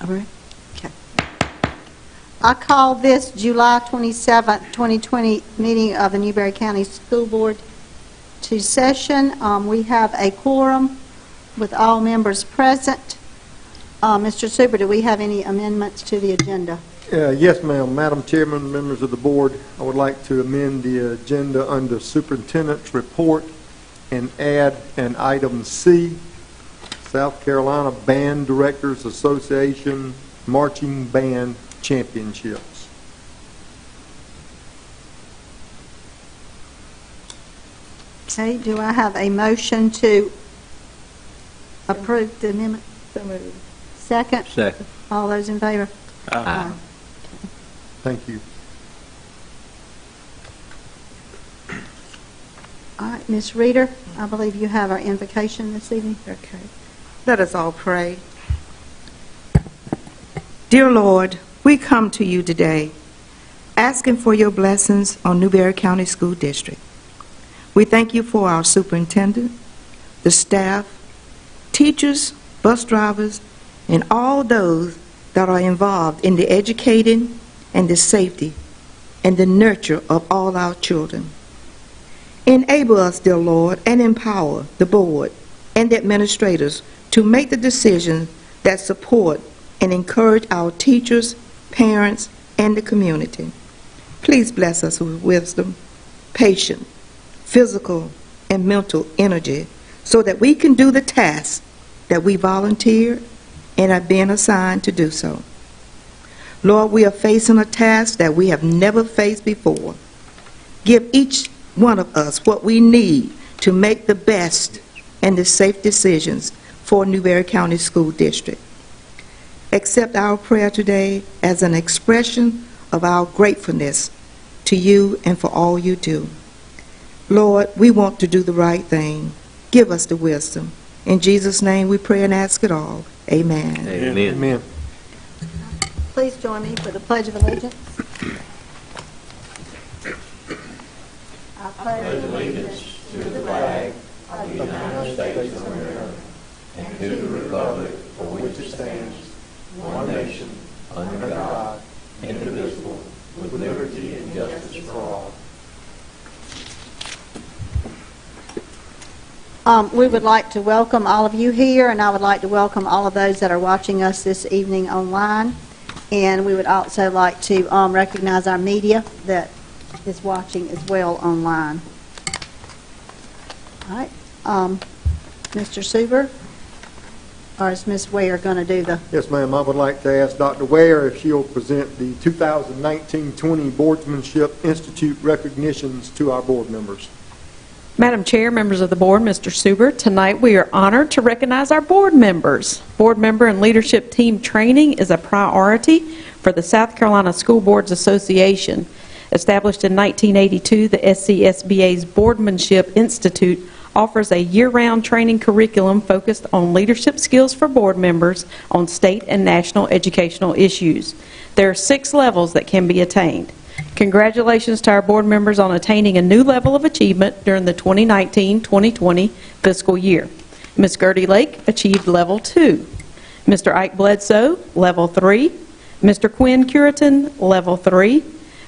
All right. Okay. I call this July 27th, 2020 meeting of the Newberry County School Board to session. We have a quorum with all members present. Mr. Super, do we have any amendments to the agenda? Yes, ma'am. Madam Chairman, members of the board, I would like to amend the agenda under Superintendent's Report and add an item C, South Carolina Band Directors Association Marching Band Championships. Okay, do I have a motion to approve the amendment? So moved. Second? Second. All those in favor? Aye. Thank you. All right, Ms. Reeder, I believe you have our invocation this evening. Okay. Let us all pray. Dear Lord, we come to you today asking for your blessings on Newberry County School District. We thank you for our superintendent, the staff, teachers, bus drivers, and all those that are involved in the educating and the safety and the nurture of all our children. Enable us, dear Lord, and empower the board and the administrators to make the decisions that support and encourage our teachers, parents, and the community. Please bless us with wisdom, patience, physical, and mental energy so that we can do the tasks that we volunteered and are being assigned to do so. Lord, we are facing a task that we have never faced before. Give each one of us what we need to make the best and the safe decisions for Newberry County School District. Accept our prayer today as an expression of our gratefulness to you and for all you do. Lord, we want to do the right thing. Give us the wisdom. In Jesus' name we pray and ask it all. Amen. Amen. Amen. Please join me for the Pledge of Allegiance. I pledge allegiance to the flag of the United States of America and to the republic for which it stands, one nation, under God, indivisible, with liberty and justice for all. We would like to welcome all of you here, and I would like to welcome all of those that are watching us this evening online. And we would also like to recognize our media that is watching as well online. All right. Mr. Suber, or is Ms. Ware going to do the... Yes, ma'am. I would like to ask Dr. Ware if she'll present the 2019-20 Boardsmanship Institute recognitions to our board members. Madam Chair, members of the board, Mr. Suber, tonight we are honored to recognize our board members. Board member and leadership team training is a priority for the South Carolina School Boards Association. Established in 1982, the SCSBA's Boardmanship Institute offers a year-round training curriculum focused on leadership skills for board members on state and national educational issues. There are 6 levels that can be attained. Congratulations to our board members on attaining a new level of achievement during the 2019-2020 fiscal year. Ms. Gertie Lake achieved Level 2. Mr. Ike Bledsoe, Level 3. Mr. Quinn Curitan, Level 3.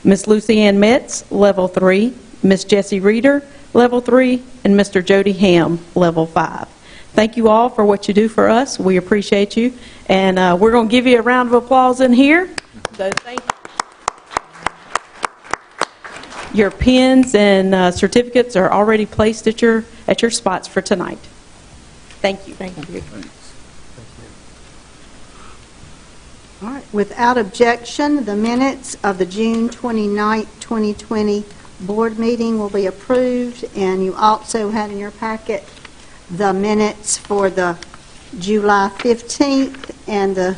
Ms. Lucy Ann Metz, Level 3. Ms. Jessie Reeder, Level 3. And Mr. Jody Ham, Level 5. Thank you all for what you do for us. We appreciate you. And we're going to give you a round of applause in here. So thank you. Your pins and certificates are already placed at your spots for tonight. Thank you. Thank you. All right. Without objection, the minutes of the June 29, 2020 board meeting will be approved, and you also had in your packet the minutes for the July 15th and the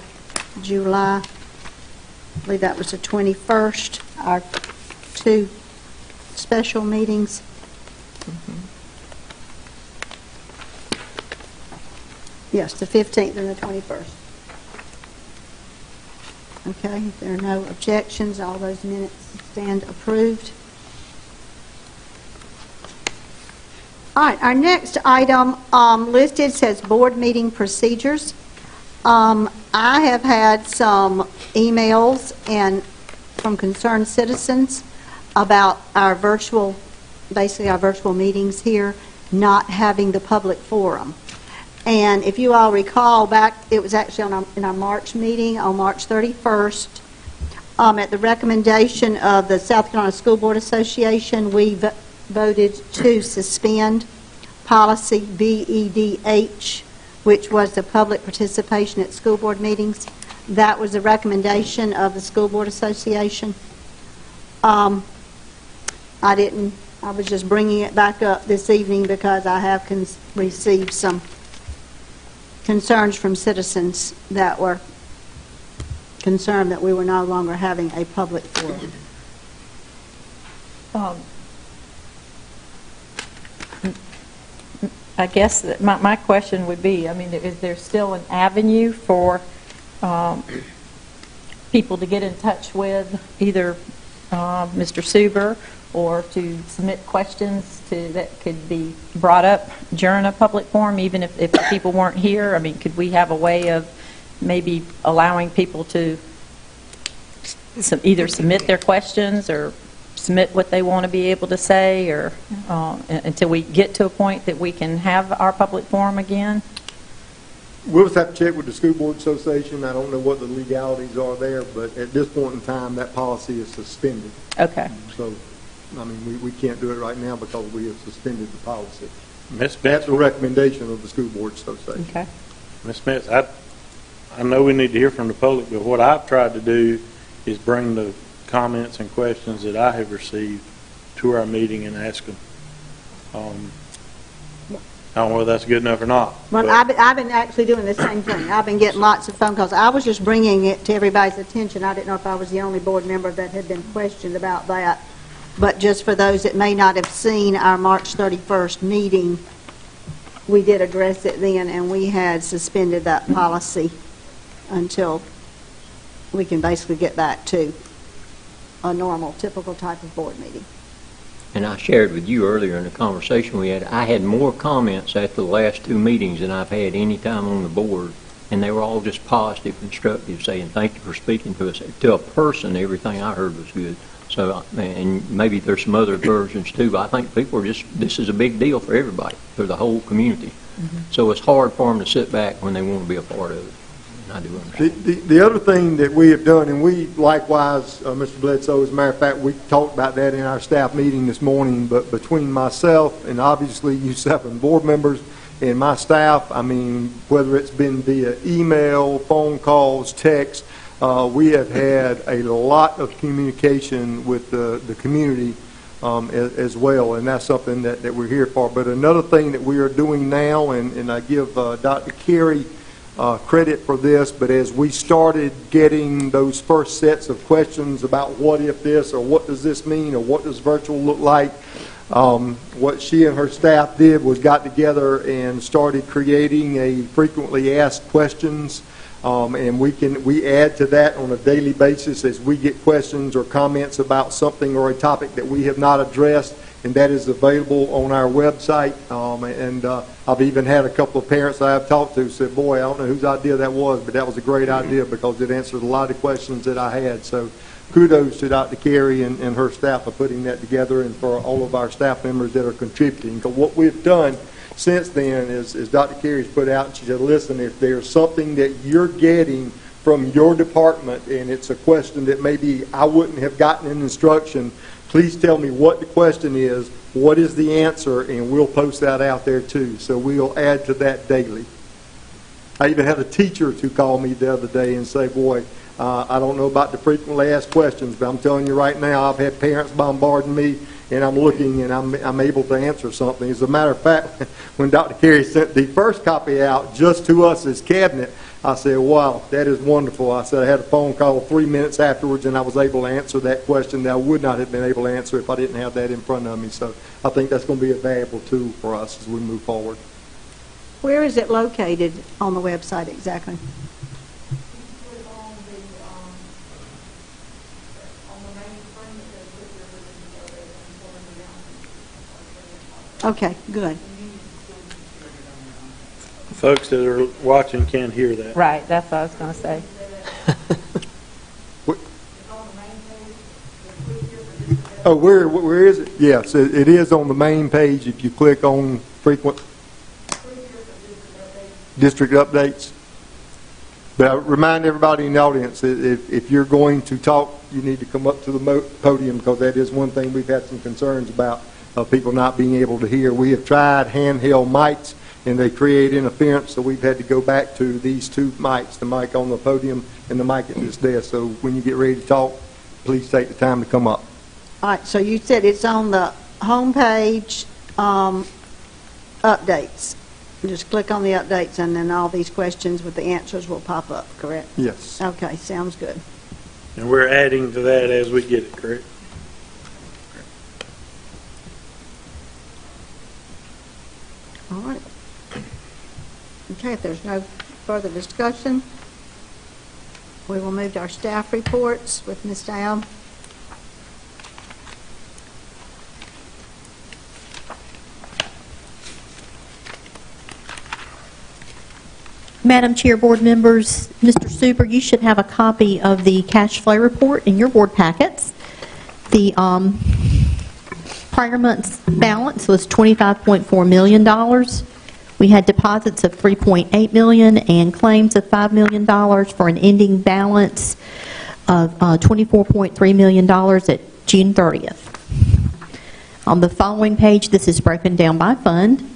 July, I believe that was the 21st, our 2 special meetings. Yes, the 15th and the 21st. Okay, if there are no objections, all those minutes stand approved. All right, our next item listed says board meeting procedures. I have had some emails and from concerned citizens about our virtual meetings here not having the public forum. And if you all recall back, it was actually in our March meeting on March 31st, at the recommendation of the South Carolina School Board Association, we voted to suspend policy BEDH, which was the public participation at school board meetings. That was the recommendation of the School Board Association. I was just bringing it back up this evening because I have received some concerns from citizens that were concerned that we were no longer having a public forum. I guess that my question would be, I mean, is there still an avenue for people to get in touch with either Mr. Suber or to submit questions that could be brought up during a public forum, even if the people weren't here? I mean, could we have a way of maybe allowing people to either submit their questions or submit what they want to be able to say, or until we get to a point that we can have our public forum again? We'll just have to check with the School Board Association. I don't know what the legalities are there, but at this point in time, that policy is suspended. Okay. So, I mean, we can't do it right now because we have suspended the policy. Ms. That's Betts, a recommendation of the School Board Association. Okay. Ms. Betts, I know we need to hear from the public, but what I've tried to do is bring the comments and questions that I have received to our meeting and ask them. I don't know whether that's good enough or not. Well, I've been actually doing the same thing. I've been getting lots of phone calls. I was just bringing it to everybody's attention. I didn't know if I was the only board member that had been questioned about that. But just for those that may not have seen our March 31st meeting, we did address it then, and we had suspended that policy until we can basically get back to a normal, typical type of board meeting. And I shared with you earlier in the conversation we had, I had more comments at the last two meetings than I've had any time on the board, and they were all just positive, constructive, saying thank you for speaking to us. To a person, everything I heard was good. So, and maybe there's some other versions too, but I think people are just, this is a big deal for everybody, for the whole community. Mm-hmm. So it's hard for them to sit back when they want to be a part of it. I do understand. The other thing that we have done, and we likewise, Mr. Bledsoe, as a matter of fact, we talked about that in our staff meeting this morning, but between myself and obviously you 7 board members and my staff, I mean, whether it's been via email, phone calls, text, we have had a lot of communication with the community as well, and that's something that we're here for. But another thing that we are doing now, and I give Dr. Carey credit for this, but as we started getting those first sets of questions about what if this, or what does this mean, or what does virtual look like, what she and her staff did was got together and started creating a frequently asked questions, and we add to that on a daily basis as we get questions or comments about something or a topic that we have not addressed, and that is available on our website. I've even had a couple of parents I have talked to say, boy, I don't know whose idea that was, but that was a great idea because it answered a lot of questions that I had. So kudos to Dr. Carey and her staff for putting that together, and for all of our staff members that are contributing. Because what we've done since then is Dr. Carey's put out, and she said, listen, if there's something that you're getting from your department and it's a question that maybe I wouldn't have gotten in instruction, please tell me what the question is, what is the answer, and we'll post that out there too. So we'll add to that daily. I even had a teacher to call me the other day and say, boy, I don't know about the frequently asked questions, but I'm telling you right now, I've had parents bombarding me, and I'm looking and I'm able to answer something. As a matter of fact, when Dr. Carey sent the first copy out just to us as cabinet, I said, wow, that is wonderful. I said I had a phone call 3 minutes afterwards, and I was able to answer that question that I would not have been able to answer if I didn't have that in front of me. So I think that's going to be a valuable tool for us as we move forward. Where is it located on the website exactly? Okay, good. Folks that are watching can't hear that. Right, that's what I was going to say. Oh, where is it? Yes, it is on the main page if you click on frequent district updates. But I remind everybody in the audience, if you're going to talk, you need to come up to the podium, because that is one thing we've had some concerns about, people not being able to hear. We have tried handheld mics, and they create interference, so we've had to go back to these two mics, the mic on the podium and the mic at this desk. So when you get ready to talk, please take the time to come up. All right, so you said it's on the homepage, updates. You just click on the updates, and then all these questions with the answers will pop up, correct? Yes. Okay, sounds good. And we're adding to that as we get it, correct? All right. Okay, if there's no further discussion, we will move to our staff reports with Ms. Dowd. Madam Chair, board members, Mr. Suber, you should have a copy of the cash flow report in your board packets. The prior month's balance was $25.4 million. We had deposits of $3.8 million and claims of $5 million for an ending balance of $24.3 million at June 30th. On the following page, this is broken down by fund.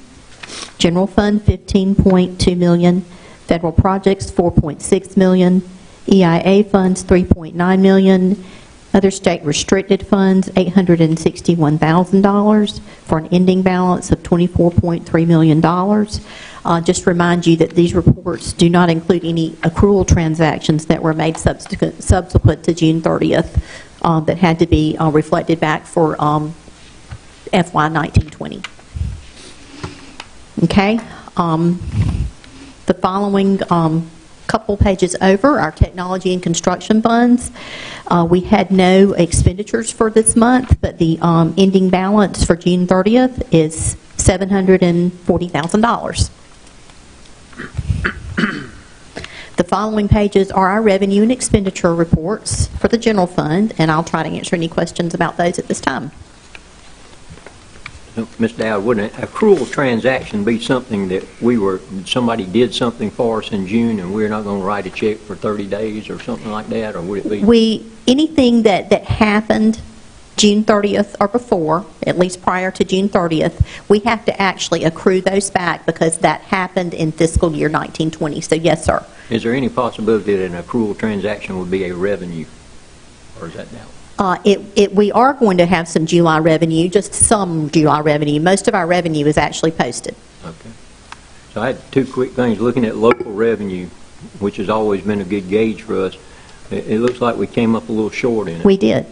General fund, $15.2 million. Federal projects, $4.6 million. EIA funds, $3.9 million. Other state restricted funds, $861,000 for an ending balance of $24.3 million. Just remind you that these reports do not include any accrual transactions that were made subsequent to June 30th that had to be reflected back for FY 1920. Okay. The following couple pages over, our technology and construction funds. We had no expenditures for this month, but the ending balance for June 30th is $740,000. The following pages are our revenue and expenditure reports for the general fund, and I'll try to answer any questions about those at this time. Ms. Dowd, wouldn't an accrual transaction be something that somebody did something for us in June and we're not going to write a check for 30 days or something like that, or would it be? Anything that happened June 30th or before, at least prior to June 30th, we have to actually accrue those back because that happened in fiscal year 1920. So yes, sir. Is there any possibility that an accrual transaction would be a revenue, or is that now? We are going to have some July revenue, just some July revenue. Most of our revenue is actually posted. Okay. So I had two quick things. Looking at local revenue, which has always been a good gauge for us, it looks like we came up a little short in it. We did.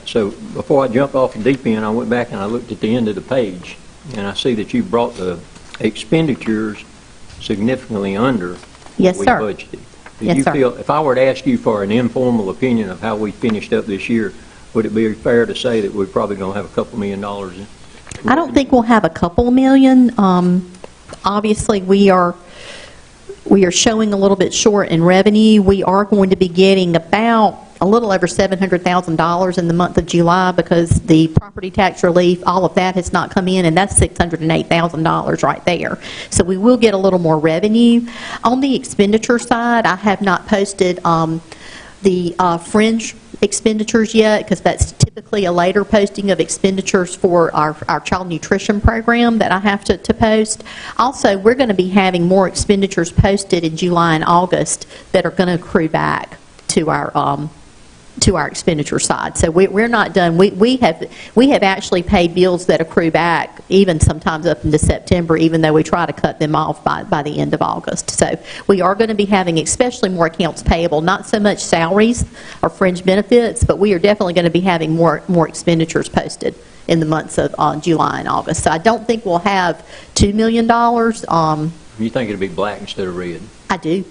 So before I jumped off the deep end, I went back and I looked at the end of the page, and I see that you brought the expenditures significantly under Yes, what we sir. budgeted. Do Yes, you sir. feel, if I were to ask you for an informal opinion of how we finished up this year, would it be fair to say that we're probably going to have a couple $1 million in? I don't think we'll have a couple million. Obviously, we are showing a little bit short in revenue. We are going to be getting about a little over $700,000 in the month of July because the property tax relief, all of that has not come in, and that's $608,000 right there. So we will get a little more revenue. On the expenditure side, I have not posted the fringe expenditures yet because that's typically a later posting of expenditures for our child nutrition program that I have to post. Also, we're going to be having more expenditures posted in July and August that are going to accrue back to our expenditure side. So we're not done. We have actually paid bills that accrue back even sometimes up into September, even though we try to cut them off by the end of August. So we are going to be having especially more accounts payable, not so much salaries or fringe benefits, but we are definitely going to be having more expenditures posted in the months of July and August. So I don't think we'll have $2 million. You think it'll be black instead of red? I do.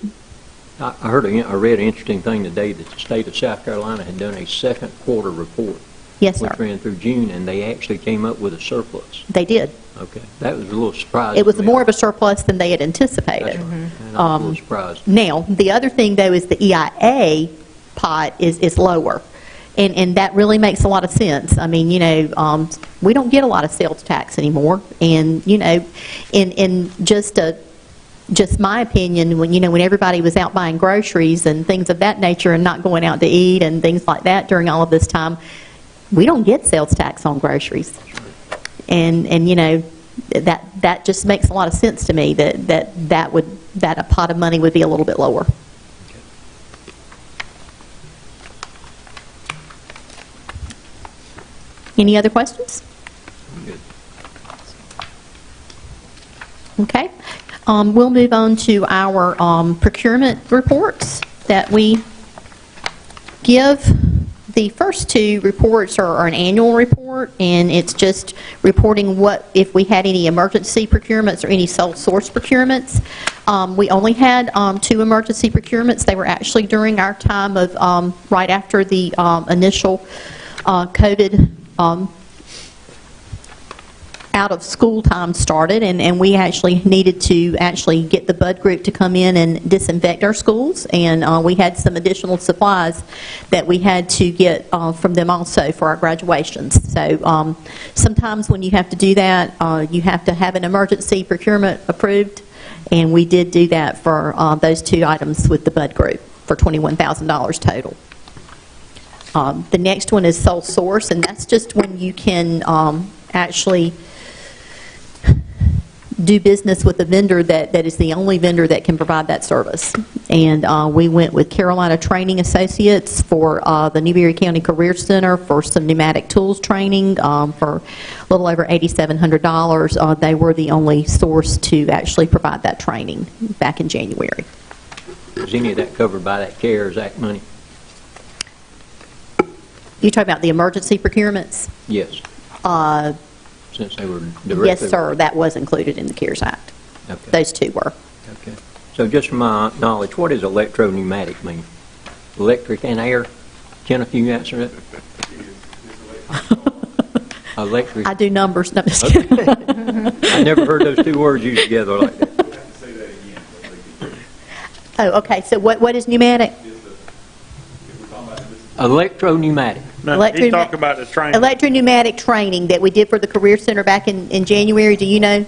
I read an interesting thing today that the state of South Carolina had done a second quarter report. Yes, sir. Which ran through June, and they actually came up with a surplus. They did. Okay, that was a little surprising. It was to me. more of a surplus than they had anticipated. That's right. And I was a little surprised. Now, the other thing, though, is the EIA pot is lower, and that really makes a lot of sense. I mean, we don't get a lot of sales tax anymore, and, in just my opinion, when everybody was out buying groceries and things of that nature and not going out to eat and things like that during all of this time, we don't get sales tax on groceries. And that just makes a lot of sense to me that a pot of money would be a little bit lower. Any other questions? Good. Okay. We'll move on to our procurement reports that we give. The first two reports are an annual report, and it's just reporting if we had any emergency procurements or any sole source procurements. We only had 2 emergency procurements. They were actually during our time of right after the initial COVID out of school time started, and we actually needed to get the Bud Group to come in and disinfect our schools, and we had some additional supplies that we had to get from them also for our graduations. So sometimes when you have to do that, you have to have an emergency procurement approved, and we did do that for those 2 items with the Bud Group for $21,000 total. The next one is sole source, and that's just when you can actually do business with a vendor that is the only vendor that can provide that service. And we went with Carolina Training Associates for the Newberry County Career Center for some pneumatic tools training for a little over $8,700. They were the only source to actually provide that training back in January. Is any of that covered by that CARES Act money? You talking about the emergency procurements? Yes, since they were directly... Yes, sir. That was included in the CARES Act. Okay. Those 2 were. Okay. So just from my knowledge, what does electro-pneumatic mean? Electric and air? Jennifer, you answer it? Electric. I do numbers. No, just kidding. I never heard those 2 words used together like that. Oh, okay. So what is pneumatic? Electro-pneumatic. No, he's talking about the training. Electro-pneumatic training that we did for the Career Center back in January. Do you know?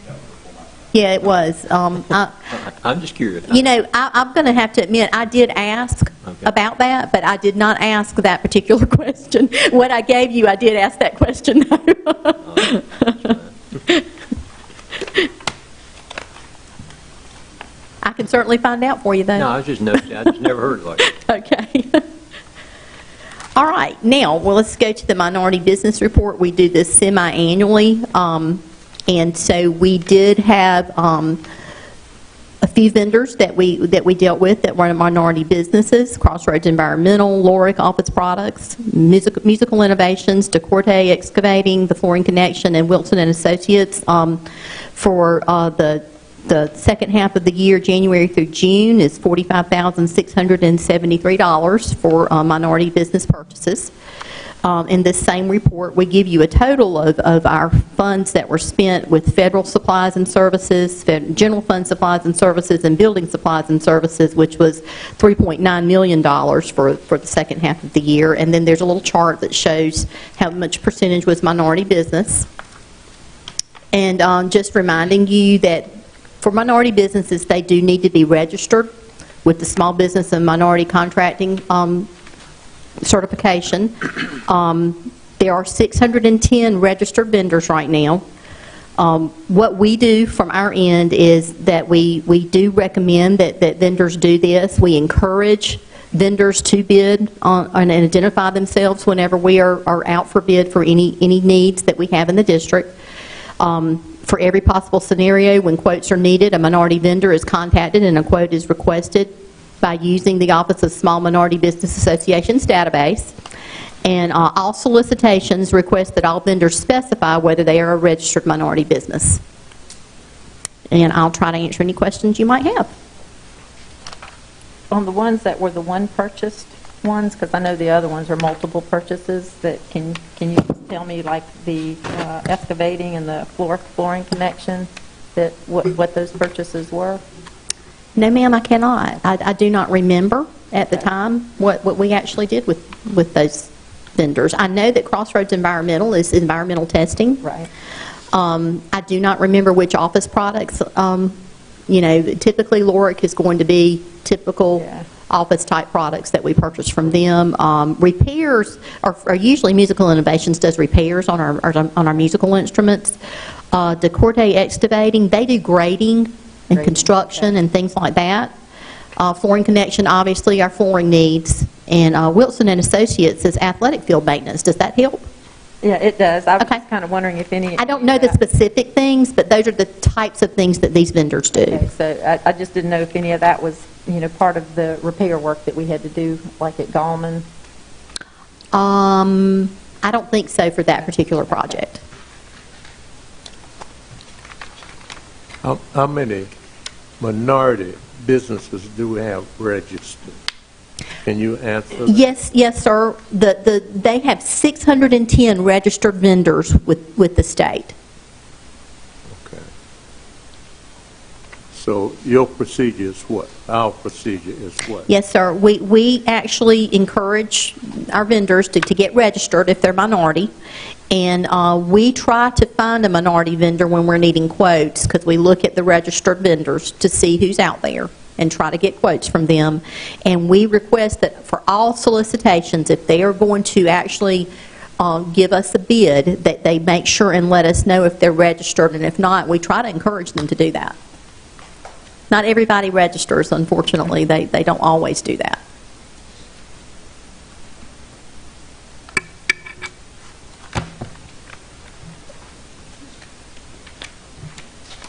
Yeah, it was. I'm just curious. I'm going to have to admit, I did ask about that, but I did not ask that particular question. What I gave you, I did ask that question, though. I can certainly find out for you, though. No, I was just noticing. I just never heard it like that. Okay. All right. Now, let's go to the minority business report. We do this semi-annually. And so we did have a few vendors that we dealt with that were minority businesses: Crossroads Environmental, Lorick Office Products, Musical Innovations, DeCorte Excavating, The Flooring Connection, and Wilson and Associates. For the second half of the year, January through June, is $45,673 for minority business purchases. In this same report, we give you a total of our funds that were spent with federal supplies and services, general fund supplies and services, and building supplies and services, which was $3.9 million for the second half of the year. And then there's a little chart that shows how much percentage was minority business. And just reminding you that for minority businesses, they do need to be registered with the Small Business and Minority Contracting certification. There are 610 registered vendors right now. What we do from our end is that we do recommend that vendors do this. We encourage vendors to bid on and identify themselves whenever we are out for bid for any needs that we have in the district. For every possible scenario, when quotes are needed, a minority vendor is contacted and a quote is requested by using the Office of Small Minority Business Associations database. And all solicitations request that all vendors specify whether they are a registered minority business. And I'll try to answer any questions you might have. On the ones that were the one purchased ones, because I know the other ones are multiple purchases, that can you tell me, like the excavating and the flooring connection, that what those purchases were? No, ma'am, I cannot. I do not remember at the time what we actually did with those vendors. I know that Crossroads Environmental is environmental testing. Right. I do not remember which office products. Typically Lorick is going to be typical office-type products that we purchase from them. Repairs are usually Musical Innovations does repairs on our musical instruments. DeCorte Excavating, they do grading and construction and things like that. Flooring Connection, obviously, our flooring needs. And Wilson and Associates is athletic field maintenance. Does that help? Yeah, it does. I was Okay. just kind of wondering if any... I don't know the specific things, but those are the types of things that these vendors do. Okay, so I just didn't know if any of that was, part of the repair work that we had to do, like at Gallman. I don't think so for that particular project. How many minority businesses do we have registered? Can you answer that? Yes, sir. They have 610 registered vendors with the state. Okay. So your procedure is what? Our procedure is what? Yes, sir. We actually encourage our vendors to get registered if they're minority, and we try to find a minority vendor when we're needing quotes, because we look at the registered vendors to see who's out there and try to get quotes from them. And we request that for all solicitations, if they are going to actually give us a bid, that they make sure and let us know if they're registered, and if not, we try to encourage them to do that. Not everybody registers, unfortunately. They don't always do that.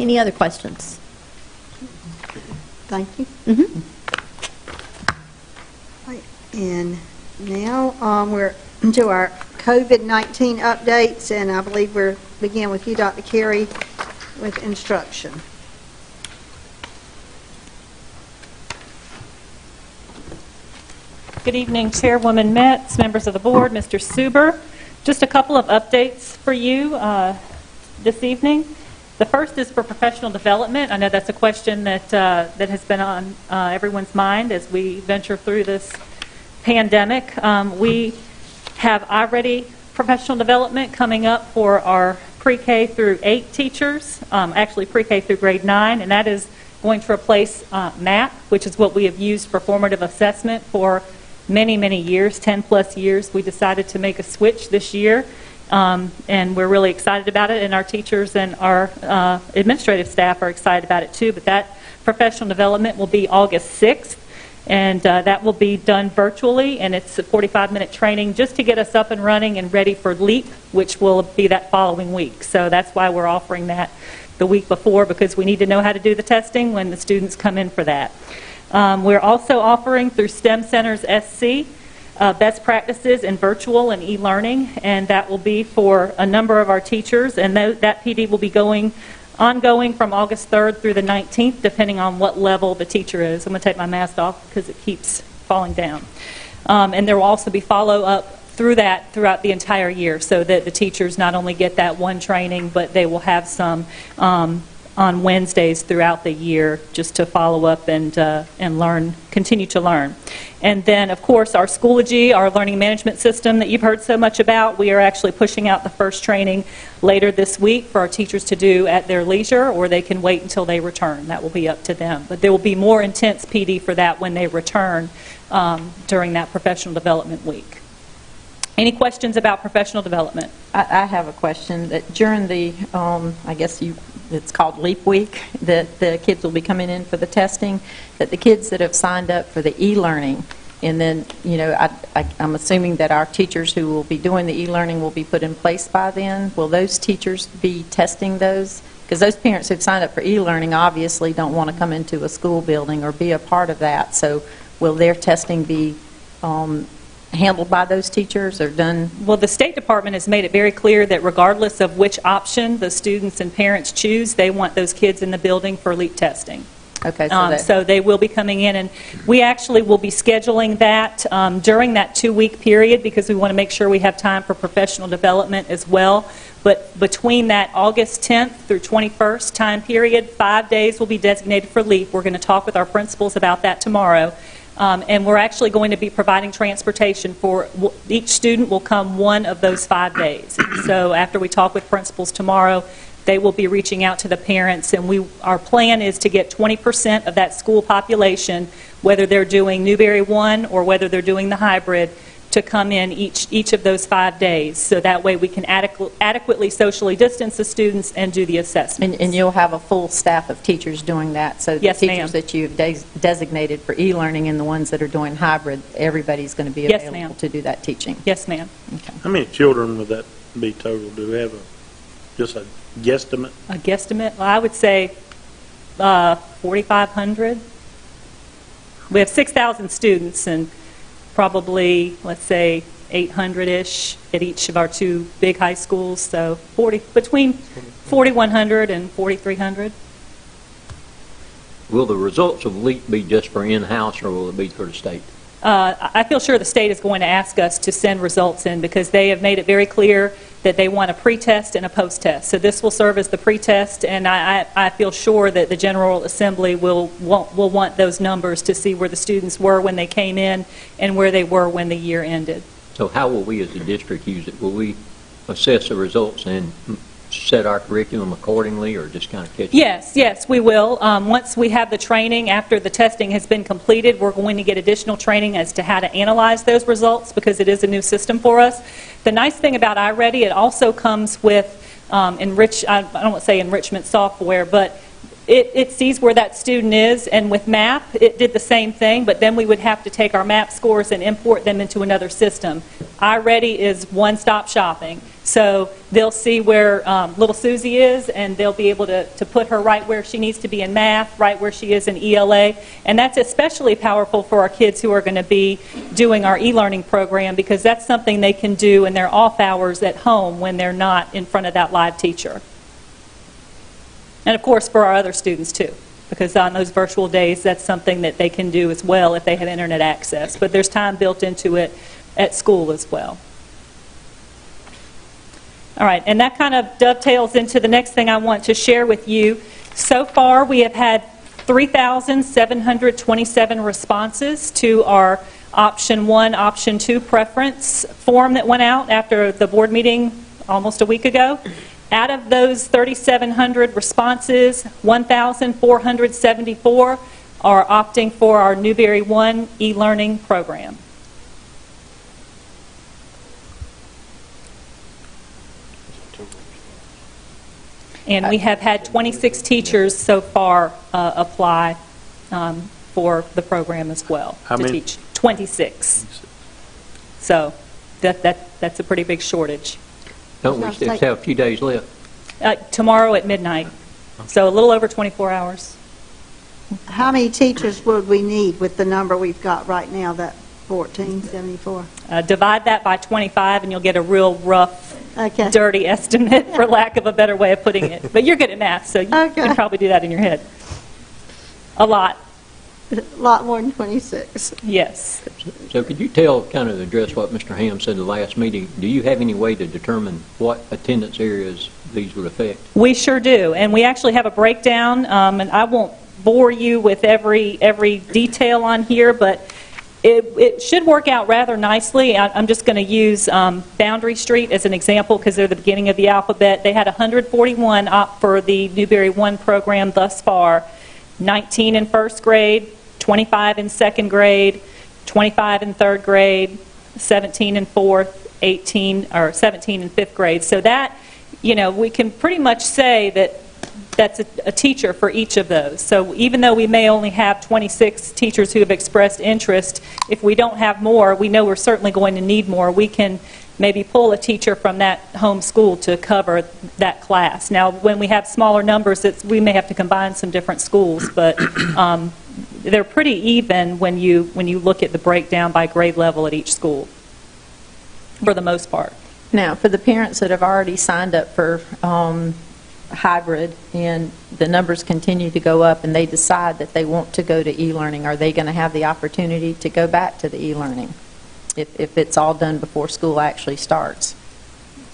Any other questions? Thank you. Mm-hmm. Right, and now we're into our COVID-19 updates, and I believe we'll begin with you, Dr. Carey, with instruction. Good evening, Chairwoman Metz, members of the board, Mr. Suber. Just a couple of updates for you this evening. The first is for professional development. I know that's a question that has been on everyone's mind as we venture through this pandemic. We have already professional development coming up for our pre-K through 8 teachers, actually pre-K through grade 9, and that is going to replace MAP, which is what we have used for formative assessment for many, many years, 10 plus years. We decided to make a switch this year. And we're really excited about it, and our teachers and our administrative staff are excited about it too. But that professional development will be August 6th, and that will be done virtually, and it's a 45-minute training just to get us up and running and ready for LEAP, which will be that following week. So that's why we're offering that the week before, because we need to know how to do the testing when the students come in for that. We're also offering through STEM Centers SC best practices in virtual and e-learning, and that will be for a number of our teachers, and that PD will be ongoing from August 3rd through the 19th, depending on what level the teacher is. I'm going to take my mask off because it keeps falling down. And there will also be follow-up throughout the entire year, so that the teachers not only get that one training, but they will have some on Wednesdays throughout the year, just to follow up and learn, continue to learn. And then, of course, our Schoology, our learning management system that you've heard so much about, we are actually pushing out the first training later this week for our teachers to do at their leisure, or they can wait until they return. That will be up to them. But there will be more intense PD for that when they return during that professional development week. Any questions about professional development? I have a question. That during the, I guess it's called LEAP Week, that the kids will be coming in for the testing, that the kids that have signed up for the e-learning, and then, I'm assuming that our teachers who will be doing the e-learning will be put in place by then. Will those teachers be testing those? Because those parents who've signed up for e-learning obviously don't want to come into a school building or be a part of that. So will their testing be handled by those teachers or done? Well, the State Department has made it very clear that regardless of which option the students and parents choose, they want those kids in the building for LEAP testing. Okay, so So they will be coming in, and we actually will be scheduling that during that 2-week period because we want to make sure we have time for professional development as well. But between that August 10th through 21st time period, 5 days will be designated for LEAP. We're going to talk with our principals about that tomorrow. And we're actually going to be providing transportation for each student will come one of those 5 days. So after we talk with principals tomorrow, they will be reaching out to the parents, and our plan is to get 20% of that school population, whether they're doing Newberry 1 or whether they're doing the hybrid, to come in each of those 5 days. So that way we can adequately socially distance the students and do the assessments. And you'll have a full staff of teachers doing that? So the Yes, ma'am. teachers that you've designated for e-learning and the ones that are doing hybrid, everybody's going to be Yes, available ma'am. to do that teaching? Yes, ma'am. Okay. How many children would that be total? Do we have just a guesstimate? A guesstimate? Well, I would say 4,500. We have 6,000 students and probably, let's say, 800-ish at each of our 2 big high schools, so between 4,100 and 4,300. Will the results of LEAP be just for in-house, or will it be for the state? I feel sure the state is going to ask us to send results in because they have made it very clear that they want a pre-test and a post-test. So this will serve as the pre-test, and I feel sure that the General Assembly will want those numbers to see where the students were when they came in and where they were when the year ended. So how will we as a district use it? Will we assess the results and set our curriculum accordingly, or just kind of catch it? Yes, we will. Once we have the training, after the testing has been completed, we're going to get additional training as to how to analyze those results because it is a new system for us. The nice thing about iReady, it also comes with I don't want to say enrichment software, but it sees where that student is, and with MAP, it did the same thing, but then we would have to take our MAP scores and import them into another system. iReady is one-stop shopping. So they'll see where little Susie is, and they'll be able to put her right where she needs to be in math, right where she is in ELA. And that's especially powerful for our kids who are going to be doing our e-learning program because that's something they can do in their off hours at home when they're not in front of that live teacher. And of course for our other students too, because on those virtual days that's something that they can do as well if they have internet access. But there's time built into it at school as well. All right, and that kind of dovetails into the next thing I want to share with you. So far, we have had 3,727 responses to our Option 1, Option 2 preference form that went out after the board meeting almost a week ago. Out of those 3,700 responses, 1,474 are opting for our Newberry 1 e-learning program. And we have had 26 teachers so far apply for the program as well. How to many? Teach 26. So that's a pretty big shortage. Don't we still have a few days left? Tomorrow at midnight. So a little over 24 hours. How many teachers would we need with the number we've got right now, that 1,474? Divide that by 25 and you'll get a real rough, Okay. dirty estimate, for lack of a better way of putting it. But you're good at math, so you can probably do that in your head. A lot. A lot more than 26. Yes. So could you kind of address what Mr. Ham said in the last meeting? Do you have any way to determine what attendance areas these would affect? We sure do, and we actually have a breakdown, and I won't bore you with every detail on here, but it should work out rather nicely. I'm just going to use Boundary Street as an example because they're the beginning of the alphabet. They had 141 opt for the Newberry 1 program thus far, 19 in first grade, 25 in second grade, 25 in third grade, 17 in fourth, 17 in fifth grade. So that, we can pretty much say that that's a teacher for each of those. So even though we may only have 26 teachers who have expressed interest, if we don't have more, we know we're certainly going to need more. We can maybe pull a teacher from that home school to cover that class. Now, when we have smaller numbers, we may have to combine some different schools, but they're pretty even when you look at the breakdown by grade level at each school, for the most part. Now, for the parents that have already signed up for hybrid and the numbers continue to go up and they decide that they want to go to e-learning, are they going to have the opportunity to go back to the e-learning if it's all done before school actually starts?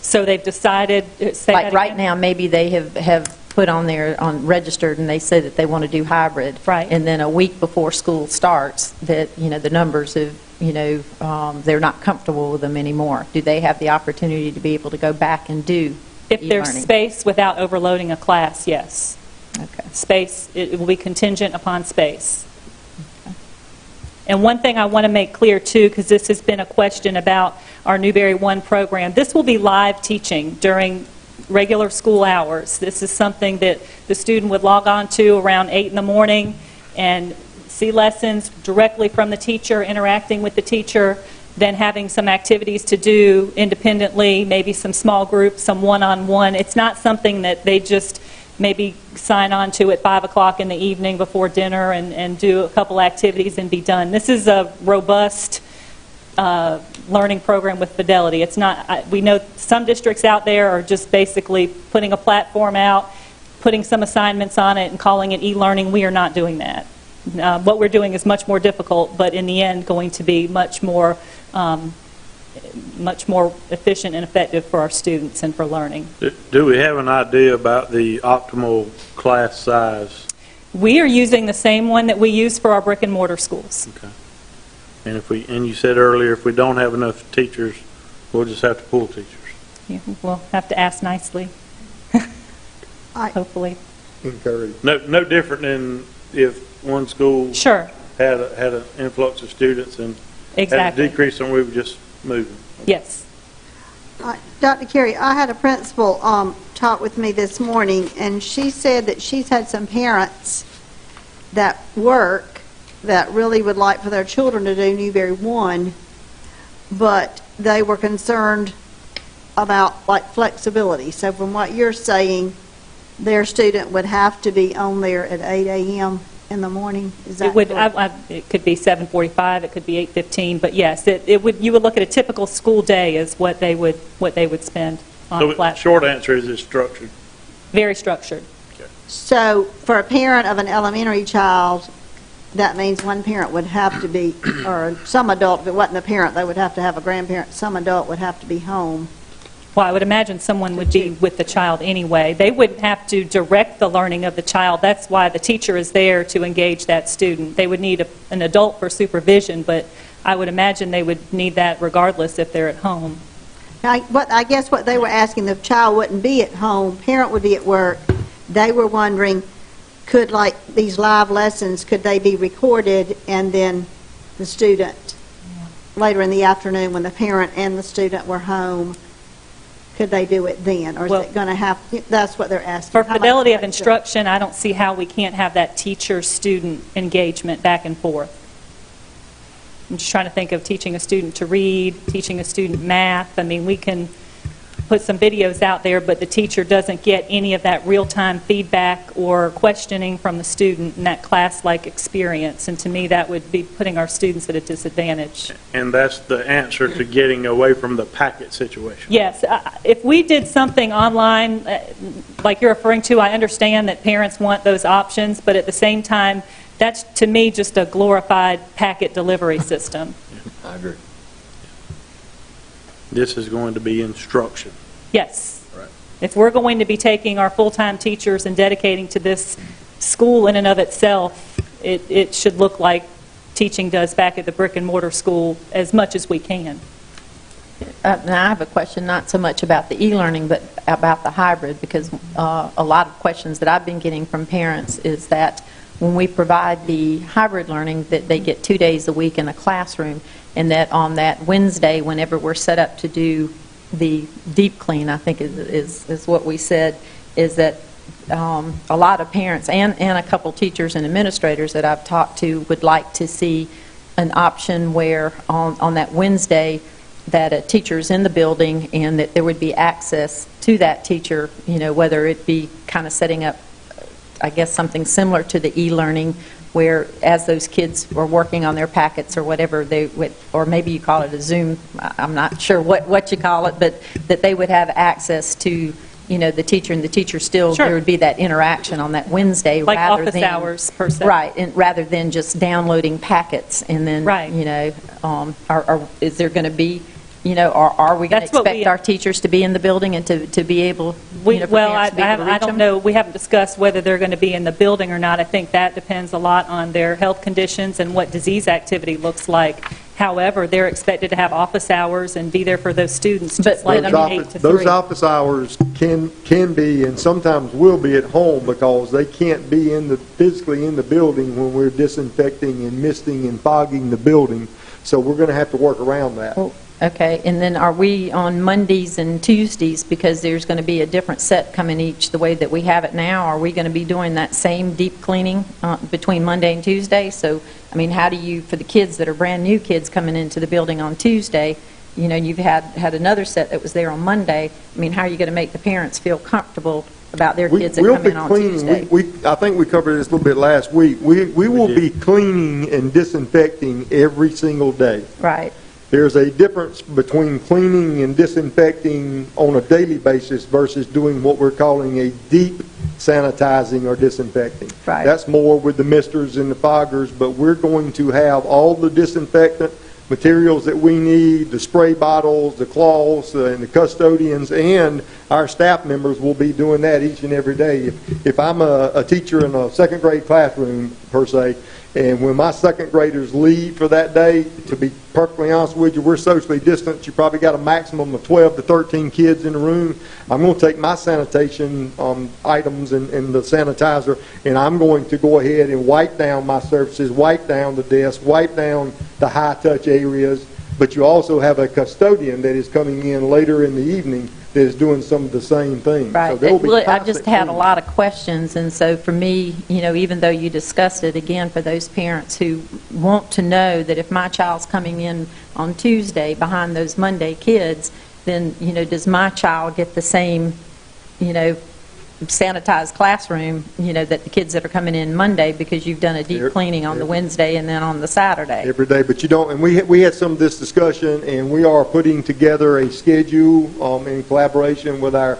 So they've decided, say Like that right again? now, maybe they have put on there, registered, and they say that they want to do hybrid. Right. And then a week before school starts, that, the numbers have, they're not comfortable with them anymore. Do they have the opportunity to be able to go back and do If there's e-learning? space without overloading a class, yes. Okay. Space, it will be contingent upon space. And one thing I want to make clear, too, because this has been a question about our Newberry One program, this will be live teaching during regular school hours. This is something that the student would log on to around 8 in the morning and see lessons directly from the teacher, interacting with the teacher, then having some activities to do independently, maybe some small groups, some one-on-one. It's not something that they just maybe sign on to at 5 o'clock in the evening before dinner and do a couple activities and be done. This is a robust learning program with Fidelity. It's not, we know some districts out there are just basically putting a platform out, putting some assignments on it and calling it e-learning. We are not doing that. What we're doing is much more difficult, but in the end going to be much more efficient and effective for our students and for learning. Do we have an idea about the optimal class size? We are using the same one that we use for our brick and mortar schools. Okay. And you said earlier, if we don't have enough teachers, we'll just have to pull teachers. Yeah, we'll have to ask nicely, hopefully. Encourage. No different than if one school Sure, had an influx of students and exactly. had a decrease, and we were just moving. Yes. Dr. Carey, I had a principal talk with me this morning, and she said that she's had some parents that work that really would like for their children to do Newberry One, but they were concerned about like flexibility. So from what you're saying, their student would have to be on there at 8 a.m. in the morning? Is that It would. correct? It could be 7:45. It could be 8:15. But yes, it would. You would look at a typical school day as what they would spend on So flat. short answer is it's structured. Very structured. So for a parent of an elementary child, that means one parent would have to be, or some adult, if it wasn't a parent, they would have to have a grandparent, some adult would have to be home. Well, I would imagine someone would be with the child anyway. They wouldn't have to direct the learning of the child. That's why the teacher is there to engage that student. They would need an adult for supervision, but I would imagine they would need that regardless if they're at home. I guess what they were asking, the child wouldn't be at home, parent would be at work. They were wondering, could like these live lessons, could they be recorded and then the student, later in the afternoon when the parent and the student were home, could they do it then? Or is Well, it going to have, that's what they're asking. For How much fidelity of flexibility? instruction, I don't see how we can't have that teacher-student engagement back and forth. I'm just trying to think of teaching a student to read, teaching a student math. I mean, we can put some videos out there, but the teacher doesn't get any of that real-time feedback or questioning from the student in that class-like experience. And to me, that would be putting our students at a disadvantage. And that's the answer to getting away from the packet situation. Yes, if we did something online, like you're referring to, I understand that parents want those options, but at the same time, that's, to me, just a glorified packet delivery system. I agree. This is going to be instruction. Yes. Right. If we're going to be taking our full-time teachers and dedicating to this school in and of itself, it should look like teaching does back at the brick-and-mortar school as much as we can. Now, I have a question, not so much about the e-learning, but about the hybrid, because a lot of questions that I've been getting from parents is that when we provide the hybrid learning, that they get 2 days a week in a classroom, and that on that Wednesday, whenever we're set up to do the deep clean, I think is what we said, is that a lot of parents and a couple teachers and administrators that I've talked to would like to see an option where on that Wednesday that a teacher's in the building and that there would be access to that teacher, you know, whether it be kind of setting up, I guess, something similar to the e-learning where as those kids are working on their packets or whatever, they would, or maybe you call it a Zoom, I'm not sure what you call it, but that they would have access to the teacher and the teacher still, Sure. there would be that interaction on that Wednesday Like rather office than. hours, per se. Right, and rather than just downloading packets and then, Right. is there going to be, are we going to That's what we- expect our teachers to be in the building and to be able, for Well, parents to be able to I reach don't them? know, we haven't discussed whether they're going to be in the building or not. I think that depends a lot on their health conditions and what disease activity looks like. However, they're expected to have office hours and be there for those students, just like But, from 8 to 3. Those office hours can be, and sometimes will be, at home because they can't be physically in the building when we're disinfecting and misting and fogging the building. So we're going to have to work around that. Well, okay, and then are we on Mondays and Tuesdays, because there's going to be a different set coming each, the way that we have it now? Are we going to be doing that same deep cleaning between Monday and Tuesday? So, I mean, how do you, for the kids that are brand-new kids coming into the building on Tuesday, you've had another set that was there on Monday. I mean, how are you going to make the parents feel comfortable about their kids that come in on Tuesday? I think we covered this a little bit last week. We will be cleaning and disinfecting every single day. Right. There's a difference between cleaning and disinfecting on a daily basis versus doing what we're calling a deep sanitizing or disinfecting. Right. That's more with the misters and the foggers, but we're going to have all the disinfectant materials that we need, the spray bottles, the cloths, and the custodians, and our staff members will be doing that each and every day. If I'm a teacher in a second grade classroom, per se, and when my second graders leave for that day, to be perfectly honest with you, we're socially distanced. You probably got a maximum of 12 to 13 kids in the room. I'm going to take my sanitation items and the sanitizer, and I'm going to go ahead and wipe down my surfaces, wipe down the desks, wipe down the high-touch areas. But you also have a custodian that is coming in later in the evening that is doing some of the same things. Right. So there will be I constant just had a cleaning. lot of questions, and so for me, even though you discussed it, again, for those parents who want to know that if my child's coming in on Tuesday behind those Monday kids, then, does my child get the same, sanitized classroom, that the kids that are coming in Monday, because you've done a deep cleaning on the Wednesday and then on the Saturday? Every day, but you don't, and we had some of this discussion, and we are putting together a schedule in collaboration with our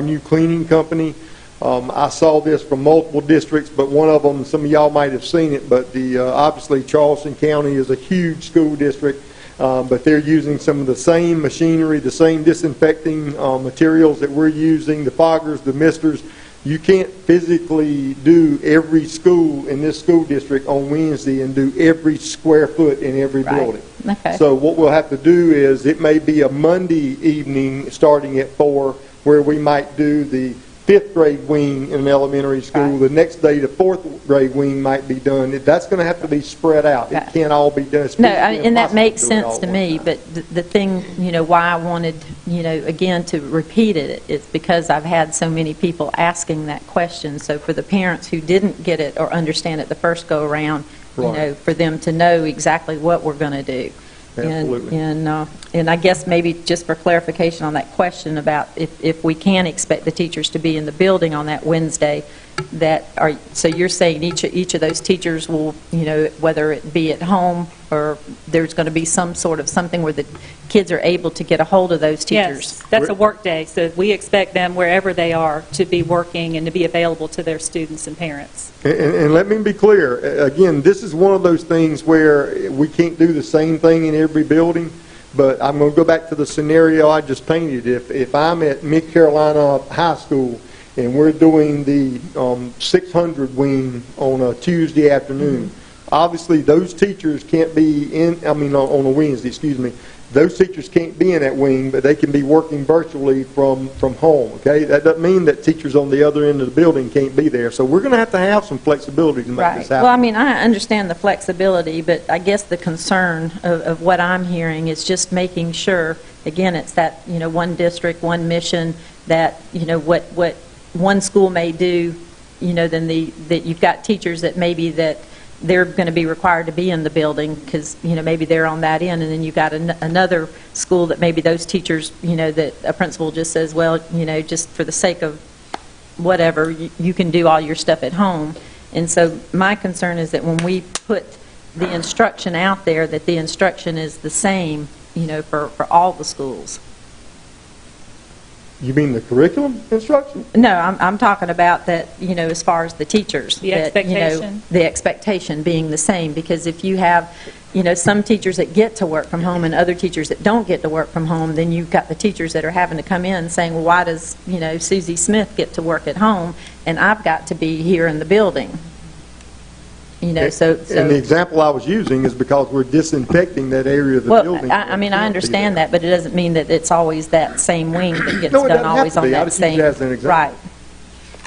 new cleaning company. I saw this from multiple districts, but one of them, some of y'all might have seen it, but obviously Charleston County is a huge school district, but they're using some of the same machinery, the same disinfecting materials that we're using, the foggers, the misters. You can't physically do every school in this school district on Wednesday and do every square foot in every Right. building. Okay. So what we'll have to do is, it may be a Monday evening starting at 4, where we might do the 5th grade wing in an elementary school. Right. The next day, the 4th grade wing might be done. That's going to have to be spread out. Right. It can't all be done. It's No, physically and that impossible makes to do it all sense to at me, one time. but the thing, why I wanted, again, to repeat it, is because I've had so many people asking that question. So for the parents who didn't get it or understand it the first go-around, Right. for them to know exactly what we're going to do. Absolutely. And I guess maybe just for clarification on that question about if we can expect the teachers to be in the building on that Wednesday, so you're saying each of those teachers will, whether it be at home or there's going to be some sort of something where the kids are able to get a hold of those teachers? Yes, that's a work day, so we expect them, wherever they are, to be working and to be available to their students and parents. And let me be clear, again, this is one of those things where we can't do the same thing in every building, but I'm going to go back to the scenario I just painted. If I'm at Mid Carolina High School and we're doing the 600 wing on a Tuesday afternoon, obviously those teachers can't be on a Wednesday, excuse me. Those teachers can't be in that wing, but they can be working virtually from home, okay? That doesn't mean that teachers on the other end of the building can't be there. So we're going to have some flexibility to make Right. this happen. Well, I mean, I understand the flexibility, but I guess the concern of what I'm hearing is just making sure, again, it's that, one district, one mission, that, what one school may do, then that you've got teachers that maybe that they're going to be required to be in the building because, maybe they're on that end, and then you've got another school that maybe those teachers, that a principal just says, well, just for the sake of whatever, you can do all your stuff at home. And so my concern is that when we put the instruction out there, that the instruction is the same, for all the schools. You mean the curriculum instruction? No, I'm talking about that, as far as the teachers. The that, expectation? The expectation being the same, because if you have, some teachers that get to work from home and other teachers that don't get to work from home, then you've got the teachers that are having to come in saying, well, why does, Susie Smith get to work at home and I've got to be here in the building? So. And the example I was using is because we're disinfecting that area of the building. I understand that, but it doesn't mean that it's always that same wing that gets No, it done doesn't have always to on be. I that just use same. it as an example. Right.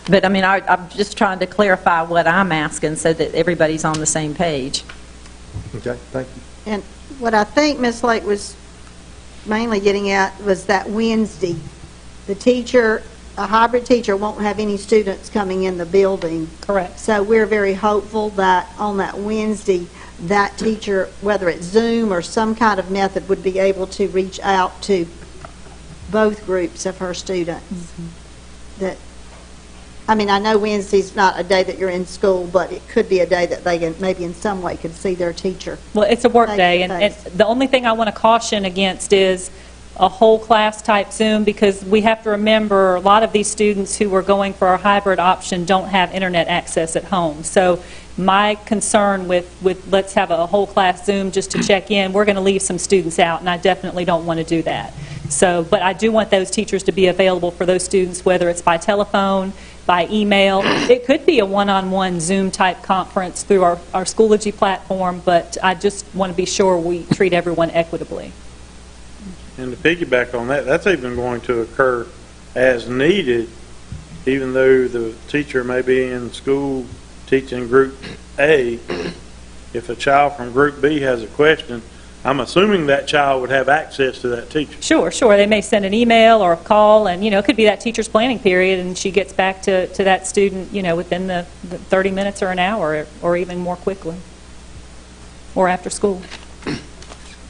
But I'm just trying to clarify what I'm asking so that everybody's on the same page. Okay, thank you. And what I think Ms. Lake was mainly getting at was that Wednesday, a hybrid teacher won't have any students coming in the building. Correct. So we're very hopeful that on that Wednesday, that teacher, whether it's Zoom or some kind of method, would be able to reach out to both groups of her students. I know Wednesday's not a day that you're in school, but it could be a day that they can, maybe in some way could see their teacher. Well, it's a work day, and Face-to-face. the only thing I want to caution against is a whole class type Zoom, because we have to remember a lot of these students who are going for our hybrid option don't have internet access at home. So my concern with let's have a whole class Zoom just to check in, we're going to leave some students out, and I definitely don't want to do that. So, but I do want those teachers to be available for those students, whether it's by telephone, by email. It could be a one-on-one Zoom type conference through our Schoology platform, but I just want to be sure we treat everyone equitably. And to piggyback on that, that's even going to occur as needed, even though the teacher may be in school teaching Group A. If a child from Group B has a question, I'm assuming that child would have access to that teacher. Sure. They may send an email or a call, and, it could be that teacher's planning period, and she gets back to that student, within the 30 minutes or an hour, or even more quickly, or after school.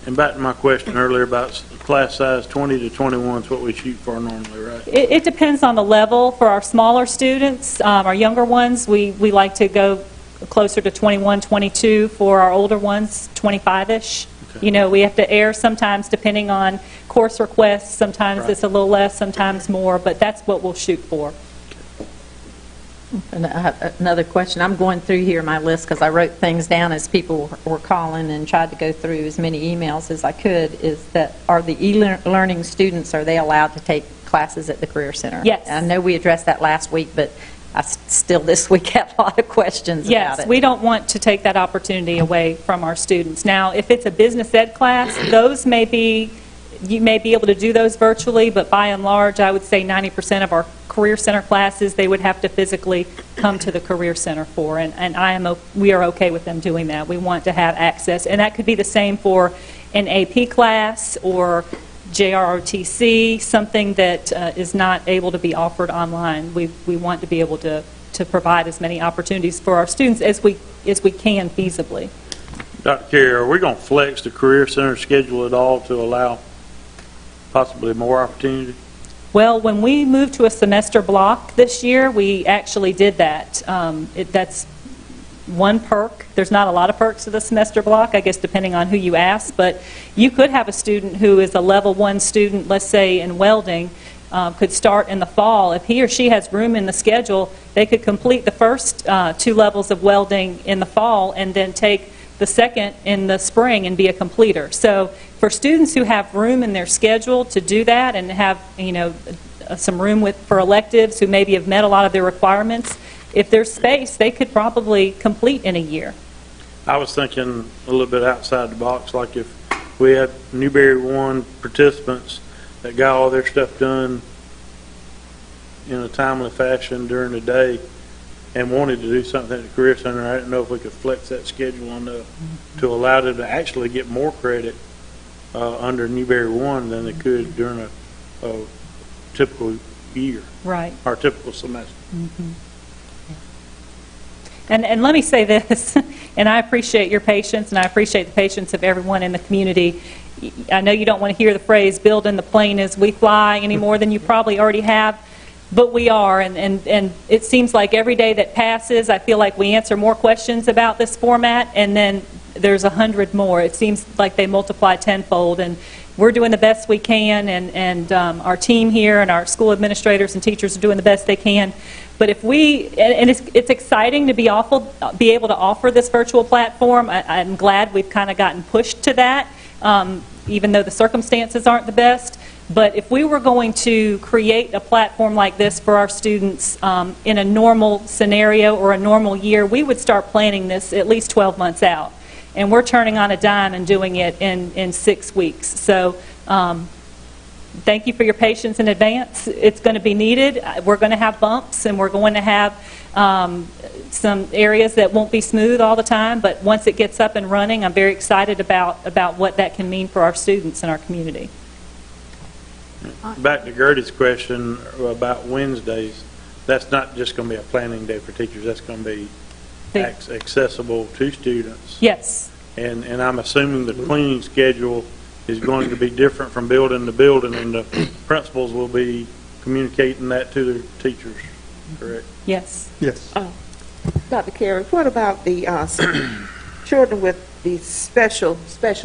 And back to my question earlier about class size 20 to 21 is what we shoot for normally, right? It depends on the level. For our smaller students, our younger ones, we like to go closer to 21, 22. For our older ones, 25-ish. Okay. We have to err sometimes depending on course requests. Sometimes it's a little less, sometimes more, but that's what we'll shoot for. And I have another question. I'm going through here my list because I wrote things down as people were calling and tried to go through as many emails as I could. Is that, are the e-learning students, are they allowed to take classes at the Career Center? Yes. I know we addressed that last week, but I still this week have a lot of questions about it. Yes, we don't want to take that opportunity away from our students. Now, if it's a business ed class, those may be, you may be able to do those virtually, but by and large, I would say 90% of our Career Center classes, they would have to physically come to the Career Center for, and we are okay with them doing that. We want to have access, and that could be the same for an AP class or JROTC, something that is not able to be offered online. We want to be able to provide as many opportunities for our students as we can feasibly. Dr. Carey, are we going to flex the Career Center schedule at all to allow possibly more opportunity? Well, when we moved to a semester block this year, we actually did that. That's one perk. There's not a lot of perks to the semester block, I guess, depending on who you ask, but you could have a student who is a level 1 student, let's say in welding, could start in the fall. If he or she has room in the schedule, they could complete the first 2 levels of welding in the fall and then take the second in the spring and be a completer. So for students who have room in their schedule to do that and have, some room for electives who maybe have met a lot of their requirements, if there's space, they could probably complete in a year. I was thinking a little bit outside the box, like if we had Newberry 1 participants that got all their stuff done in a timely fashion during the day and wanted to do something at the Career Center, I didn't know if we could flex that schedule enough to allow them to actually get more credit under Newberry 1 than they could during a typical year. Right. Or typical semester. Mm-hmm. And let me say this, and I appreciate your patience, and I appreciate the patience of everyone in the community. I know you don't want to hear the phrase, building the plane as we fly, any more than you probably already have, but we are, and it seems like every day that passes, I feel like we answer more questions about this format, and then there's 100 more. It seems like they multiply tenfold, and we're doing the best we can, and our team here and our school administrators and teachers are doing the best they can. But if we, and it's exciting to be able to offer this virtual platform. I'm glad we've kind of gotten pushed to that, even though the circumstances aren't the best. But if we were going to create a platform like this for our students in a normal scenario or a normal year, we would start planning this at least 12 months out. And we're turning on a dime and doing it in 6 weeks. So thank you for your patience in advance. It's going to be needed. We're going to have bumps, and we're going to have some areas that won't be smooth all the time. But once it gets up and running, I'm very excited about what that can mean for our students and our community. Back to Gertie's question about Wednesdays, that's not just going to be a planning day for teachers. That's going to be accessible to students. Yes. And I'm assuming the cleaning schedule is going to be different from building to building, and the principals will be communicating that to the teachers, correct? Yes. Yes. Dr. Carey, what about the children with the special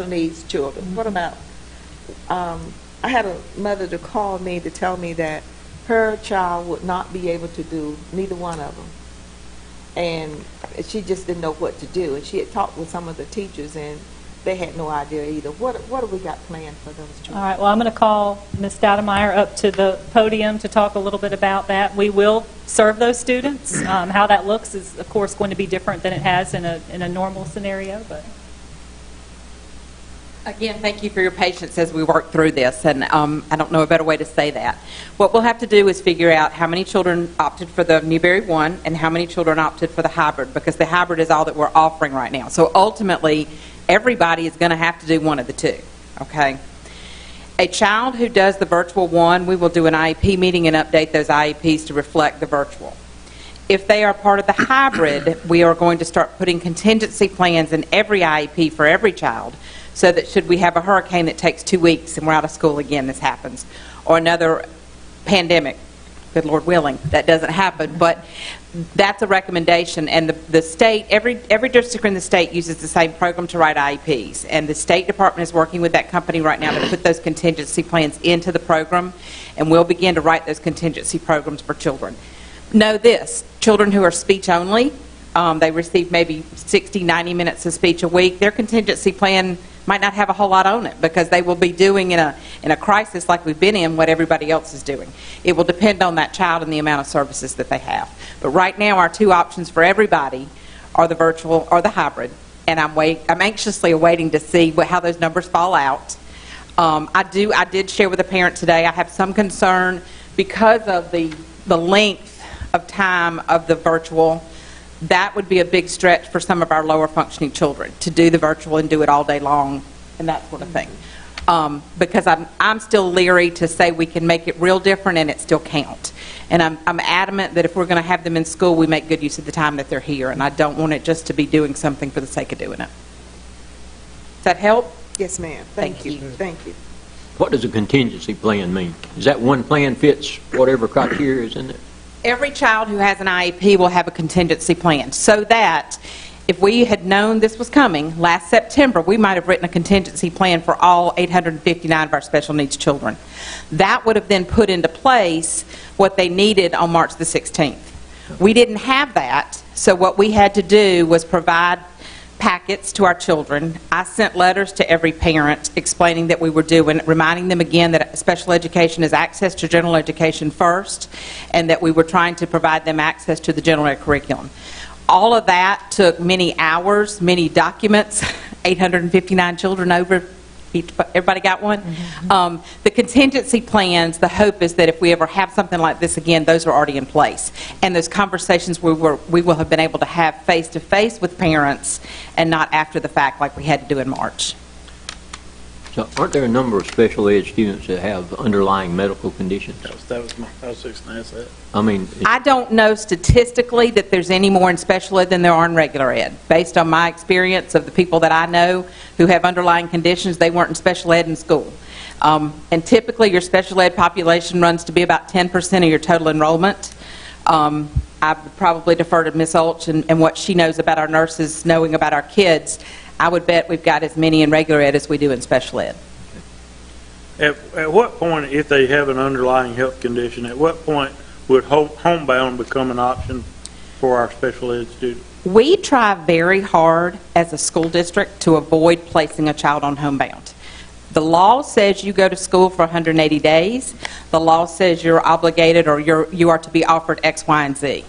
needs children? What about, I had a mother to call me to tell me that her child would not be able to do neither one of them. And she just didn't know what to do. And she had talked with some of the teachers, and they had no idea either. What have we got planned for those children? All right. Well, I'm going to call Ms. Stoudemire up to the podium to talk a little bit about that. We will serve those students. How that looks is, of course, going to be different than it has in a normal scenario. But again, thank you for your patience as we work through this, and I don't know a better way to say that. What we'll have to do is figure out how many children opted for the Newberry 1 and how many children opted for the hybrid, because the hybrid is all that we're offering right now. So ultimately, everybody is going to have to do one of the two, okay? A child who does the virtual 1, we will do an IEP meeting and update those IEPs to reflect the virtual. If they are part of the hybrid, we are going to start putting contingency plans in every IEP for every child, so that should we have a hurricane that takes 2 weeks and we're out of school again, this happens, or another pandemic, good Lord willing, that doesn't happen. But that's a recommendation, and the state, every district in the state uses the same program to write IEPs, and the State Department is working with that company right now to put those contingency plans into the program, and we'll begin to write those contingency programs for children. Know this, children who are speech only, they receive maybe 60, 90 minutes of speech a week, their contingency plan might not have a whole lot on it, because they will be doing in a crisis like we've been in what everybody else is doing. It will depend on that child and the amount of services that they have. But right now, our two options for everybody are the virtual or the hybrid, and I'm anxiously awaiting to see how those numbers fall out. I did share with a parent today, I have some concern because of the length of time of the virtual. That would be a big stretch for some of our lower functioning children to do the virtual and do it all day long and that sort of thing. Because I'm still leery to say we can make it real different and it still count. And I'm adamant that if we're going to have them in school, we make good use of the time that they're here, and I don't want it just to be doing something for the sake of doing it. Does that help? Yes, ma'am. Thank you. Thank you. What does a contingency plan mean? Is that one plan fits whatever criteria is in it? Every child who has an IEP will have a contingency plan, so that if we had known this was coming last September, we might have written a contingency plan for all 859 of our special needs children. That would have then put into place what they needed on March the 16th. We didn't have that, so what we had to do was provide packets to our children. I sent letters to every parent explaining that we were doing, reminding them again that special education is access to general education first, and that we were trying to provide them access to the general ed curriculum. All of that took many hours, many documents, 859 children over. Everybody got one? Mm-hmm. The contingency plans, the hope is that if we ever have something like this again, those are already in place. And those conversations we will have been able to have face-to-face with parents and not after the fact like we had to do in March. So aren't there a number of special ed students that have underlying medical conditions? I was fixing to ask that. I mean, I don't know statistically that there's any more in special ed than there are in regular ed. Based on my experience of the people that I know who have underlying conditions, they weren't in special ed in school. And typically your special ed population runs to be about 10% of your total enrollment. I would probably defer to Ms. Ulch and what she knows about our nurses knowing about our kids. I would bet we've got as many in regular ed as we do in special ed. At what point, if they have an underlying health condition, at what point would homebound become an option for our special ed students? We try very hard as a school district to avoid placing a child on homebound. The law says you go to school for 180 days. The law says you're obligated or you are to be offered X, Y, and Z.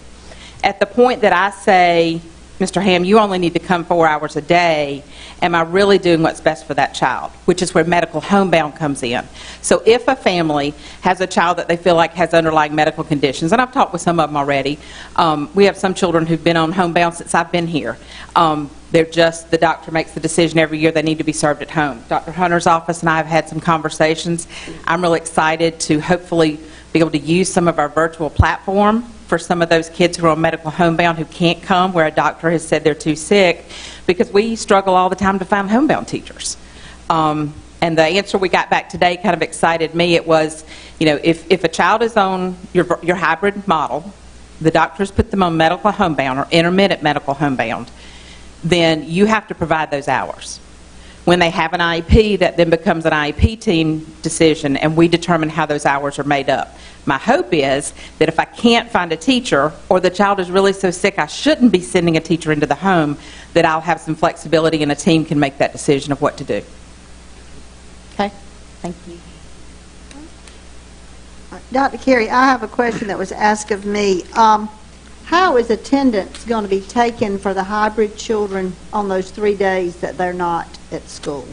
At the point that I say, Mr. Ham, you only need to come 4 hours a day, am I really doing what's best for that child? Which is where medical homebound comes in. So if a family has a child that they feel like has underlying medical conditions, and I've talked with some of them already, we have some children who've been on homebound since I've been here. The doctor makes the decision every year they need to be served at home. Dr. Hunter's office and I have had some conversations. I'm really excited to hopefully be able to use some of our virtual platform for some of those kids who are on medical homebound who can't come, where a doctor has said they're too sick, because we struggle all the time to find homebound teachers. And the answer we got back today kind of excited me. It was, if a child is on your hybrid model, the doctors put them on medical homebound or intermittent medical homebound, then you have to provide those hours. When they have an IEP, that then becomes an IEP team decision, and we determine how those hours are made up. My hope is that if I can't find a teacher, or the child is really so sick I shouldn't be sending a teacher into the home, that I'll have some flexibility and a team can make that decision of what to do. Okay? Thank you. Dr. Carey, I have a question that was asked of me. How is attendance going to be taken for the hybrid children on those 3 days that they're not at school?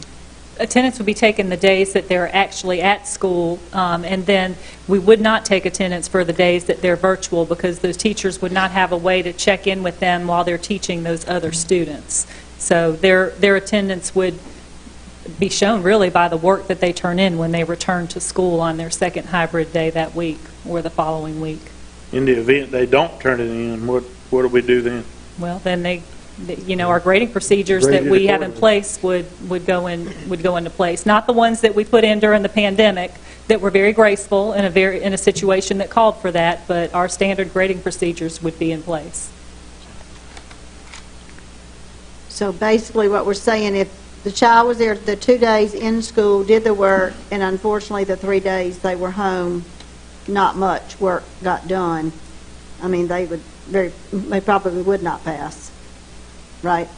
Attendance would be taken the days that they're actually at school, and then we would not take attendance for the days that they're virtual, because those teachers would not have a way to check in with them while they're teaching those other students. So their attendance would be shown really by the work that they turn in when they return to school on their second hybrid day that week or the following week. In the event they don't turn it in, what do we do then? Well, then our grading procedures that we have in place would go into place. Not the ones that we put in during the pandemic that were very graceful in a situation that called for that, but our standard grading procedures would be in place. So basically what we're saying, if the child was there the 2 days in school, did the work, and unfortunately the 3 days they were home, not much work got done, I mean, they probably would not pass, right?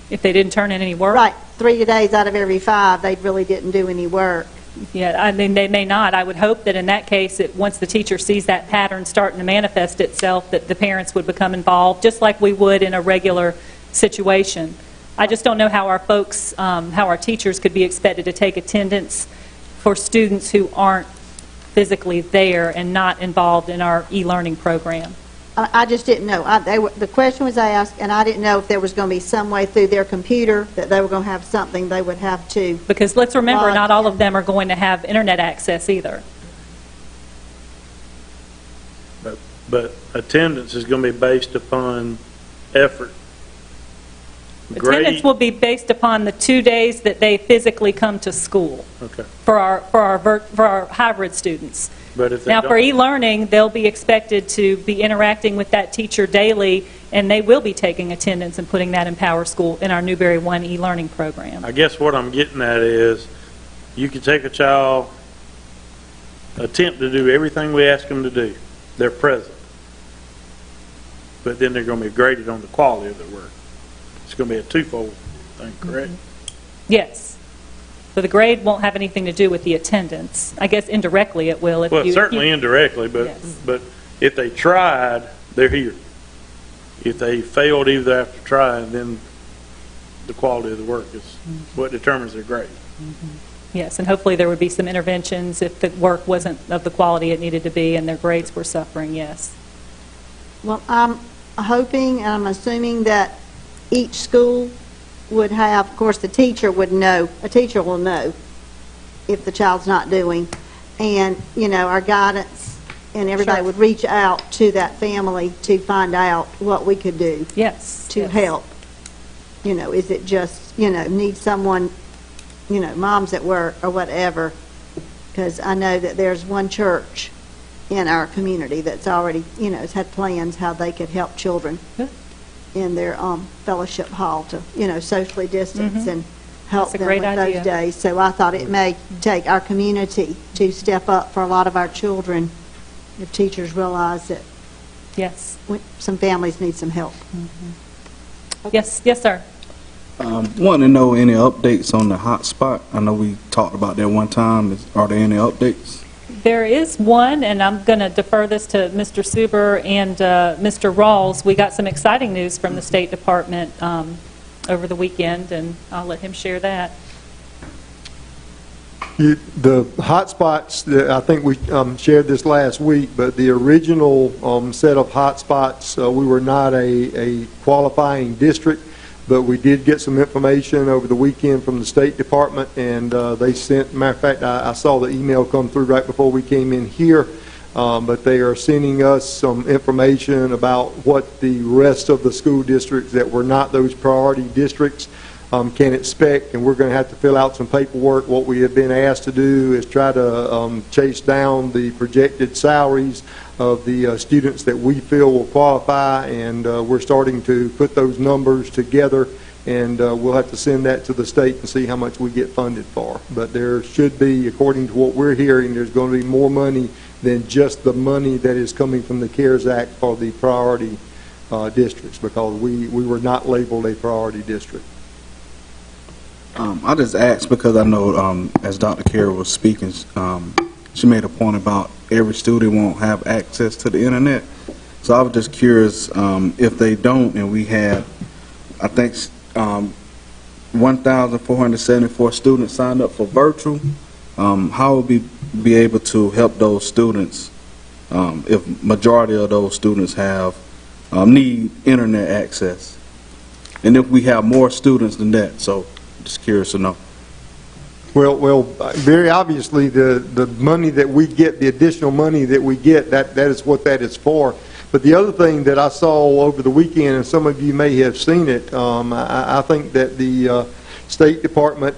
If they didn't turn in any work? Right. 3 days out of every 5, they really didn't do any work. Yeah, I mean, they may not. I would hope that in that case, once the teacher sees that pattern starting to manifest itself, that the parents would become involved, just like we would in a regular situation. I just don't know how our teachers could be expected to take attendance for students who aren't physically there and not involved in our e-learning program. I just didn't know. The question was asked, and I didn't know if there was going to be some way through their computer that they were going to have something they would have to. Because let's remember, not all of them are going to have internet access either. But attendance is going to be based upon effort. Attendance will be based upon the 2 days that they physically come to school. Okay. For our hybrid students. But if they Now, don't, for e-learning, they'll be expected to be interacting with that teacher daily, and they will be taking attendance and putting that in Power School in our Newberry One e-learning program. I guess what I'm getting at is, you can take a child, attempt to do everything we ask them to do. They're present. But then they're going to be graded on the quality of their work. It's going to be a twofold thing, correct? Yes. So the grade won't have anything to do with the attendance. I guess indirectly it will. Well, certainly indirectly, but Yes. but if they tried, they're here. If they failed either after trying, then the quality of the work is what determines their grade. Yes, and hopefully there would be some interventions if the work wasn't of the quality it needed to be and their grades were suffering, yes. Well, I'm hoping and I'm assuming that each school would have, of course, the teacher would know, a teacher will know if the child's not doing, and, our guidance and everybody would reach out to that family to find out what we could do. Yes. To yes. help. Is it just, need someone, mom's at work or whatever, because I know that there's one church in our community that's already, has had plans how they could help children. Good. in their fellowship hall to, socially distance and help That's a them great with those idea. days. So I thought it may take our community to step up for a lot of our children if teachers realize that Yes. some families need some help. Yes, yes, sir. Want to know any updates on the hotspot? I know we talked about that one time. Are there any updates? There is one, and I'm going to defer this to Mr. Suber and Mr. Rawls. We got some exciting news from the State Department over the weekend, and I'll let him share that. The hotspots, I think we shared this last week, but the original set of hotspots, we were not a qualifying district, but we did get some information over the weekend from the State Department, and they sent, matter of fact, I saw the email come through right before we came in here, but they are sending us some information about what the rest of the school districts that were not those priority districts can expect, and we're going to have to fill out some paperwork. What we have been asked to do is try to chase down the projected salaries of the students that we feel will qualify, and we're starting to put those numbers together, and we'll have to send that to the state and see how much we get funded for. But there should be, according to what we're hearing, there's going to be more money than just the money that is coming from the CARES Act for the priority districts, because we were not labeled a priority district. I just asked because I know as Dr. Carey was speaking, she made a point about every student won't have access to the internet. So I was just curious if they don't, and we had, I think, 1,474 students signed up for virtual, how would we be able to help those students if majority of those students have need internet access? And if we have more students than that, so just curious to know. Well, very obviously, the money that we get, the additional money that we get, that is what that is for. But the other thing that I saw over the weekend, and some of you may have seen it, I think that the State Department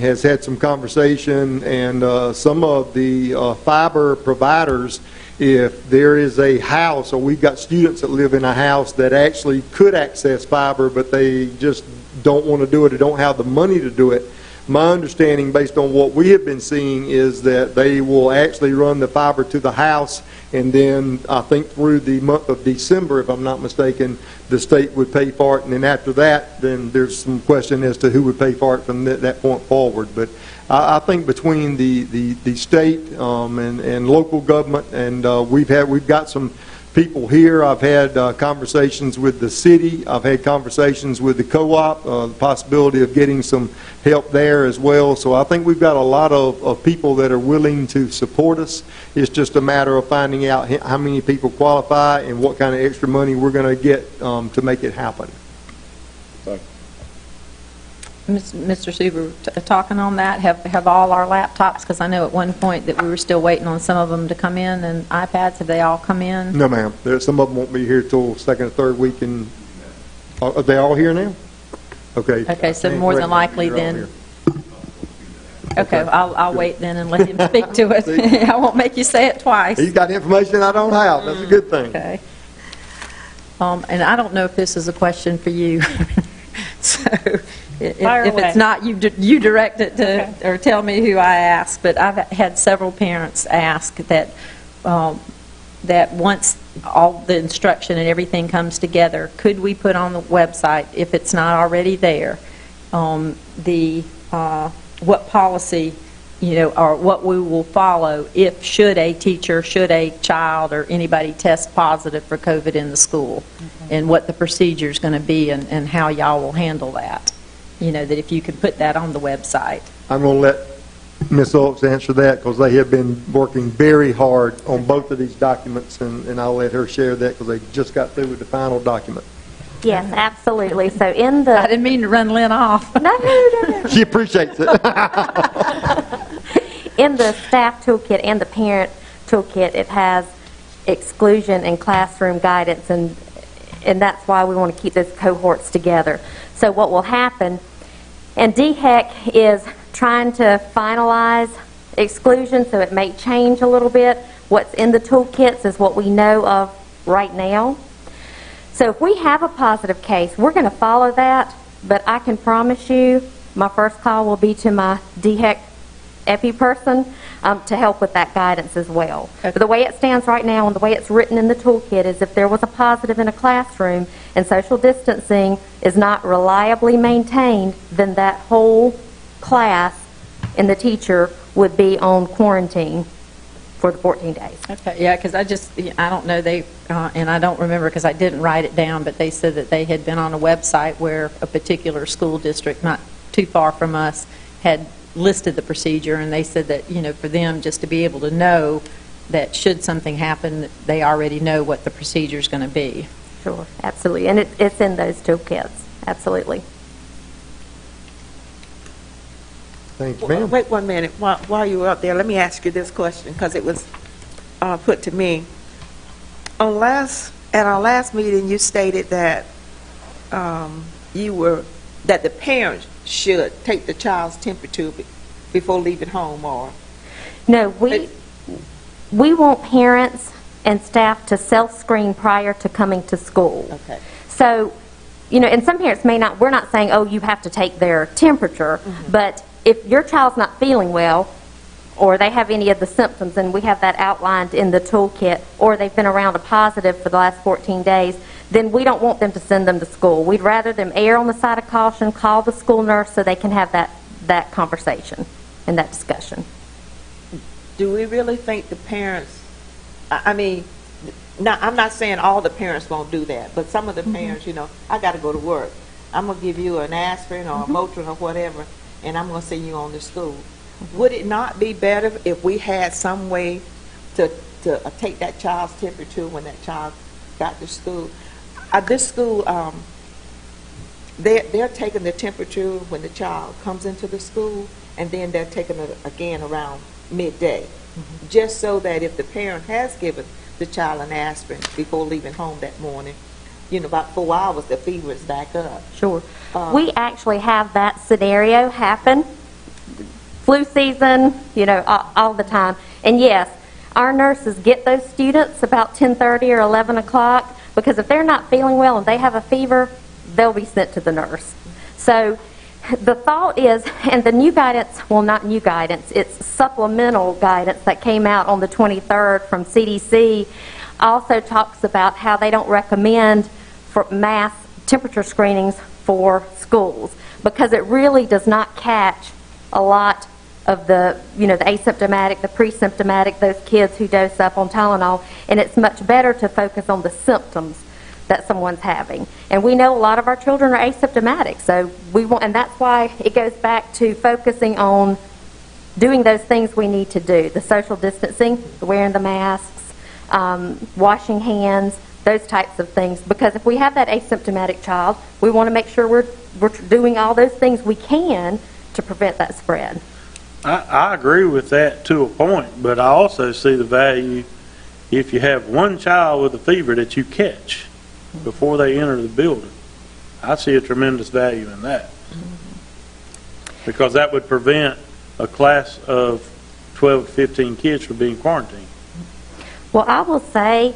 has had some conversation, and some of the fiber providers, if there is a house, or we've got students that live in a house that actually could access fiber, but they just don't want to do it or don't have the money to do it, my understanding, based on what we have been seeing, is that they will actually run the fiber to the house, and then I think through the month of December, if I'm not mistaken, the state would pay for it, and then after that, then there's some question as to who would pay for it from that point forward. But I think between the state and local government, and we've got some people here. I've had conversations with the city. I've had conversations with the co-op, the possibility of getting some help there as well. So I think we've got a lot of people that are willing to support us. It's just a matter of finding out how many people qualify and what kind of extra money we're going to get to make it happen. Mr. Suber, talking on that, have all our laptops, because I know at one point that we were still waiting on some of them to come in, and iPads, have they all come in? No, ma'am. Some of them won't be here till second or third week. And are they all here now? Okay. Okay, so more than likely then. Okay, I'll wait then and let him speak to it. I won't make you say it twice. He's got information I don't have. That's a good thing. Okay. And I don't know if this is a question for you. So if it's not, you direct it to, okay, or tell me who I ask. But I've had several parents ask that that once all the instruction and everything comes together, could we put on the website, if it's not already there, what policy, or what we will follow if should a teacher, should a child, or anybody test positive for COVID in the school, and what the procedure is going to be, and how y'all will handle that. That if you could put that on the website. I'm going to let Ms. Oaks answer that, because they have been working very hard on both of these documents, and I'll let her share that because they just got through with the final document. Yes, absolutely. So in the... I didn't mean to run Lynn off. No. She appreciates it. In the staff toolkit and the parent toolkit, it has exclusion and classroom guidance, and that's why we want to keep those cohorts together. So what will happen, and DHEC is trying to finalize exclusion, so it may change a little bit. What's in the toolkits is what we know of right now. So if we have a positive case, we're going to follow that, but I can promise you my first call will be to my DHEC EPI person to help with that guidance as well. Okay. But the way it stands right now and the way it's written in the toolkit is if there was a positive in a classroom and social distancing is not reliably maintained, then that whole class and the teacher would be on quarantine for the 14 days. Okay, yeah, because I don't know, and I don't remember because I didn't write it down, but they said that they had been on a website where a particular school district not too far from us had listed the procedure, and they said that, for them just to be able to know that should something happen, they already know what the procedure is going to be. Sure, absolutely. And it's in those toolkits, absolutely. Thank you, ma'am. Wait 1 minute. While you were up there, let me ask you this question, because it was put to me. At our last meeting, you stated that that the parents should take the child's temperature before leaving home, or... No, we want parents and staff to self-screen prior to coming to school. Okay. So, and some parents may not, we're not saying, oh, you have to take their temperature, but if your child's not feeling well, or they have any of the symptoms, and we have that outlined in the toolkit, or they've been around a positive for the last 14 days, then we don't want them to send them to school. We'd rather them err on the side of caution, call the school nurse so they can have that conversation and that discussion. Do we really think the parents, I'm not saying all the parents won't do that, but some of the parents, I got to go to work. I'm going to give you an aspirin or a Motrin or whatever, and I'm going to send you on to school. Would it not be better if we had some way to take that child's temperature when that child got to school? This school, they're taking the temperature when the child comes into the school, and then they're taking it again around midday, just so that if the parent has given the child an aspirin before leaving home that morning, about 4 hours, the fever is back up. Sure. We actually have that scenario happen. Flu season, all the time. And yes, our nurses get those students about 10:30 or 11 o'clock, because if they're not feeling well and they have a fever, they'll be sent to the nurse. So the thought is, and the new guidance, well, not new guidance, it's supplemental guidance that came out on the 23rd from CDC, also talks about how they don't recommend for mass temperature screenings for schools, because it really does not catch a lot of the asymptomatic, the pre-symptomatic, those kids who dose up on Tylenol, and it's much better to focus on the symptoms that someone's having. And we know a lot of our children are asymptomatic, so and that's why it goes back to focusing on doing those things we need to do, the social distancing, wearing the masks, washing hands, those types of things, because if we have that asymptomatic child, we want to make sure we're doing all those things we can to prevent that spread. I agree with that to a point, but I also see the value if you have one child with a fever that you catch before they enter the building. I see a tremendous value in that, because that would prevent a class of 12 to 15 kids from being quarantined. Well, I will say,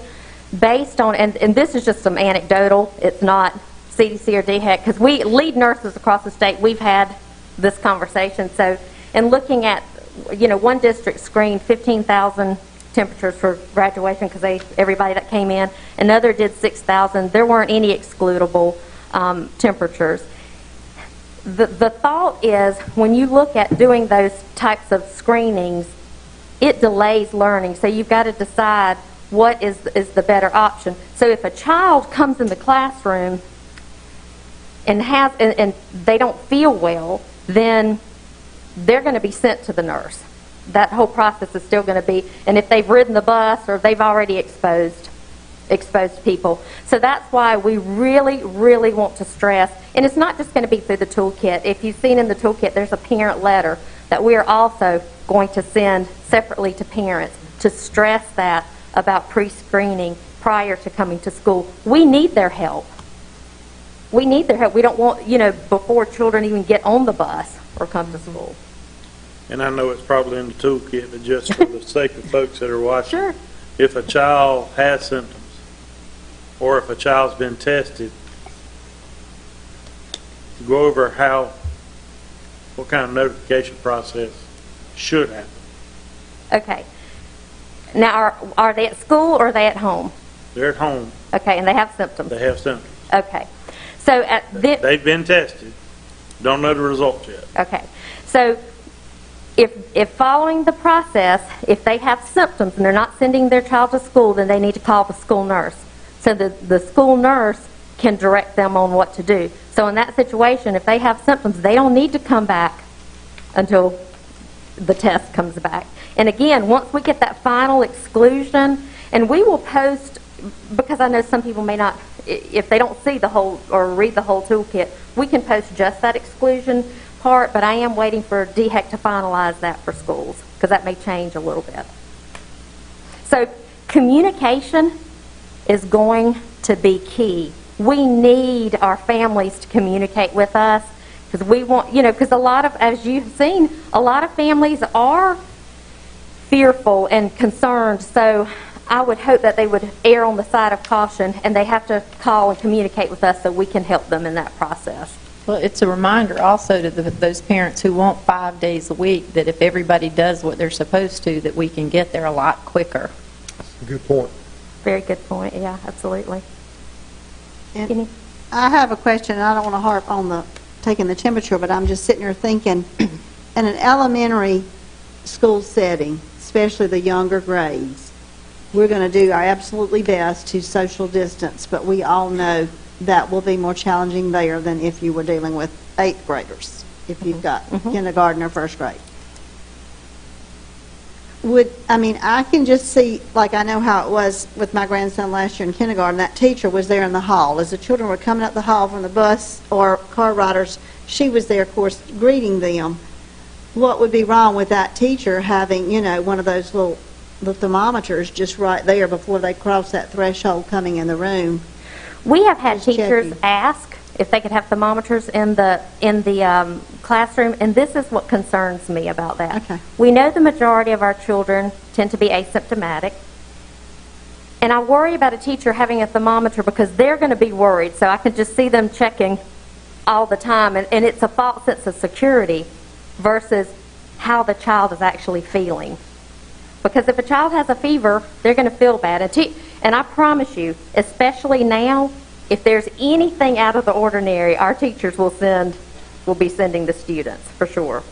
based on, and this is just some anecdotal, it's not CDC or DHEC, because we lead nurses across the state, we've had this conversation. So, in looking at, one district screened 15,000 temperatures for graduation because everybody that came in. Another did 6,000. There weren't any excludable temperatures. The thought is, when you look at doing those types of screenings, it delays learning. So you've got to decide what is the better option. So if a child comes in the classroom and they don't feel well, then they're going to be sent to the nurse. That whole process is still going to be, and if they've ridden the bus or they've already exposed people. So that's why we really, really want to stress, and it's not just going to be through the toolkit. If you've seen in the toolkit, there's a parent letter that we are also going to send separately to parents to stress that about pre-screening prior to coming to school. We need their help. We need their help. We don't want, before children even get on the bus or come to school. And I know it's probably in the toolkit, but just for the sake of folks that are watching, Sure. if a child has symptoms or if a child's been tested, go over what kind of notification process should happen. Okay. Now, are they at school or are they at home? They're at home. Okay, and they have symptoms? They have symptoms. Okay. So They've been tested. Don't know the results yet. Okay. So if following the process, if they have symptoms and they're not sending their child to school, then they need to call the school nurse. So the school nurse can direct them on what to do. So in that situation, if they have symptoms, they don't need to come back until the test comes back. And again, once we get that final exclusion, and we will post, because I know some people may not, if they don't see the whole or read the whole toolkit, we can post just that exclusion part, but I am waiting for DHEC to finalize that for schools, because that may change a little bit. So communication is going to be key. We need our families to communicate with us, because we want, because a lot of, as you've seen, a lot of families are fearful and concerned, so I would hope that they would err on the side of caution, and they have to call and communicate with us so we can help them in that process. Well, it's a reminder also to those parents who want 5 days a week that if everybody does what they're supposed to, that we can get there a lot quicker. Good point. Very good point, yeah, absolutely. And I have a question, and I don't want to harp on the taking the temperature, but I'm just sitting here thinking, in an elementary school setting, especially the younger grades, we're going to do our absolutely best to social distance, but we all know that will be more challenging there than if you were dealing with 8th graders, if you've got kindergarten or first grade. I can just see, like I know how it was with my grandson last year in kindergarten, that teacher was there in the hall. As the children were coming up the hall from the bus or car riders, she was there, of course, greeting them. What would be wrong with that teacher having, one of those little thermometers just right there before they cross that threshold coming in the room? We have had Just teachers checking. ask if they could have thermometers in the classroom, and this is what concerns me about that. Okay. We know the majority of our children tend to be asymptomatic, and I worry about a teacher having a thermometer because they're going to be worried, so I can just see them checking all the time, and it's a false sense of security versus how the child is actually feeling. Because if a child has a fever, they're going to feel bad. And I promise you, especially now, if there's anything out of the ordinary, our teachers will be sending the students, for sure.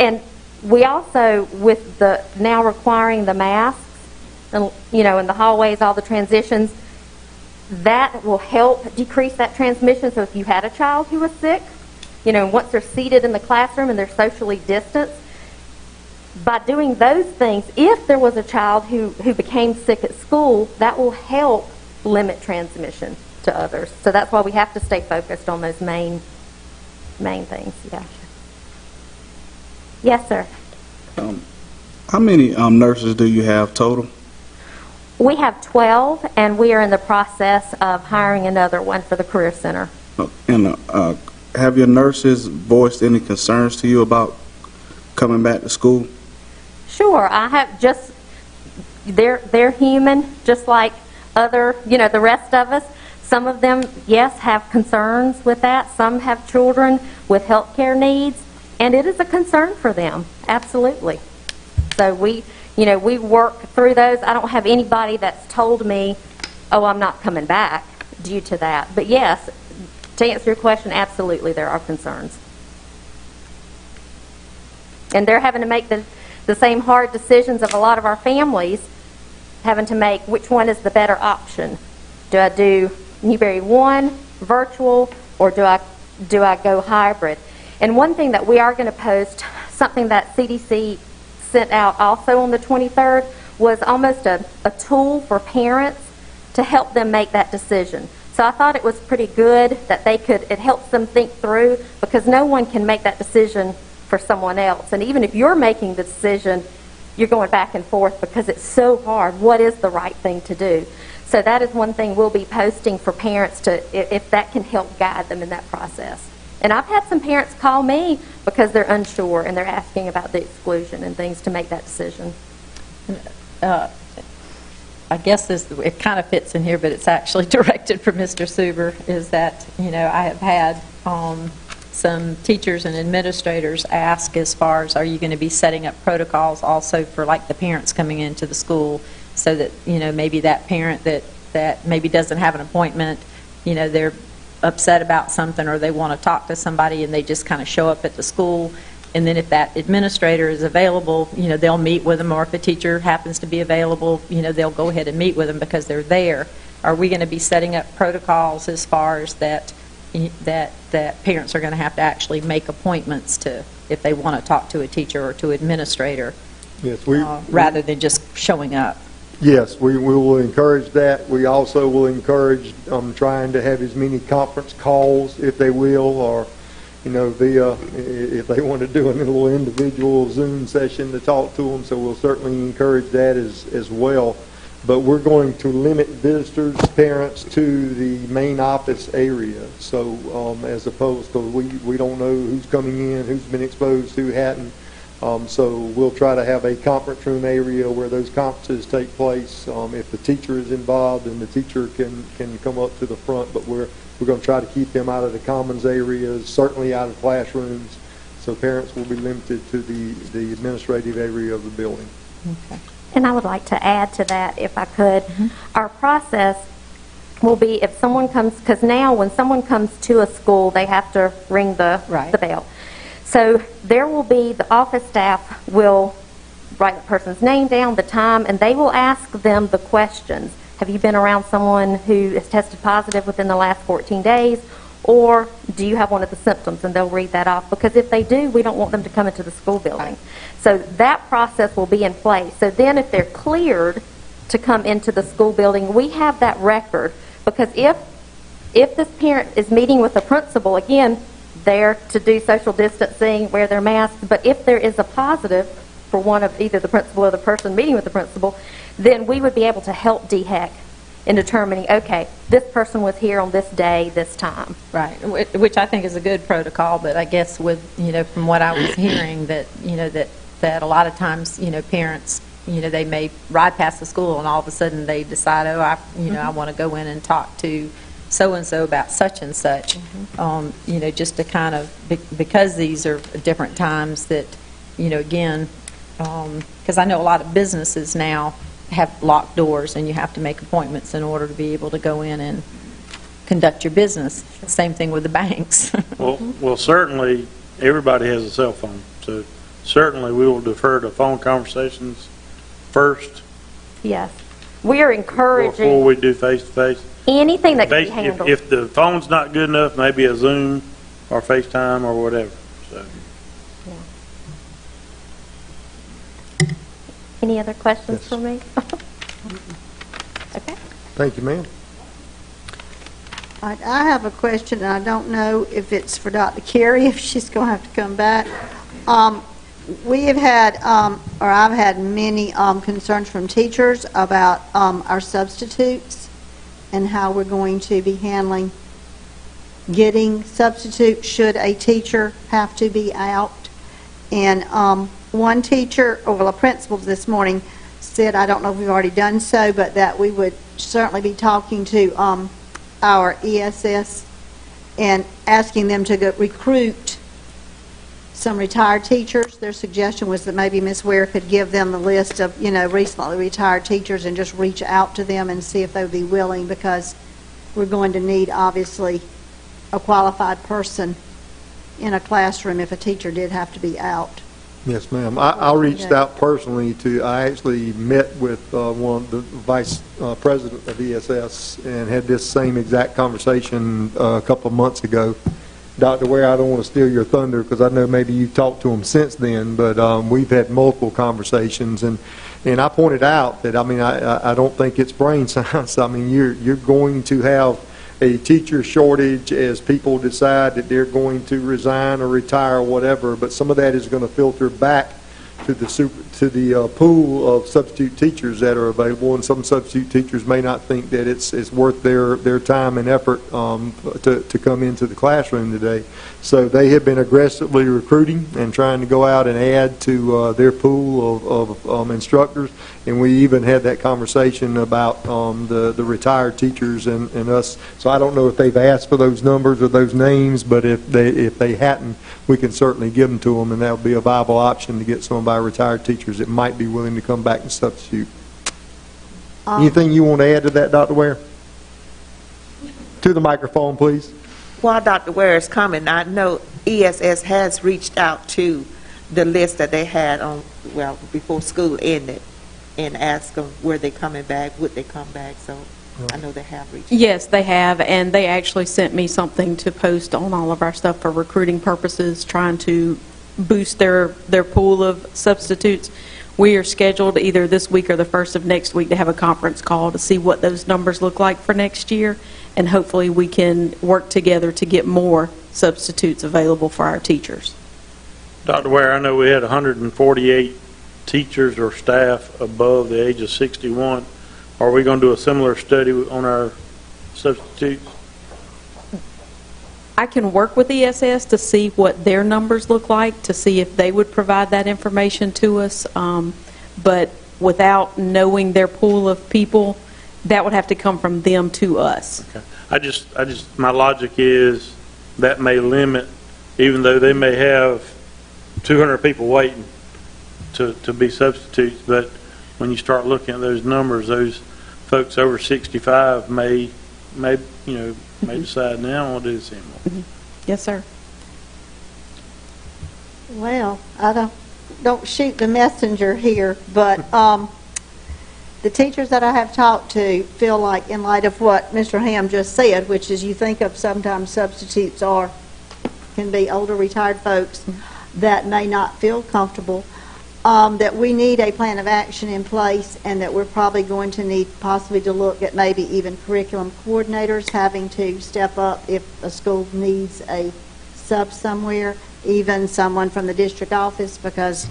And we also, with the now requiring the masks, and, in the hallways, all the transitions, that will help decrease that transmission. So if you had a child who was sick, once they're seated in the classroom and they're socially distanced, by doing those things, if there was a child who became sick at school, that will help limit transmission to others. So that's why we have to stay focused on those main things. Yeah. Yes, sir. How many nurses do you have total? We have 12, and we are in the process of hiring another one for the Career Center. And have your nurses voiced any concerns to you about coming back to school? Sure, I have they're human, just like the rest of us. Some of them, yes, have concerns with that. Some have children with health care needs, and it is a concern for them, absolutely. So we work through those. I don't have anybody that's told me, oh, I'm not coming back due to that. But yes, to answer your question, absolutely, there are concerns. And they're having to make the same hard decisions of a lot of our families, having to make which one is the better option. Do I do Newberry 1, virtual, or do I go hybrid? And one thing that we are going to post, something that CDC sent out also on the 23rd, was almost a tool for parents to help them make that decision. So I thought it was pretty good that it helps them think through, because no one can make that decision for someone else. And even if you're making the decision, you're going back and forth because it's so hard. What is the right thing to do? So that is one thing we'll be posting for parents if that can help guide them in that process. And I've had some parents call me because they're unsure and they're asking about the exclusion and things to make that decision. I guess it kind of fits in here, but it's actually directed for Mr. Suber, is that, I have had some teachers and administrators ask as far as, are you going to be setting up protocols also for like the parents coming into the school, so that, maybe that parent that maybe doesn't have an appointment, they're upset about something or they want to talk to somebody and they just kind of show up at the school. And then if that administrator is available, they'll meet with them, or if a teacher happens to be available, they'll go ahead and meet with them because they're there. Are we going to be setting up protocols as far as that parents are going to have to actually make appointments to, if they want to talk to a teacher or to administrator, Yes, rather than just showing up? Yes, we will encourage that. We also will encourage trying to have as many conference calls, if they will, or via, if they want to do a little individual Zoom session to talk to them. So we'll certainly encourage that as well. But we're going to limit visitors, parents, to the main office area. So as opposed to, we don't know who's coming in, who's been exposed, who hadn't. So we'll try to have a conference room area where those conferences take place. If the teacher is involved, then the teacher can come up to the front, but we're going to try to keep them out of the commons areas, certainly out of classrooms, so parents will be limited to the administrative area of the building. Okay. And I would like to add to that, if I could. Our process will be if someone comes, because now when someone comes to a school, they have to ring the bell. So there will be, the office staff will write the person's name down, the time, and they will ask them the questions. Have you been around someone who has tested positive within the last 14 days? Or do you have one of the symptoms? And they'll read that off. Because if they do, we don't want them to come into the school building. So that process will be in place. So then if they're cleared to come into the school building, we have that record. Because if this parent is meeting with the principal, again, they're to do social distancing, wear their masks. But if there is a positive for one of either the principal or the person meeting with the principal, then we would be able to help DHEC in determining, okay, this person was here on this day, this time. Right, which I think is a good protocol, but I guess with, from what I was hearing, that, that a lot of times, parents, they may ride past the school and all of a sudden they decide, oh, I want to go in and talk to so-and-so about such and such, just to kind of, because these are different times that, again, because I know a lot of businesses now have locked doors and you have to make appointments in order to be able to go in and conduct your business. Same thing with the banks. Well, certainly everybody has a cell phone, so certainly we will defer to phone conversations first. Yes. We are encouraging before we do face-to-face. Anything that can be handled. If the phone's not good enough, maybe a Zoom or FaceTime or whatever. So. Any other questions for me? Okay. Thank you, ma'am. I have a question, and I don't know if it's for Dr. Carey, if she's going to have to come back. We have had, or I've had many concerns from teachers about our substitutes and how we're going to be handling getting substitutes should a teacher have to be out. And one teacher, or well, a principal this morning said, I don't know if we've already done so, but that we would certainly be talking to our ESS and asking them to go recruit some retired teachers. Their suggestion was that maybe Ms. Ware could give them the list of, recently retired teachers and just reach out to them and see if they would be willing, because we're going to need, obviously, a qualified person in a classroom if a teacher did have to be out. Yes, ma'am. I reached out personally I actually met with the vice president of ESS and had this same exact conversation a couple of months ago. Dr. Ware, I don't want to steal your thunder because I know maybe you've talked to him since then, but we've had multiple conversations, and I pointed out that, I don't think it's brain science. You're going to have a teacher shortage as people decide that they're going to resign or retire or whatever, but some of that is going to filter back to the pool of substitute teachers that are available, and some substitute teachers may not think that it's worth their time and effort to come into the classroom today. So they have been aggressively recruiting and trying to go out and add to their pool of instructors, and we even had that conversation about the retired teachers and us. So I don't know if they've asked for those numbers or those names, but if they hadn't, we can certainly give them to them, and that would be a viable option to get some of our retired teachers that might be willing to come back and substitute. Anything you want to add to that, Dr. Ware? To the microphone, please. While Dr. Ware is coming, I know ESS has reached out to the list that they had on, well, before school ended, and asked them were they coming back, would they come back, so I know they have reached out. Yes, they have, and they actually sent me something to post on all of our stuff for recruiting purposes, trying to boost their pool of substitutes. We are scheduled either this week or the first of next week to have a conference call to see what those numbers look like for next year, and hopefully we can work together to get more substitutes available for our teachers. Dr. Ware, I know we had 148 teachers or staff above the age of 61. Are we going to do a similar study on our substitutes? I can work with ESS to see what their numbers look like, to see if they would provide that information to us. But without knowing their pool of people, that would have to come from them to us. Okay. My logic is that may limit, even though they may have 200 people waiting to be substitutes, but when you start looking at those numbers, those folks over 65 may decide now I want to do this anymore. Mm-hmm. Yes, sir. Well, I don't shoot the messenger here, but the teachers that I have talked to feel like, in light of what Mr. Ham just said, which is you think of sometimes substitutes can be older retired folks that may not feel comfortable, that we need a plan of action in place, and that we're probably going to need possibly to look at maybe even curriculum coordinators having to step up if a school needs a sub somewhere, even someone from the district office, because,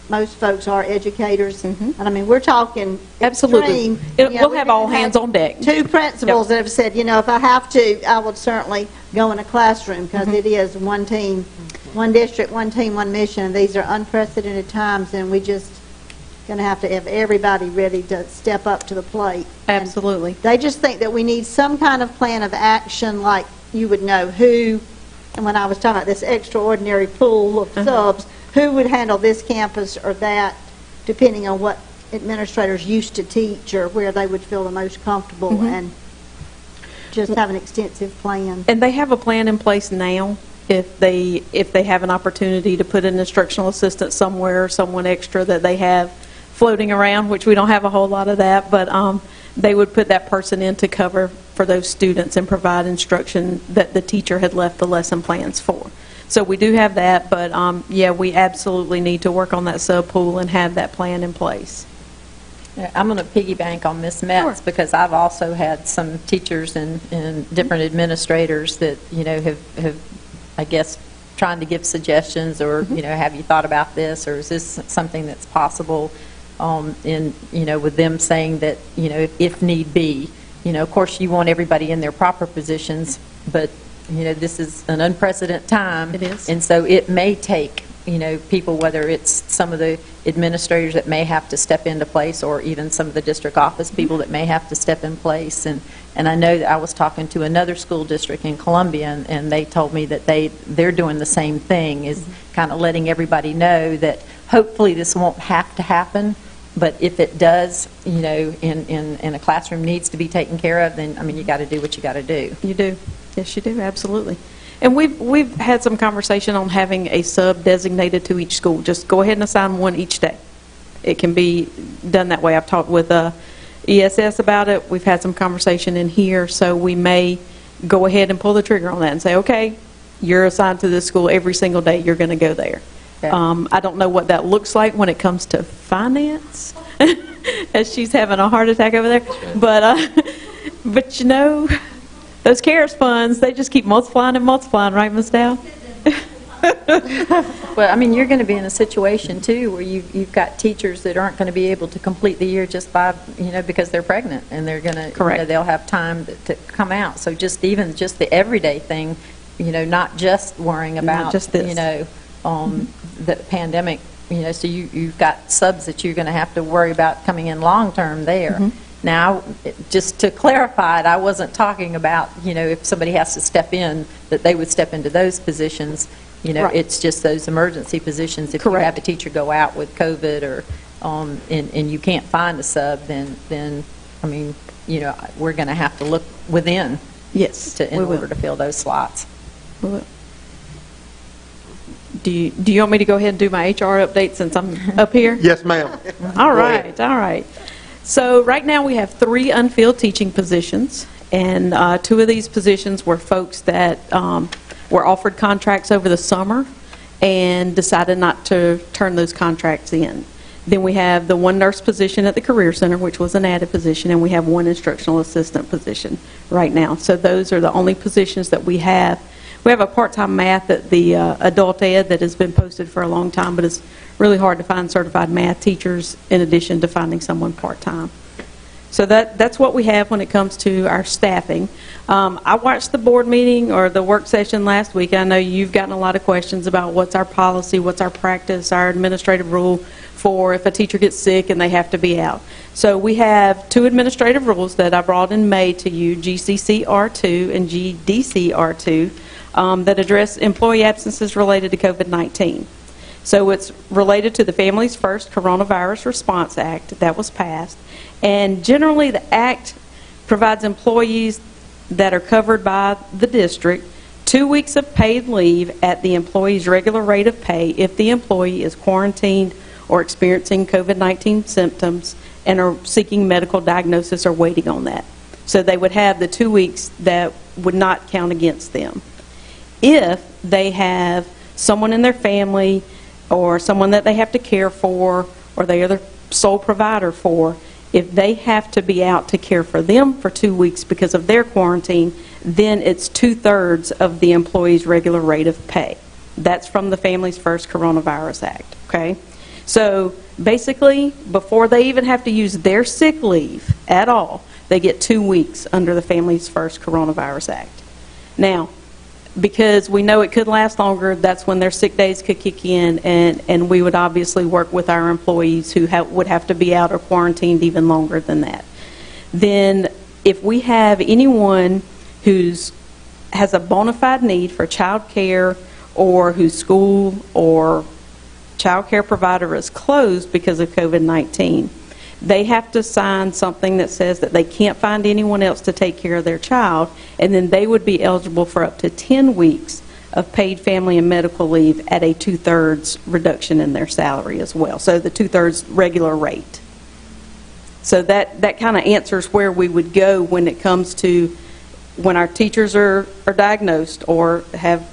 most folks are educators. And I mean, we're talking Absolutely. extreme. We'll have all hands on deck. Two principals that have said, if I have to, I would certainly go in a classroom, because it is one team, one district, one team, one mission, and these are unprecedented times, and we just going to have everybody ready to step up to the plate. Absolutely. And they just think that we need some kind of plan of action, like you would know who, and when I was talking about this extraordinary pool of subs, who would handle this campus or that, depending on what administrators used to teach or where they would feel the most comfortable, and just have an extensive plan. And they have a plan in place now. If they have an opportunity to put an instructional assistant somewhere or someone extra that they have floating around, which we don't have a whole lot of that, but they would put that person in to cover for those students and provide instruction that the teacher had left the lesson plans for. So we do have that, but yeah, we absolutely need to work on that sub pool and have that plan in place. I'm going to piggyback on Ms. Metz, because I've also had some teachers and different administrators that, have, I guess, trying to give suggestions or, have you thought about this, or is this something that's possible, with them saying that, if need be, of course you want everybody in their proper positions, but, this is an unprecedented time. It is. And so it may take, people, whether it's some of the administrators that may have to step into place, or even some of the district office people that may have to step in place. And I know that I was talking to another school district in Columbia, and they told me that they're doing the same thing, is kind of letting everybody know that hopefully this won't have to happen, but if it does, in a classroom needs to be taken care of, then, you got to do what you got to do. You do. Yes, you do. Absolutely. And we've had some conversation on having a sub designated to each school. Just go ahead and assign one each day. It can be done that way. I've talked with ESS about it. We've had some conversation in here, so we may go ahead and pull the trigger on that and say, okay, you're assigned to this school every single day. You're going to go there. Yeah. I don't know what that looks like when it comes to finance, as she's having a heart attack over there. But those CARES funds, they just keep multiplying and multiplying, right, Ms. Dow? Well, I mean, you're going to be in a situation, too, where you've got teachers that aren't going to be able to complete the year just by, because they're pregnant, and they're going to, Correct. they'll have time to come out. So just the everyday thing, not just worrying about, Not just this. The pandemic, so you've got subs that you're going to have to worry about coming in long-term there. Mm-hmm. Now, just to clarify it, I wasn't talking about, if somebody has to step in, that they would step into those positions. Right. It's just those emergency positions. If you Correct. have a teacher go out with COVID or, and you can't find a sub, then I mean, we're going to have to look within Yes, in we will. order to fill those slots. We will. Do you want me to go ahead and do my HR update since I'm up here? Yes, ma'am. All Go ahead. right, all right. So right now we have 3 unfilled teaching positions, and 2 of these positions were folks that were offered contracts over the summer and decided not to turn those contracts in. Then we have the 1 nurse position at the Career Center, which was an added position, and we have 1 instructional assistant position right now. So those are the only positions that we have. We have a part-time math at the adult ed that has been posted for a long time, but it's really hard to find certified math teachers in addition to finding someone part-time. So that's what we have when it comes to our staffing. I watched the board meeting or the work session last week. I know you've gotten a lot of questions about what's our policy, what's our practice, our administrative rule for if a teacher gets sick and they have to be out. So we have 2 administrative rules that I brought in May to you, GCCR2 and GDCR2. That address employee absences related to COVID-19. So it's related to the Families First Coronavirus Response Act that was passed. And generally, the Act provides employees that are covered by the district 2 weeks of paid leave at the employee's regular rate of pay if the employee is quarantined or experiencing COVID-19 symptoms and are seeking medical diagnosis or waiting on that. So they would have the 2 weeks that would not count against them. If they have someone in their family or someone that they have to care for or they are the sole provider for, if they have to be out to care for them for 2 weeks because of their quarantine, then it's 2/3 of the employee's regular rate of pay. That's from the Families First Coronavirus Act, okay? So basically, before they even have to use their sick leave at all, they get 2 weeks under the Families First Coronavirus Act. Now, because we know it could last longer, that's when their sick days could kick in, and we would obviously work with our employees who would have to be out or quarantined even longer than that. Then if we have anyone who's has a bona fide need for child care or whose school or child care provider is closed because of COVID-19, they have to sign something that says that they can't find anyone else to take care of their child, and then they would be eligible for up to 10 weeks of paid family and medical leave at a 2/3 reduction in their salary as well. So the 2/3 regular rate. So that kind of answers where we would go when it comes to when our teachers are diagnosed or have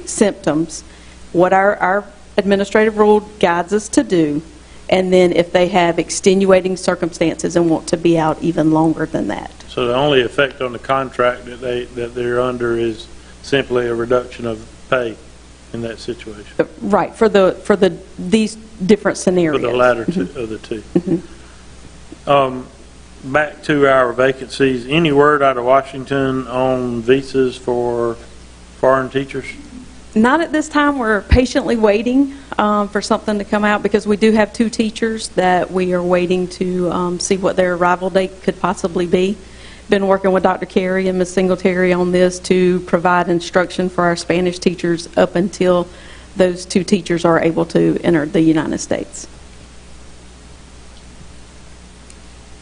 symptoms, what our administrative rule guides us to do. And then if they have extenuating circumstances and want to be out even longer than that. So the only effect on the contract that they're under is simply a reduction of pay in that situation. Right, for these different scenarios. For the latter two, of the 2. Back to our vacancies. Any word out of Washington on visas for foreign teachers? Not at this time. We're patiently waiting for something to come out because we do have 2 teachers that we are waiting to see what their arrival date could possibly be. Been working with Dr. Carey and Ms. Singletary on this to provide instruction for our Spanish teachers up until those 2 teachers are able to enter the United States.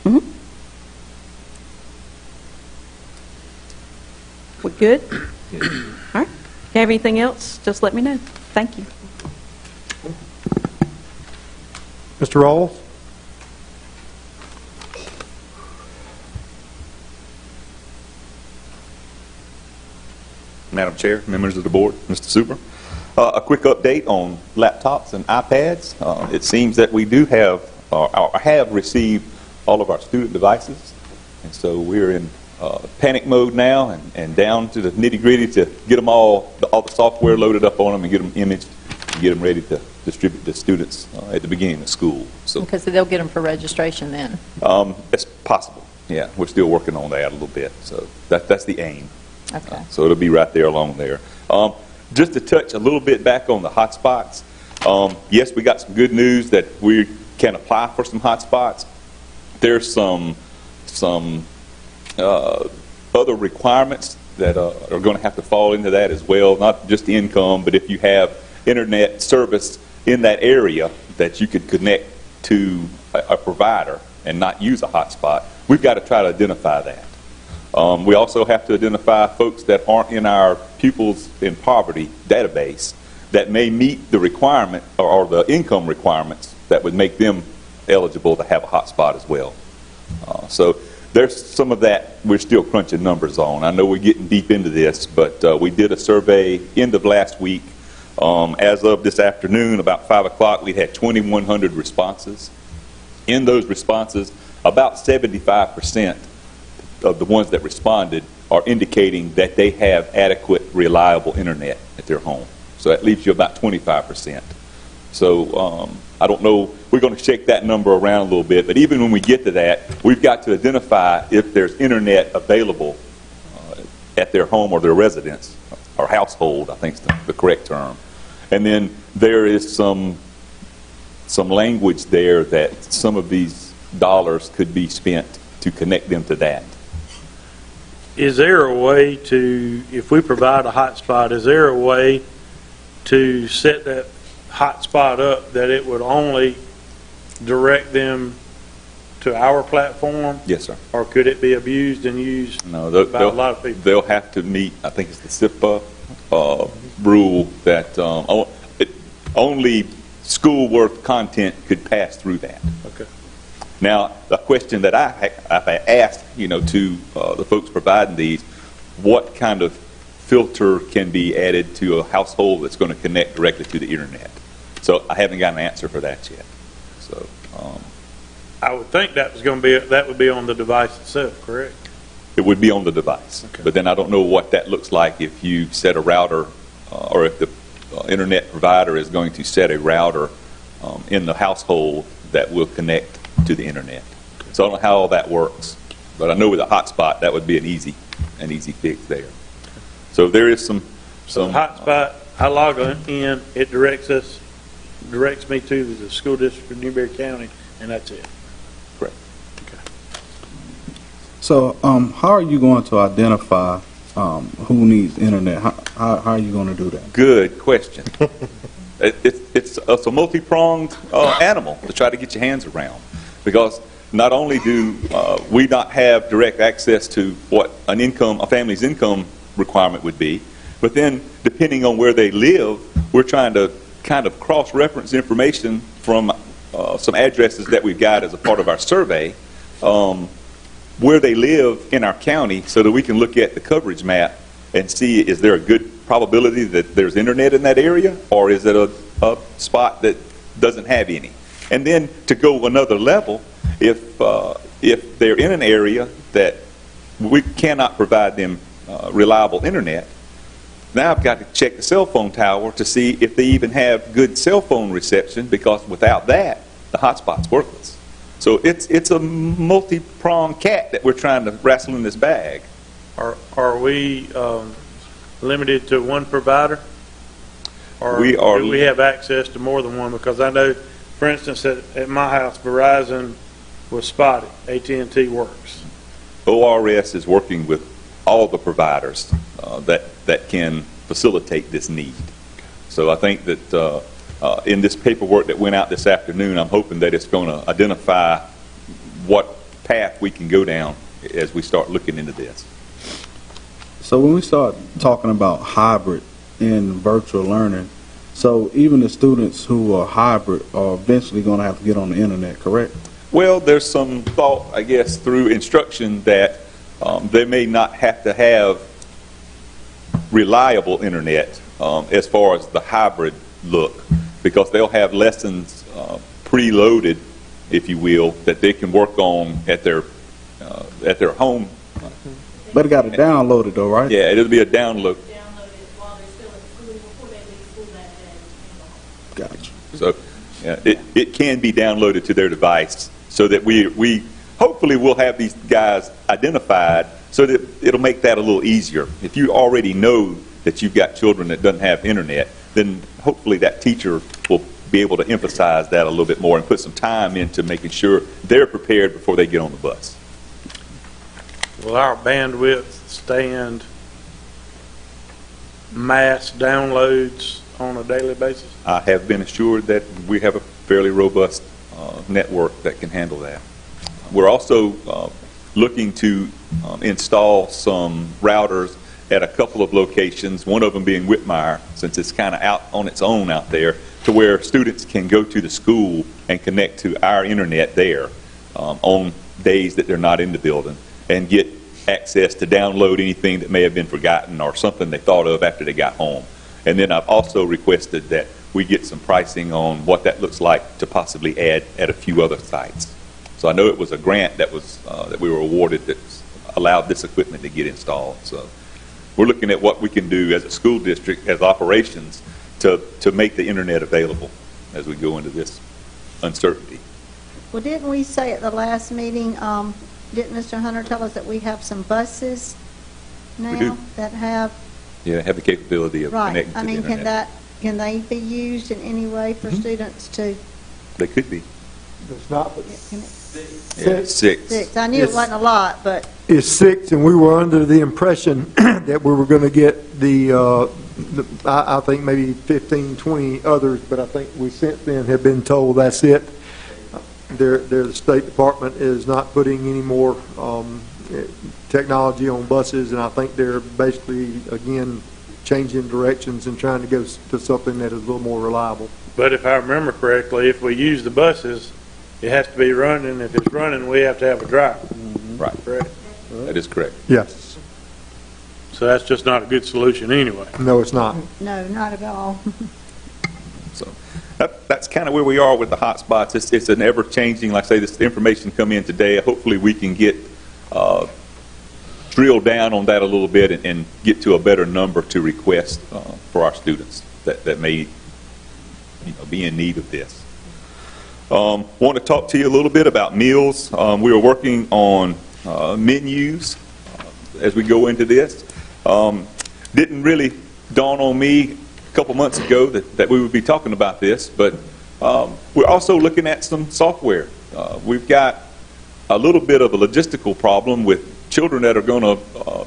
Mm-hmm. We good? All right. If you have anything else, just let me know. Thank you. Mr. Rawls? Madam Chair, members of the board, Mr. Super. A quick update on laptops and iPads. It seems that we do have received all of our student devices, and so we're in panic mode now and down to the nitty-gritty to get them all the software loaded up on them and get them imaged and get them ready to distribute to students at the beginning of school. So Because they'll get them for registration then. it's possible. Yeah, we're still working on that a little bit. So that's the aim. Okay. So it'll be right there along there. Just to touch a little bit back on the hotspots. Yes, we got some good news that we can apply for some hotspots. There's some other requirements that are going to have to fall into that as well, not just income, but if you have internet service in that area that you could connect to a provider and not use a hotspot, we've got to try to identify that. We also have to identify folks that aren't in our pupils in poverty database that may meet the requirement or the income requirements that would make them eligible to have a hotspot as well. So there's some of that we're still crunching numbers on. I know we're getting deep into this, but we did a survey end of last week. As of this afternoon, about 5 o'clock, we had 2,100 responses. In those responses, about 75% of the ones that responded are indicating that they have adequate, reliable internet at their home. So that leaves you about 25%. So I don't know, we're going to shake that number around a little bit, but even when we get to that, we've got to identify if there's internet available at their home or their residence, or household, I think is the correct term. And then there is some language there that some of these dollars could be spent to connect them to that. Is there a way to, if we provide a hotspot, is there a way to set that hotspot up that it would only direct them to our platform? Yes, sir. Or could it be abused and used No, by a lot of people? they'll have to meet, I think it's the SIPA rule that only schoolwork content could pass through that. Okay. Now, the question that I've asked, to the folks providing these, what kind of filter can be added to a household that's going to connect directly to the internet? So I haven't got an answer for that yet. So I would think that would be on the device itself, correct? it would be on the device. Okay. But then I don't know what that looks like if you set a router or if the internet provider is going to set a router in the household that will connect to the internet. So I don't know how all that works, but I know with a hotspot that would be an easy fix there. So there is some hotspot. I log in. It directs me to the school district of Newberry County, and that's it. correct. So, how are you going to identify who needs internet? How are you going to do that? Good question. It's a multi-pronged animal to try to get your hands around, because not only do we not have direct access to what a family's income requirement would be, but then depending on where they live, we're trying to kind of cross-reference information from some addresses that we've got as a part of our survey, where they live in our county, so that we can look at the coverage map and see, is there a good probability that there's internet in that area, or is it a spot that doesn't have any? And then to go another level, if they're in an area that we cannot provide them reliable internet, now I've got to check the cell phone tower to see if they even have good cell phone reception, because without that, the hotspot's worthless. So it's a multi-pronged cat that we're trying to wrestle in this bag. Are we limited to one provider? Or We are- do we have access to more than one? Because I know, for instance, at my house, Verizon was spotted. AT&T works. ORS is working with all the providers that can facilitate this need. So I think that in this paperwork that went out this afternoon, I'm hoping that it's going to identify what path we can go down as we start looking into this. So when we start talking about hybrid in virtual learning, so even the students who are hybrid are eventually going to have to get on the internet, correct? Well, there's some thought, I guess, through instruction that they may not have to have reliable internet as far as the hybrid look, because they'll have lessons preloaded, if you will, that they can work on at their home But it got to download it though, right? Yeah, it'll be a download. Gotcha. So yeah, it can be downloaded to their device so that we hopefully will have these guys identified so that it'll make that a little easier. If you already know that you've got children that doesn't have internet, then hopefully that teacher will be able to emphasize that a little bit more and put some time into making sure they're prepared before they get on the bus. Will our bandwidth stand mass downloads on a daily basis? I have been assured that we have a fairly robust network that can handle that. We're also looking to install some routers at a couple of locations, one of them being Whitmire, since it's kind of out on its own out there, to where students can go to the school and connect to our internet there on days that they're not in the building and get access to download anything that may have been forgotten or something they thought of after they got home. And then I've also requested that we get some pricing on what that looks like to possibly add at a few other sites. So I know it was a grant that was that we were awarded that allowed this equipment to get installed. So we're looking at what we can do as a school district, as operations, to make the internet available as we go into this uncertainty. Well, didn't we say at the last meeting, didn't Mr. Hunter tell us that we have some buses now We do. that have, Yeah, have the capability of right, connecting to I the mean, internet. can they be used in any way for students to, They could be. It's not, but can it- Yeah, six. six? I knew it Yes. wasn't a lot, but, it's 6, and we were under the impression that we were going to get I think maybe 15, 20 others, but I think we since then have been told that's it. The State Department is not putting any more technology on buses, and I think they're basically, again, changing directions and trying to go to something that is a little more reliable. But if I remember correctly, if we use the buses, it has to be running. If it's running, we have to have a driver. Right. Correct? That is correct. Yes. So that's just not a good solution anyway. No, it's not. no, not at all. So that's kind of where we are with the hotspots. It's an ever-changing, like I say, this information come in today. Hopefully we can get drill down on that a little bit and get to a better number to request for our students that may be in need of this. Want to talk to you a little bit about meals. We are working on menus as we go into this. Didn't really dawn on me a couple months ago that we would be talking about this, but we're also looking at some software. We've got a little bit of a logistical problem with children that are going to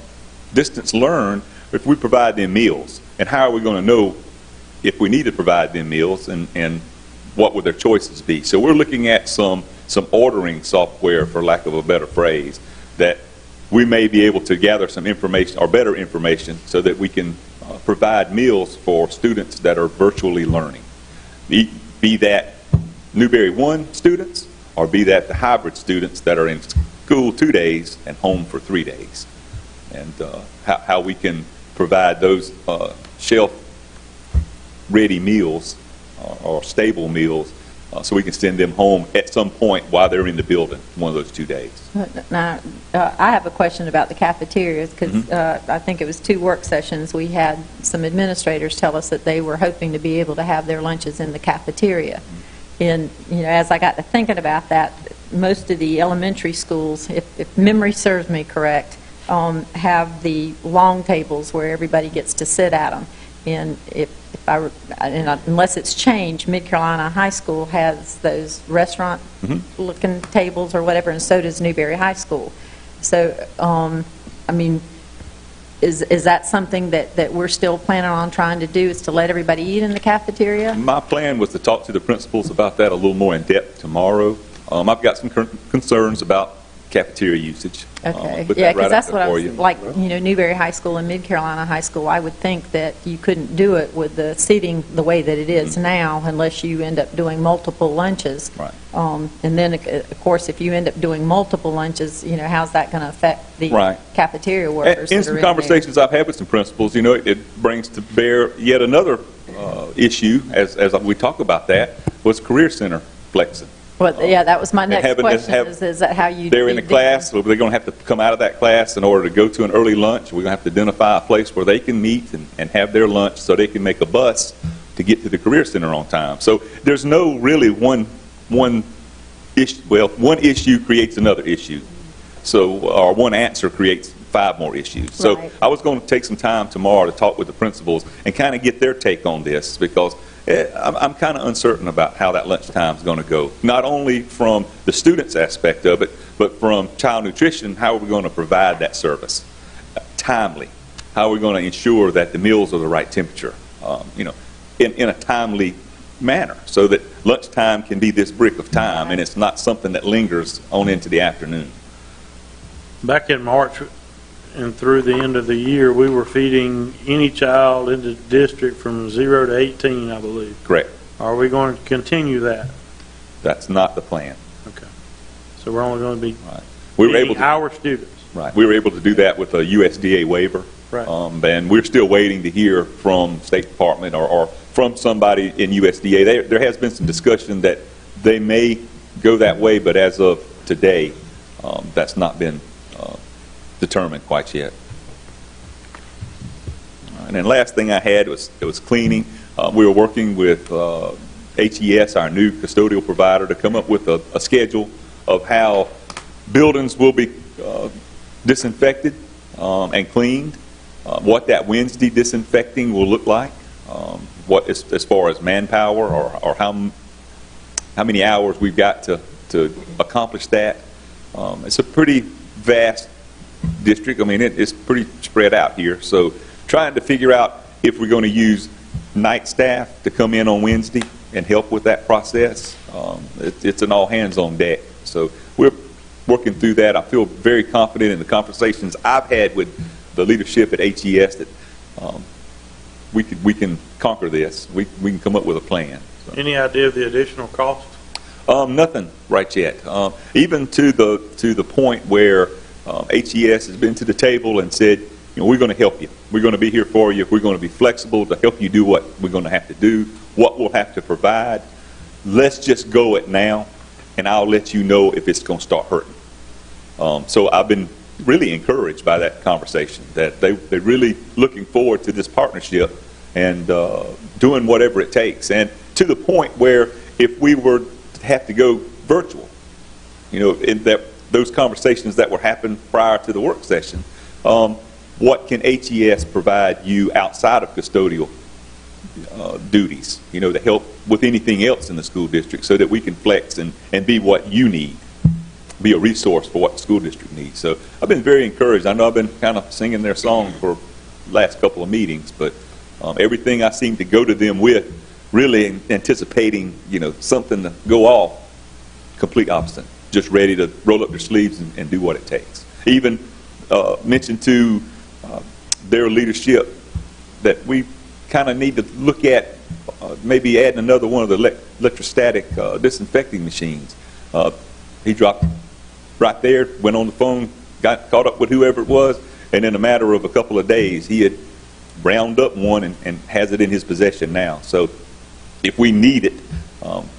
distance learn if we provide them meals. And how are we going to know if we need to provide them meals and what would their choices be? So we're looking at some ordering software, for lack of a better phrase, that we may be able to gather some information or better information so that we can provide meals for students that are virtually learning. Be that Newberry 1 students or be that the hybrid students that are in school 2 days and home for 3 days. And how we can provide those shelf-ready meals or stable meals so we can send them home at some point while they're in the building one of those 2 days. Now, I have a question about the cafeterias, because I think it was 2 work sessions, we had some administrators tell us that they were hoping to be able to have their lunches in the cafeteria. And, as I got to thinking about that, most of the elementary schools, if memory serves me correct, have the long tables where everybody gets to sit at them. And unless it's changed, Mid Carolina High School has those restaurant-looking tables or whatever, and so does Newberry High School. So, is that something that we're still planning on trying to do, is to let everybody eat in the cafeteria? My plan was to talk to the principals about that a little more in depth tomorrow. I've got some concerns about cafeteria usage. Okay, Put yeah, that because right that's out what there I for was, you. like, Newberry High School and Mid Carolina High School, I would think that you couldn't do it with the seating the way that it is now unless you end up doing multiple lunches. Right. And then, of course, if you end up doing multiple lunches, how's that going to affect the Right. cafeteria workers? In that some are conversations I've had with some principals, it brings to bear yet another issue, as we talk about that, was Career Center flexing. Well, yeah, that was my next have it- question, have- is that how you? They're in a do class, so they're going to have to come out of that class in order to go to an early lunch. We're going to have to identify a place where they can meet and have their lunch so they can make a bus to get to the Career Center on time. So there's no really one issue. Well, one issue creates another issue. So, or one answer creates 5 more issues. So Right. I was going to take some time tomorrow to talk with the principals and kind of get their take on this, because I'm kind of uncertain about how that lunchtime is going to go. Not only from the students' aspect of it, but from child nutrition, how are we going to provide that service timely? How are we going to ensure that the meals are the right temperature, in a timely manner, so that lunchtime can be this brick of time and it's not something that lingers on into the afternoon. Back in March and through the end of the year, we were feeding any child in the district from 0 to 18, I believe. Correct. Are we going to continue that? That's not the plan. Okay. So we're only going to be We were able feeding to, our students. right. We were able to do that with a USDA waiver. Right. And we're still waiting to hear from State Department or from somebody in USDA. There has been some discussion that they may go that way, but as of today, that's not been determined quite yet. And then last thing I had was cleaning. We were working with HES, our new custodial provider, to come up with a schedule of how buildings will be disinfected and cleaned, what that Wednesday disinfecting will look like, what as far as manpower or how many hours we've got to accomplish that. It's a pretty vast district. I mean, it's pretty spread out here. So trying to figure out if we're going to use night staff to come in on Wednesday and help with that process. It's an all hands on deck. So we're working through that. I feel very confident in the conversations I've had with the leadership at HES that we can conquer this. We can come up with a plan. So. Any idea of the additional cost? Nothing right yet. Even to the point where HES has been to the table and said, we're going to help you. We're going to be here for you. We're going to be flexible to help you do what we're going to have to do, what we'll have to provide. Let's just go it now, and I'll let you know if it's going to start hurting. So I've been really encouraged by that conversation, that they're really looking forward to this partnership and doing whatever it takes. And to the point where if we were to have to go virtual, in those conversations that were happening prior to the work session, what can HES provide you outside of custodial duties, to help with anything else in the school district, so that we can flex and be what you need, be a resource for what the school district needs. So I've been very encouraged. I know I've been kind of singing their song for the last couple of meetings, but everything I seem to go to them with, really anticipating, something to go off, complete opposite. Just ready to roll up their sleeves and do what it takes. Even mentioned to their leadership that we kind of need to look at maybe adding another one of the electrostatic disinfecting machines. He dropped right there, went on the phone, got caught up with whoever it was, and in a matter of a couple of days, he had round up one and has it in his possession now. So if we need it,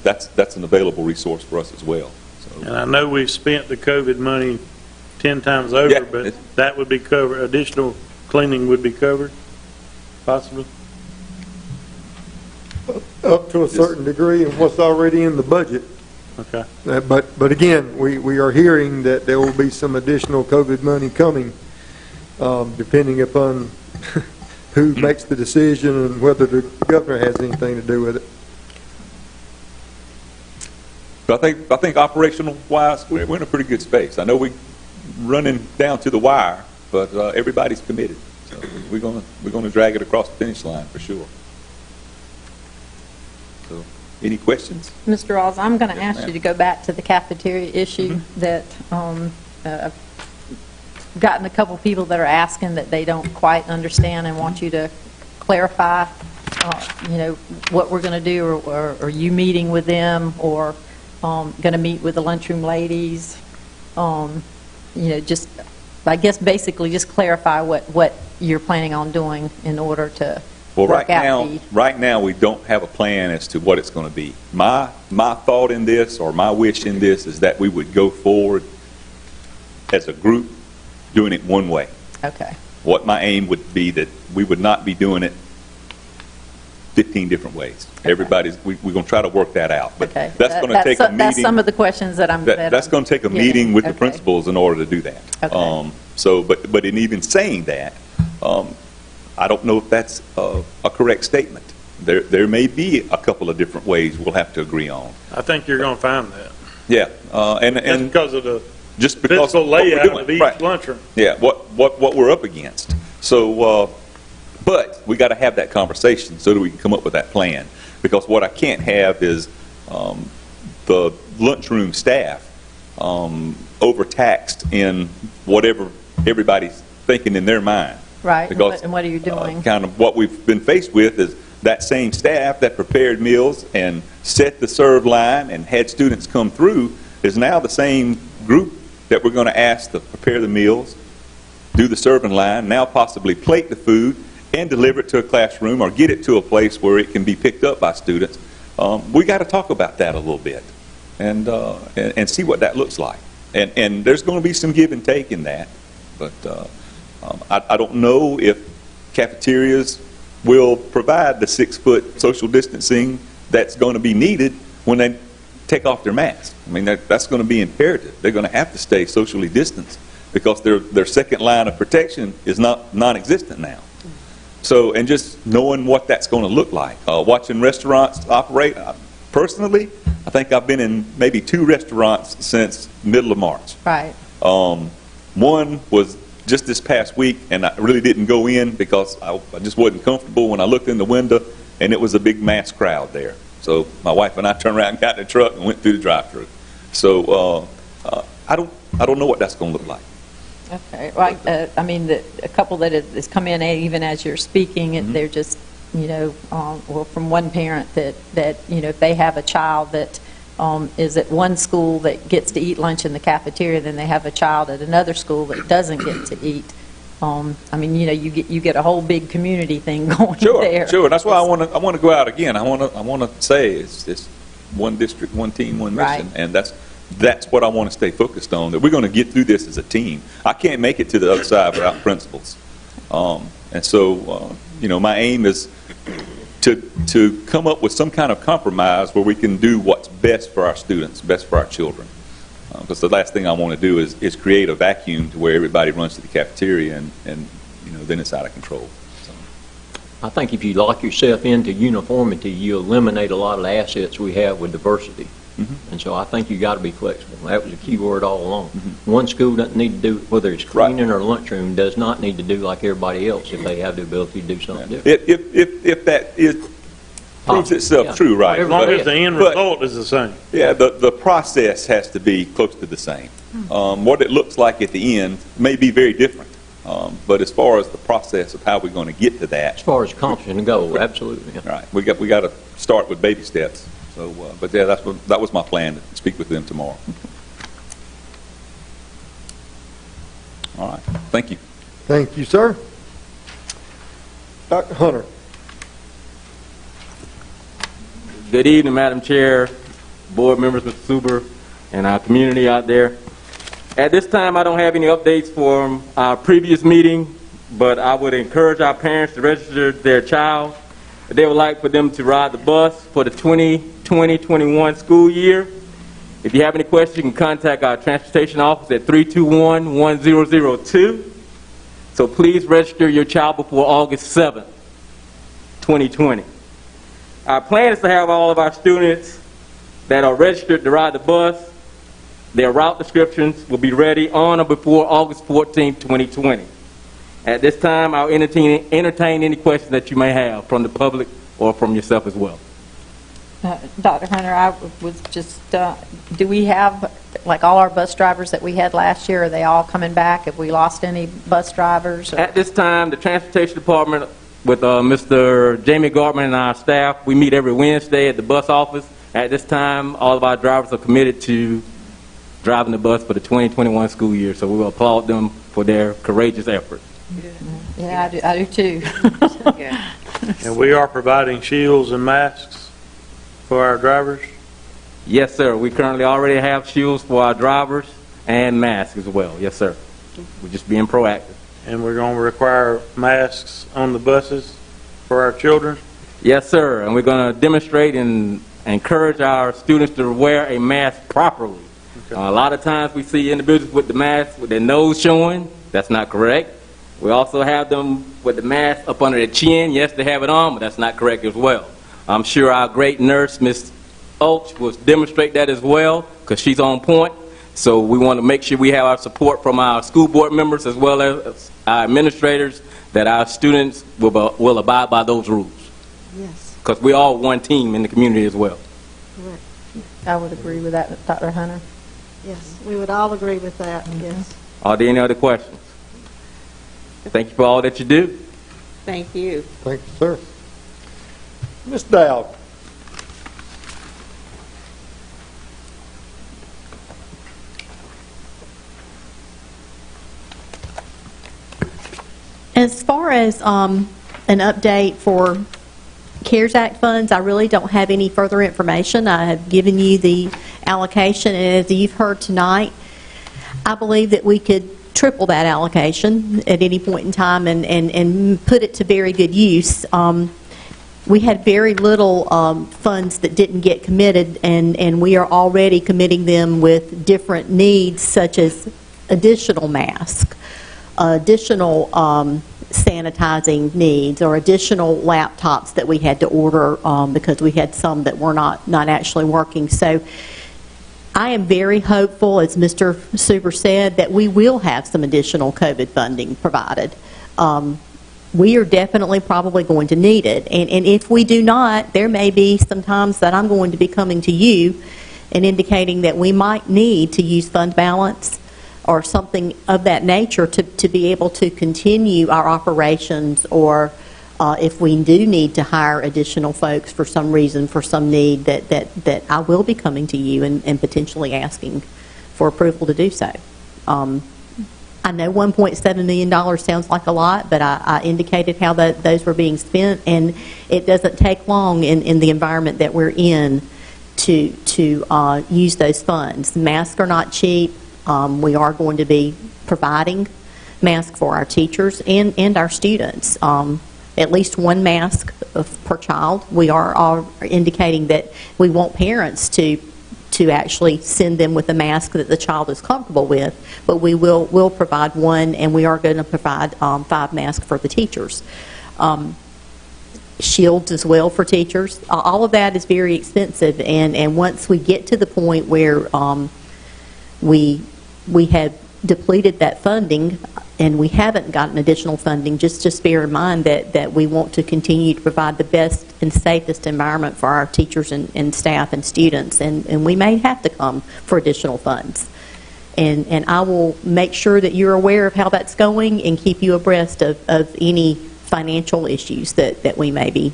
that's an available resource for us as well. So. And I know we've spent the COVID money 10 times over, Yeah, but that would be covered, additional cleaning would be covered, possibly? Up to a certain degree and what's already in the budget. Okay. But again, we are hearing that there will be some additional COVID money coming, depending upon who makes the decision and whether the governor has anything to do with it. But I think operational wise, we're in a pretty good space. I know we're running down to the wire, but everybody's committed. So we're gonna drag it across the finish line for sure. So, any questions? Mr. Rawls, I'm going to Yes, ask ma'am. you to go back to the cafeteria issue that I've gotten a couple people that are asking that they don't quite understand and want you to clarify, what we're going to do, or are you meeting with them, or going to meet with the lunchroom ladies? Just, I guess basically just clarify what you're planning on doing in order to Well, work out the... right now, we don't have a plan as to what it's going to be. My thought in this, or my wish in this, is that we would go forward as a group doing it one way. Okay. What my aim would be that we would not be doing it 15 different ways. We're going to try to work that out. But Okay. that's going to take a meeting. That's some of the questions that I'm... That's going to take a meeting with the Okay. principals in order to do that. Okay. But in even saying that, I don't know if that's a correct statement. There may be a couple of different ways we'll have to agree on. I think you're going to find that. Yeah, Just because of the just because physical of what we're layout doing. of each Right. lunchroom. Yeah, what we're up against. So, but we got to have that conversation so that we can come up with that plan. Because what I can't have is the lunchroom staff overtaxed in whatever everybody's thinking in their mind. Right, Because and what are you doing? kind of what we've been faced with is that same staff that prepared meals and set the serve line and had students come through is now the same group that we're going to ask to prepare the meals, do the serving line, now possibly plate the food and deliver it to a classroom or get it to a place where it can be picked up by students. We got to talk about that a little bit and see what that looks like. And there's going to be some give and take in that, but I don't know if cafeterias will provide the 6-foot social distancing that's going to be needed when they take off their masks. I mean, that's going to be imperative. They're going to have to stay socially distanced because their second line of protection is non-existent now. So, and just knowing what that's going to look like. Watching restaurants operate, personally, I think I've been in maybe 2 restaurants since middle of March. Right. One was just this past week, and I really didn't go in because I just wasn't comfortable when I looked in the window, and it was a big mass crowd there. So my wife and I turned around and got in the truck and went through the drive-through. So I don't know what that's going to look like. Okay. Well, I mean, a couple that has come in even as you're speaking, and they're just, well, from one parent that if they have a child that is at one school that gets to eat lunch in the cafeteria, then they have a child at another school that doesn't get to eat. I mean, you get a whole big community thing going there. Sure. That's why I want to go out again. I want to say it's one district, one team, one mission, Right. and that's what I want to stay focused on. That we're going to get through this as a team. I can't make it to the other side without principals, and so my aim is to come up with some kind of compromise where we can do what's best for our students, best for our children. Because the last thing I want to do is create a vacuum to where everybody runs to the cafeteria and then it's out of control. So. I think if you lock yourself into uniformity, you eliminate a lot of the assets we have with diversity. Mm-hmm. And so I think you got to be flexible. That was a key word all along. Mm-hmm. One school doesn't need to do, whether it's cleaning or lunchroom, does not need to do like everybody else if they have the ability to do something different. If that proves itself true, right? As long as the end result is the same. Yeah, the process has to be close to the same. What it looks like at the end may be very different. But as far as the process of how we're going to get to that, As far as accomplishing the goal, absolutely. Yeah. right? We got to start with baby steps. So, but yeah, that was my plan to speak with them tomorrow. All right. Thank you. Thank you, sir. Dr. Hunter. Good evening, Madam Chair, board members, Mr. Suber, and our community out there. At this time, I don't have any updates from our previous meeting, but I would encourage our parents to register their child. They would like for them to ride the bus for the 2020-21 school year. If you have any questions, you can contact our transportation office at 321-1002. So please register your child before August 7th, 2020. Our plan is to have all of our students that are registered to ride the bus, their route descriptions will be ready on or before August 14th, 2020. At this time, I'll entertain any questions that you may have from the public or from yourself as well. Dr. Hunter, I was just, do we have, like all our bus drivers that we had last year, are they all coming back? Have we lost any bus drivers? Or? At this time, the Transportation Department with Mr. Jamie Gartman and our staff, we meet every Wednesday at the bus office. At this time, all of our drivers are committed to driving the bus for the 2021 school year, so we will applaud them for their courageous effort. Yeah, I do too. And we are providing shields and masks for our drivers. Yes, sir. We currently already have shields for our drivers and masks as well. Yes, sir. We're just being proactive. And we're going to require masks on the buses for our children. Yes, sir. And we're going to demonstrate and encourage our students to wear a mask properly. Okay. A lot of times we see individuals with the mask with their nose showing. That's not correct. We also have them with the mask up under their chin. Yes, they have it on, but that's not correct as well. I'm sure our great nurse, Ms. Ulch, will demonstrate that as well, because she's on point. So we want to make sure we have our support from our school board members as well as our administrators, that our students will abide by those rules. Yes, Because we're all one team in the community as well. correct. I would agree with that, Dr. Hunter. Yes, we would all agree with that, yes. Are there any other questions? Thank you for all that you do. Thank you. Thank you, sir. Ms. Dowd. As far as an update for CARES Act funds, I really don't have any further information. I have given you the allocation, and as you've heard tonight, I believe that we could triple that allocation at any point in time and put it to very good use. We had very little funds that didn't get committed, and we are already committing them with different needs, such as additional masks, additional sanitizing needs, or additional laptops that we had to order because we had some that were not actually working. So I am very hopeful, as Mr. Suber said, that we will have some additional COVID funding provided. We are definitely probably going to need it. And if we do not, there may be some times that I'm going to be coming to you and indicating that we might need to use fund balance or something of that nature to be able to continue our operations, or if we do need to hire additional folks for some reason, for some need, that I will be coming to you and potentially asking for approval to do so. I know $1.7 million sounds like a lot, but I indicated how those were being spent, and it doesn't take long in the environment that we're in to use those funds. Masks are not cheap. We are going to be providing masks for our teachers and our students. At least one mask per child. We are indicating that we want parents to actually send them with a mask that the child is comfortable with, but we will provide one, and we are going to provide 5 masks for the teachers. Shields as well for teachers. All of that is very expensive, and once we get to the point where we have depleted that funding and we haven't gotten additional funding, just bear in mind that we want to continue to provide the best and safest environment for our teachers and staff and students, and we may have to come for additional funds. And I will make sure that you're aware of how that's going and keep you abreast of any financial issues that we may be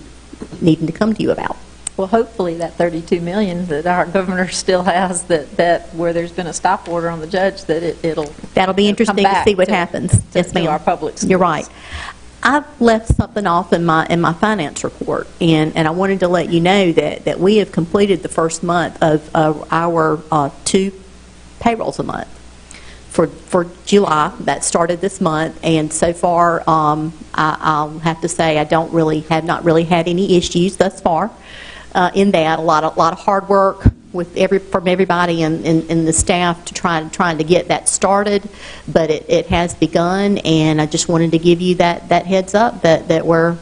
needing to come to you about. Well, hopefully that $32 million that our governor still has, that where there's been a stop order on the judge, that that'll be interesting to see what happens. Yes, ma'am. To our public schools. You're right. I've left something off in my finance report, and I wanted to let you know that we have completed the first month of our 2 payrolls a month. For July, that started this month, and so far I'll have to say I have not really had any issues thus far. In that, a lot of hard work from everybody in the staff to trying to get that started, but it has begun, and I just wanted to give you that heads up that we're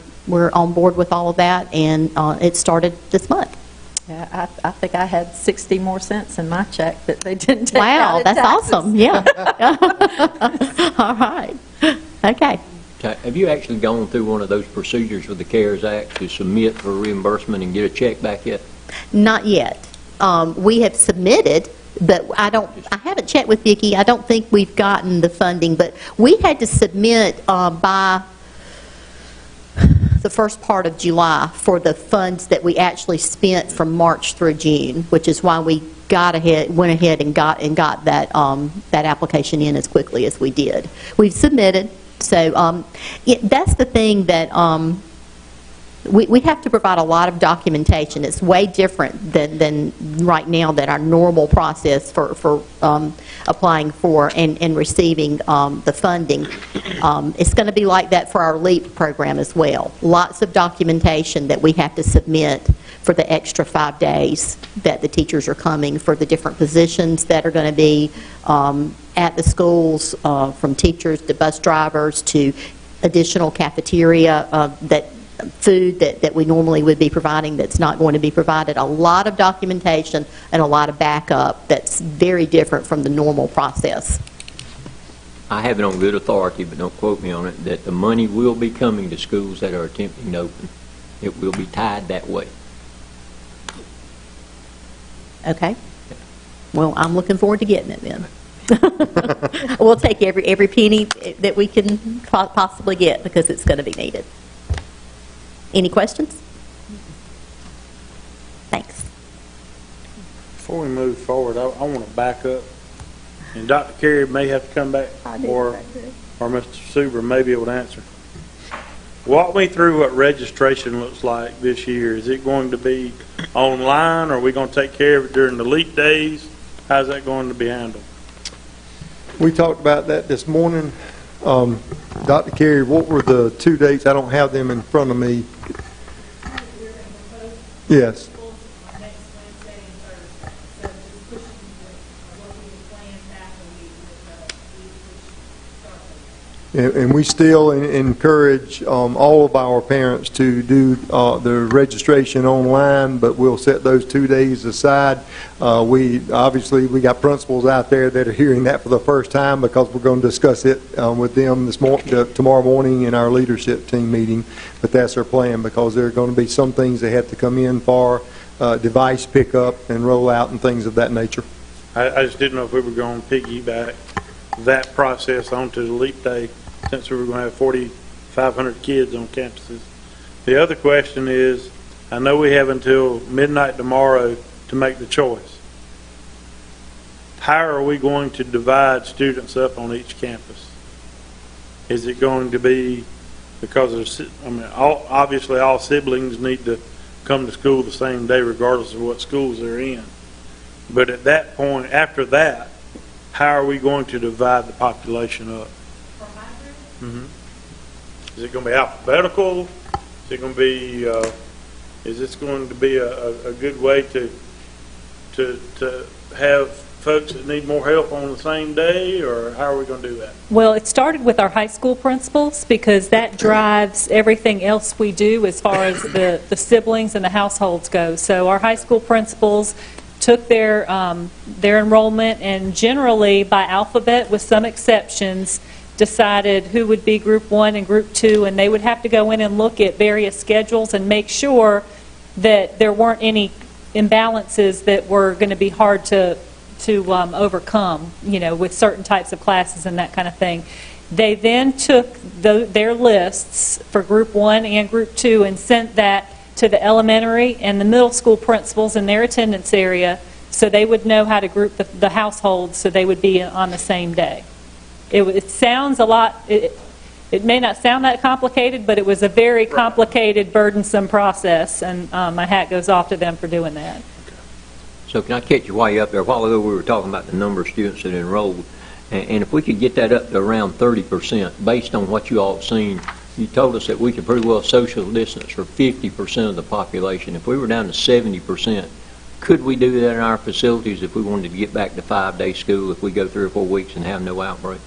on board with all of that, and it started this month. Yeah, I think I had 60 more cents in my check that they didn't take out Wow, in that's taxes. awesome. Yeah. All right. Okay. Have you actually gone through one of those procedures with the CARES Act to submit for reimbursement and get a check back yet? Not yet. We have submitted, but I haven't checked with Vicki. I don't think we've gotten the funding, but we had to submit by the first part of July for the funds that we actually spent from March through June, which is why we went ahead and got that application in as quickly as we did. We've submitted. So that's the thing that we have to provide a lot of documentation. It's way different than right now than our normal process for applying for and receiving the funding. It's going to be like that for our LEAP program as well. Lots of documentation that we have to submit for the extra 5 days that the teachers are coming, for the different positions that are going to be at the schools, from teachers to bus drivers to additional cafeteria food that we normally would be providing that's not going to be provided. A lot of documentation and a lot of backup that's very different from the normal process. I have it on good authority, but don't quote me on it, that the money will be coming to schools that are attempting to open. It will be tied that way. Okay. Well, I'm looking forward to getting it then. We'll take every penny that we can possibly get because it's going to be needed. Any questions? Thanks. Before we move forward, I want to back up, and Dr. Carey may have to come back, or Mr. Suber may be able to answer. Walk me through what registration looks like this year. Is it going to be online, or are we going to take care of it during the LEAP days? How's that going to be handled? We talked about that this morning. Dr. Carey, what were the 2 dates? I don't have them in front of me. Yes. And we still encourage all of our parents to do the registration online, but we'll set those 2 days aside. We got principals out there that are hearing that for the first time because we're going to discuss it with them tomorrow morning in our leadership team meeting. But that's our plan, because there are going to be some things they have to come in for, device pickup and rollout and things of that nature. I just didn't know if we were going to piggyback that process onto the LEAP day, since we were going to have 4,500 kids on campuses. The other question is, I know we have until midnight tomorrow to make the choice. How are we going to divide students up on each campus? Is it going to be because obviously all siblings need to come to school the same day regardless of what schools they're in. But at that point, after that, how are we going to divide the population up? Is it going to be alphabetical? Is it going to be? Is this going to be a good way to have folks that need more help on the same day, or how are we going to do that? Well, it started with our high school principals because that drives everything else we do as far as the siblings and the households go. So our high school principals took their enrollment and generally by alphabet, with some exceptions, decided who would be group 1 and group 2, and they would have to go in and look at various schedules and make sure that there weren't any imbalances that were going to be hard to overcome, with certain types of classes and that kind of thing. They then took their lists for group 1 and group 2 and sent that to the elementary and the middle school principals in their attendance area so they would know how to group the households so they would be on the same day. It sounds a lot, it may not sound that complicated, but it was a very complicated, burdensome process, and my hat goes off to them for doing that. So can I catch you while you're up there? A while ago we were talking about the number of students that enrolled, and if we could get that up to around 30%, based on what you all have seen, you told us that we could pretty well social distance for 50% of the population. If we were down to 70%, could we do that in our facilities if we wanted to get back to 5-day school if we go 3 or 4 weeks and have no outbreaks?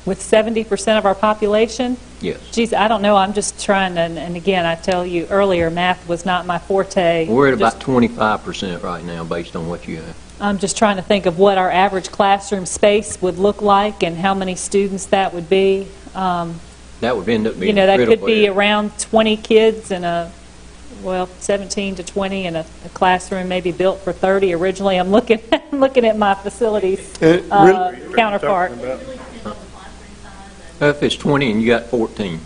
With 70% of our population? Yes. Geez, I don't know. I'm just trying to, and again, I tell you earlier, math was not my forte. We're at about 25% right now based on what you have. I'm just trying to think of what our average classroom space would look like and how many students that would be. That would end up being that could be around 20 kids in 17 to 20 in a classroom maybe built for 30 originally. I'm looking at my facilities counterpart. If it's 20 and you got 14,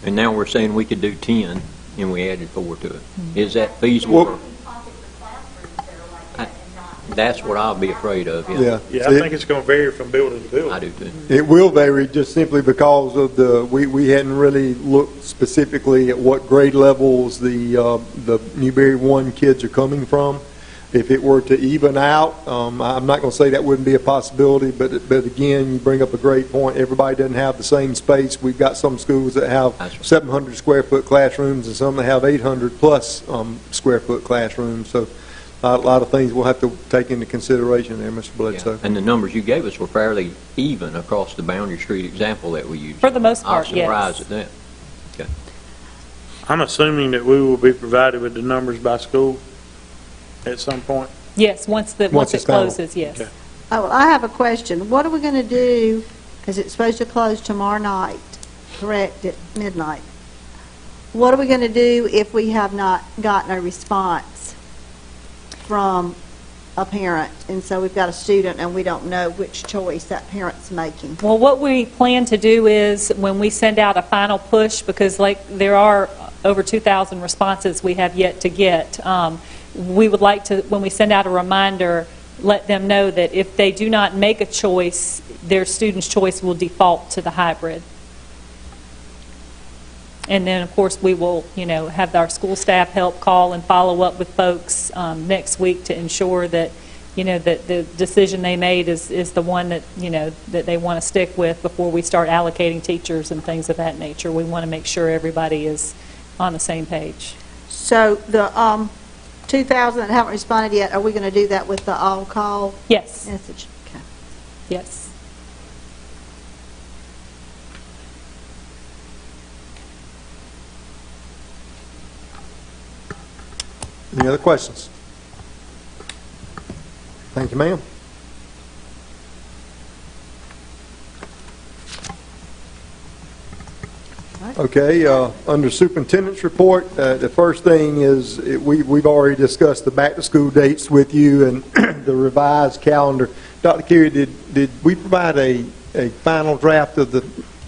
and now we're saying we could do 10, and we added 4 to it. Is that feasible? That's what I'll be afraid of, Yeah. Yeah, I think it's going to vary from building to building. I do too. It will vary just simply because of we hadn't really looked specifically at what grade levels the Newberry 1 kids are coming from. If it were to even out, I'm not going to say that wouldn't be a possibility, but again, you bring up a great point. Everybody doesn't have the same space. We've got some schools that have 700 square foot classrooms and some that have 800 plus square foot classrooms. So a lot of things we'll have to take into consideration there, Mr. Bledsoe. And the numbers you gave us were fairly even across the Boundary Street example that we used. For the most part, I was surprised yes. at that. Okay. I'm assuming that we will be provided with the numbers by school at some point. Yes, once it it's final. closes, yes. Okay. Oh, I have a question. What are we going to do, because it's supposed to close tomorrow night, correct, at midnight? What are we going to do if we have not gotten a response from a parent, and so we've got a student and we don't know which choice that parent's making? Well, what we plan to do is when we send out a final push, because there are over 2,000 responses we have yet to get, we would like to, when we send out a reminder, let them know that if they do not make a choice, their student's choice will default to the hybrid. And then, of course, we will, have our school staff help call and follow up with folks next week to ensure that, that the decision they made is the one that, that they want to stick with before we start allocating teachers and things of that nature. We want to make sure everybody is on the same page. So the 2,000 that haven't responded yet, are we going to do that with the all-call Yes. message? Okay. Yes. Any other questions? Thank you, ma'am. Okay, under superintendent's report, the first thing is we've already discussed the back-to-school dates with you and the revised calendar. Dr. Carey, did we provide a final draft of the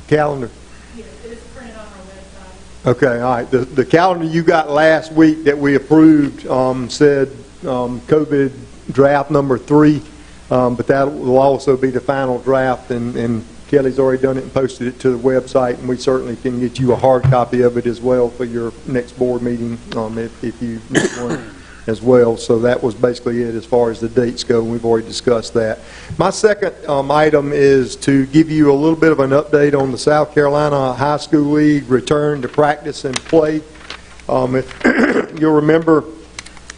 calendar? Yes, it is printed on our website. Okay, all right. The calendar you got last week that we approved said COVID draft number 3, but that will also be the final draft, and Kelly's already done it and posted it to the website, and we certainly can get you a hard copy of it as well for your next board meeting if you need one as well. So that was basically it as far as the dates go, and we've already discussed that. My second item is to give you a little bit of an update on the South Carolina High School League return to practice and play. If you'll remember,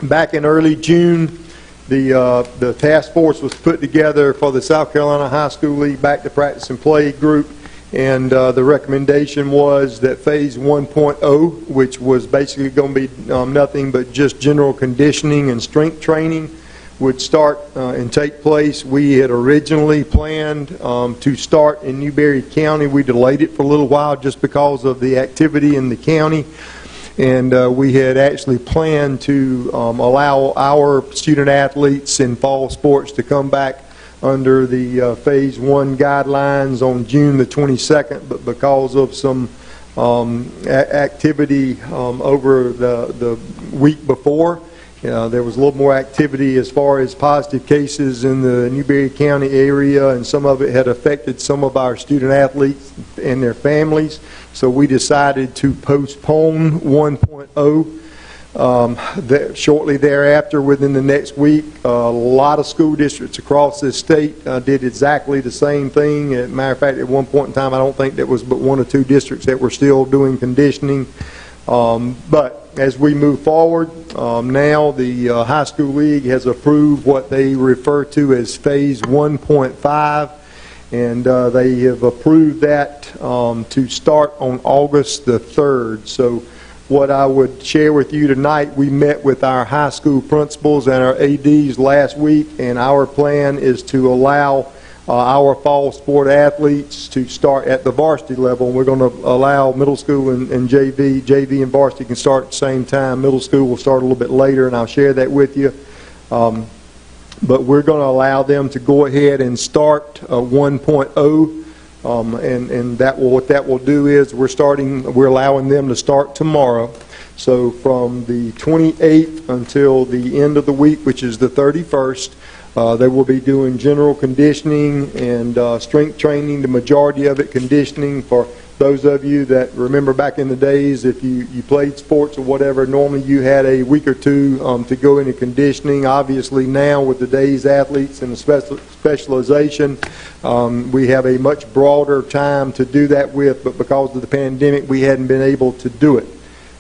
back in early June, the task force was put together for the South Carolina High School League Back to Practice and Play group, and the recommendation was that Phase 1.0, which was basically going to be nothing but just general conditioning and strength training, would start and take place. We had originally planned to start in Newberry County. We delayed it for a little while just because of the activity in the county. And we had actually planned to allow our student athletes in fall sports to come back under the Phase 1 guidelines on June the 22nd, but because of some activity over the week before, there was a little more activity as far as positive cases in the Newberry County area, and some of it had affected some of our student athletes and their families. So we decided to postpone 1.0. Shortly thereafter, within the next week, a lot of school districts across this state did exactly the same thing. As a matter of fact, at one point in time, I don't think there was but 1 or 2 districts that were still doing conditioning. But as we move forward, now the High School League has approved what they refer to as Phase 1.5. And they have approved that to start on August the 3rd. So what I would share with you tonight, we met with our high school principals and our ADs last week, and our plan is to allow our fall sport athletes to start at the varsity level. And we're going to allow middle school and JV. JV and varsity can start at the same time. Middle school will start a little bit later, and I'll share that with you. But we're going to allow them to go ahead and start 1.0, and that will, what that will do is we're allowing them to start tomorrow. So from the 28th until the end of the week, which is the 31st, They will be doing general conditioning and strength training, the majority of it conditioning. For those of you that remember back in the days, if you played sports or whatever, normally you had a week or two to go into conditioning. Obviously now with today's athletes and the specialization, we have a much broader time to do that with, but because of the pandemic, we hadn't been able to do it.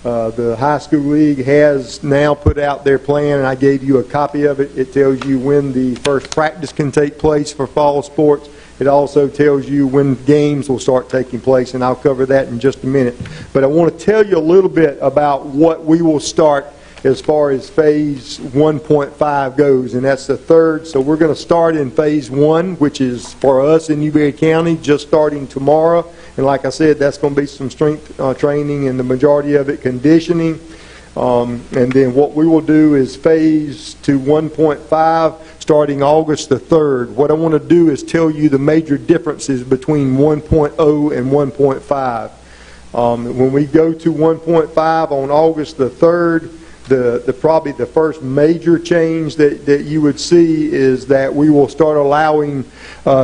The high school league has now put out their plan, and I gave you a copy of it. It tells you when the first practice can take place for fall sports. It also tells you when games will start taking place, and I'll cover that in just a minute. But I want to tell you a little bit about what we will start as far as phase 1.5 goes, and that's the third. So we're going to start in phase 1, which is for us in Newberry County, just starting tomorrow. And like I said, that's going to be some strength training and the majority of it conditioning. And then what we will do is phase to 1.5 starting August the 3rd. What I want to do is tell you the major differences between 1.0 and 1.5. When we go to 1.5 on August the 3rd, probably the first major change that you would see is that we will start allowing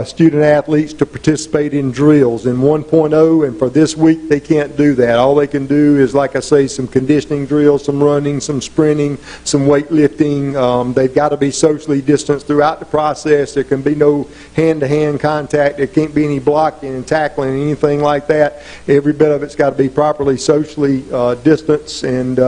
student athletes to participate in drills. In 1.0, and for this week, they can't do that. All they can do is, like I say, some conditioning drills, some running, some sprinting, some weightlifting. They've got to be socially distanced throughout the process. There can be no hand-to-hand contact. There can't be any blocking and tackling, anything like that. Every bit of it's got to be properly socially distanced, and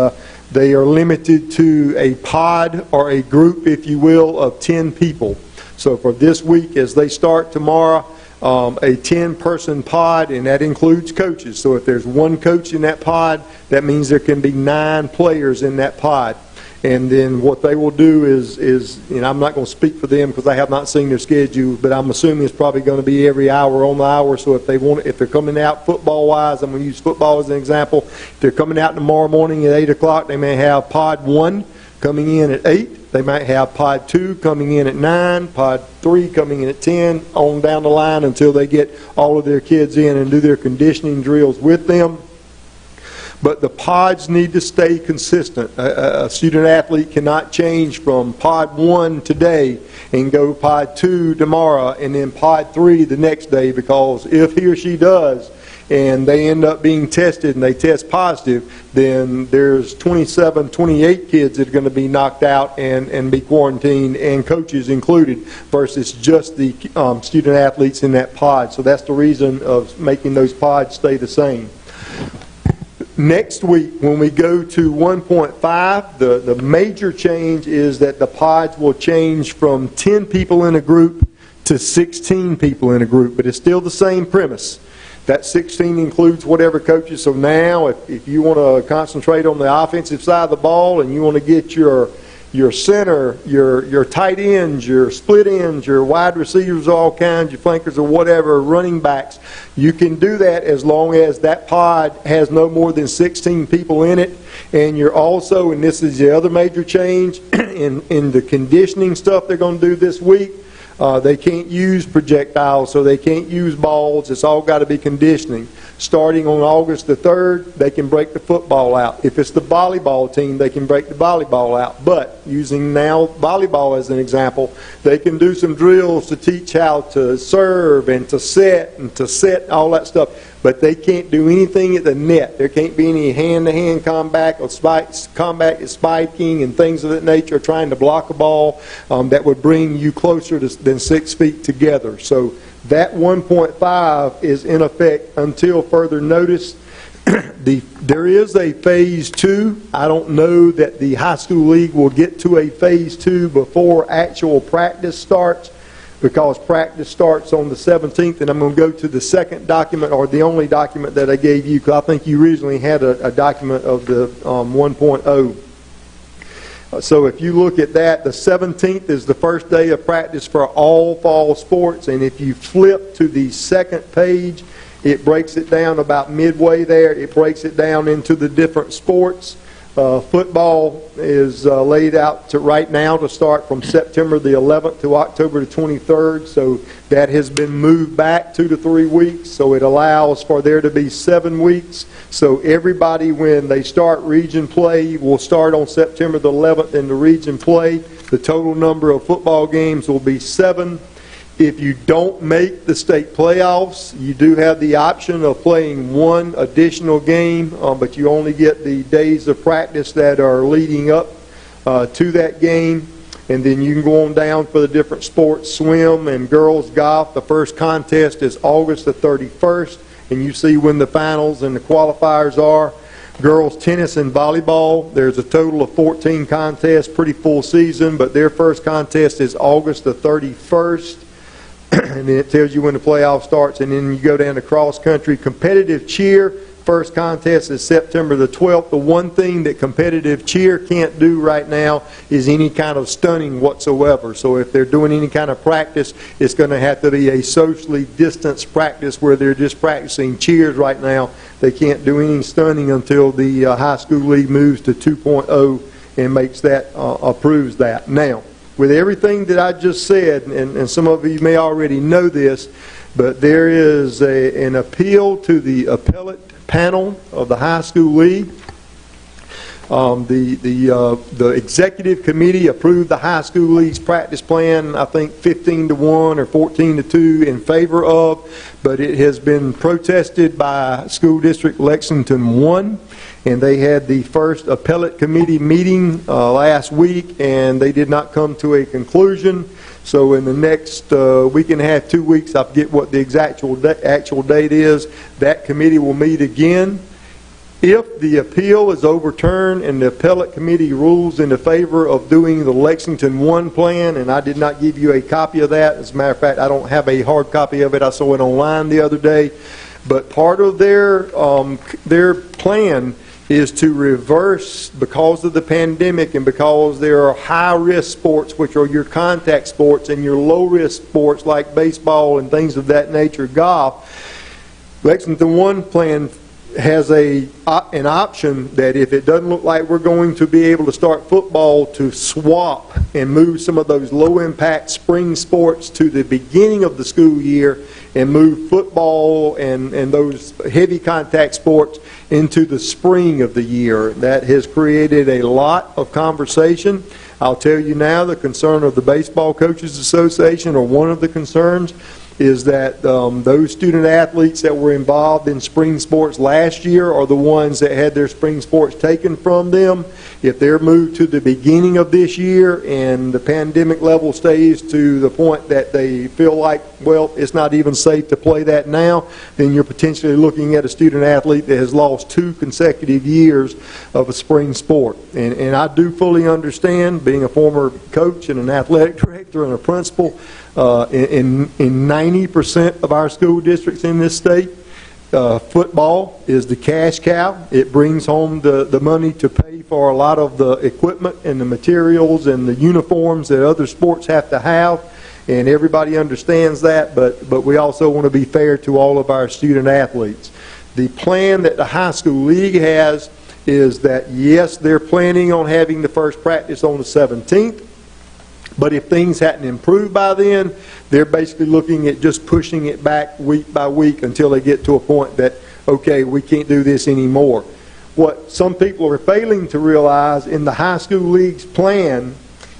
they are limited to a pod or a group, if you will, of 10 people. So for this week, as they start tomorrow, a 10-person pod, and that includes coaches. So if there's one coach in that pod, that means there can be 9 players in that pod. And then what they will do is I'm not going to speak for them because I have not seen their schedule, but I'm assuming it's probably going to be every hour on the hour. So if they're coming out football-wise, I'm going to use football as an example. If they're coming out tomorrow morning at 8 o'clock, they may have pod 1 coming in at 8. They might have pod 2 coming in at 9, pod 3 coming in at 10, on down the line until they get all of their kids in and do their conditioning drills with them. But the pods need to stay consistent. A student athlete cannot change from pod 1 today and go pod 2 tomorrow and then pod 3 the next day, because if he or she does and they end up being tested and they test positive, then there's 27, 28 kids that are going to be knocked out and be quarantined, and coaches included, versus just the student athletes in that pod. So that's the reason of making those pods stay the same. Next week, when we go to 1.5, the major change is that the pods will change from 10 people in a group to 16 people in a group, but it's still the same premise. That 16 includes whatever coaches. So now, if you want to concentrate on the offensive side of the ball and you want to get your center, your tight ends, your split ends, your wide receivers, all kinds, your flankers or whatever, running backs, you can do that as long as that pod has no more than 16 people in it. And you're also, and this is the other major change, in the conditioning stuff they're going to do this week, they can't use projectiles, so they can't use balls. It's all got to be conditioning. Starting on August the 3rd, they can break the football out. If it's the volleyball team, they can break the volleyball out. But using now volleyball as an example, they can do some drills to teach how to serve and to set, all that stuff. But they can't do anything at the net. There can't be any hand-to-hand combat or spiking and things of that nature, trying to block a ball that would bring you closer than 6 feet together. So that 1.5 is in effect until further notice. There is a phase 2. I don't know that the high school league will get to a phase 2 before actual practice starts, because practice starts on the 17th, and I'm going to go to the second document, or the only document that I gave you, because I think you originally had a document of the 1.0. So if you look at that, the 17th is the first day of practice for all fall sports, and if you flip to the second page, it breaks it down about midway there. It breaks it down into the different sports. Football is laid out to right now to start from September the 11th to October the 23rd, so that has been moved back 2 to 3 weeks, so it allows for there to be 7 weeks. So everybody, when they start region play, will start on September the 11th in the region play. The total number of football games will be 7. If you don't make the state playoffs, you do have the option of playing one additional game, but you only get the days of practice that are leading up to that game. And then you can go on down for the different sports, swim and girls golf. The first contest is August the 31st, and you see when the finals and the qualifiers are. Girls tennis and volleyball, there's a total of 14 contests, pretty full season, but their first contest is August the 31st. And then it tells you when the playoff starts, and then you go down to cross country. Competitive cheer, first contest is September the 12th. The one thing that competitive cheer can't do right now is any kind of stunning whatsoever. So if they're doing any kind of practice, it's going to have to be a socially distanced practice where they're just practicing cheers right now. They can't do any stunning until the high school league moves to 2.0 and makes that, approves that. Now, with everything that I just said, and some of you may already know this, but there is an appeal to the appellate panel of the high school league. The executive committee approved the high school league's practice plan, I think 15-1 or 14-2 in favor of, but it has been protested by School District Lexington 1. And they had the first appellate committee meeting last week, and they did not come to a conclusion. So in the next week and a half, 2 weeks, I forget what the actual date is, that committee will meet again. If the appeal is overturned and the appellate committee rules in the favor of doing the Lexington 1 plan, and I did not give you a copy of that. As a matter of fact, I don't have a hard copy of it. I saw it online the other day. But part of their plan is to reverse, because of the pandemic and because there are high-risk sports, which are your contact sports, and your low-risk sports like baseball and things of that nature, golf. Lexington 1 plan has an option that if it doesn't look like we're going to be able to start football, to swap and move some of those low-impact spring sports to the beginning of the school year and move football and those heavy contact sports into the spring of the year. That has created a lot of conversation. I'll tell you now, the concern of the Baseball Coaches Association, or one of the concerns, is that those student athletes that were involved in spring sports last year are the ones that had their spring sports taken from them. If they're moved to the beginning of this year and the pandemic level stays to the point that they feel like, well, it's not even safe to play that now, then you're potentially looking at a student athlete that has lost 2 consecutive years of a spring sport. And I do fully understand, being a former coach and an athletic director and a principal, in 90% of our school districts in this state, football is the cash cow. It brings home the money to pay for a lot of the equipment and the materials and the uniforms that other sports have to have, and everybody understands that, but we also want to be fair to all of our student athletes. The plan that the high school league has is that, yes, they're planning on having the first practice on the 17th, but if things hadn't improved by then, they're basically looking at just pushing it back week by week until they get to a point that, okay, we can't do this anymore. What some people are failing to realize in the high school league's plan,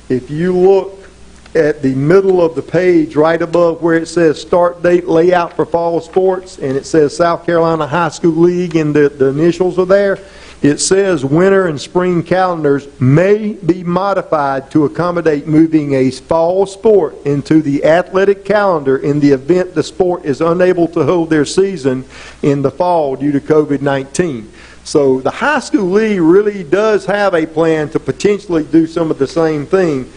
if you look at the middle of the page right above where it says start date layout for fall sports, and it says South Carolina High School League, and the initials are there, it says winter and spring calendars may be modified to accommodate moving a fall sport into the athletic calendar in the event the sport is unable to hold their season in the fall due to COVID-19. So the high school league really does have a plan to potentially do some of the same thing.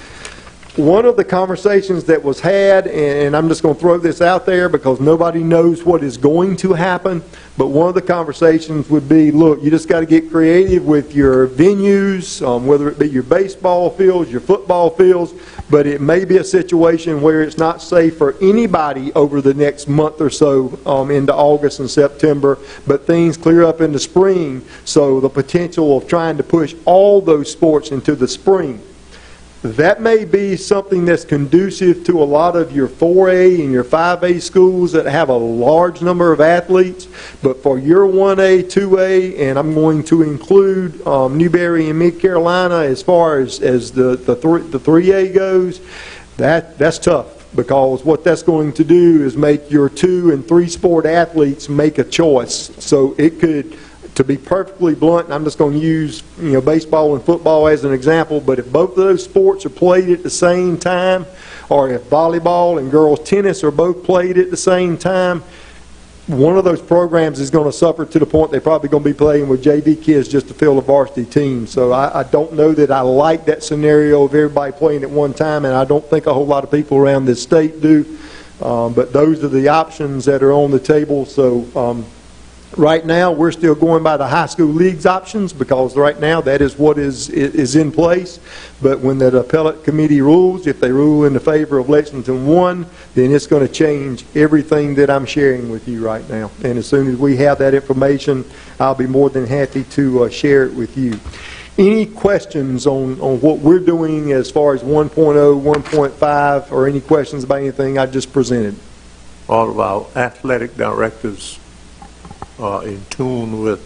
One of the conversations that was had, and I'm just going to throw this out there because nobody knows what is going to happen, but one of the conversations would be, look, you just got to get creative with your venues, whether it be your baseball fields, your football fields, but it may be a situation where it's not safe for anybody over the next month or so into August and September, but things clear up in the spring, so the potential of trying to push all those sports into the spring. That may be something that's conducive to a lot of your 4A and your 5A schools that have a large number of athletes, but for your 1A, 2A, and I'm going to include Newberry and Mid Carolina as far as the 3A goes, that's tough, because what that's going to do is make your 2 and 3 sport athletes make a choice. So it could, to be perfectly blunt, and I'm just going to use baseball and football as an example, but if both of those sports are played at the same time, or if volleyball and girls tennis are both played at the same time, one of those programs is going to suffer to the point they're probably going to be playing with JV kids just to fill a varsity team. So I don't know that I like that scenario of everybody playing at one time, and I don't think a whole lot of people around this state do. But those are the options that are on the table. So right now, we're still going by the high school leagues options, because right now that is what is in place. But when that appellate committee rules, if they rule in the favor of Lexington 1, then it's going to change everything that I'm sharing with you right now. And as soon as we have that information, I'll be more than happy to share it with you. Any questions on what we're doing as far as 1.0, 1.5, or any questions about anything I just presented? All of our athletic directors are in tune with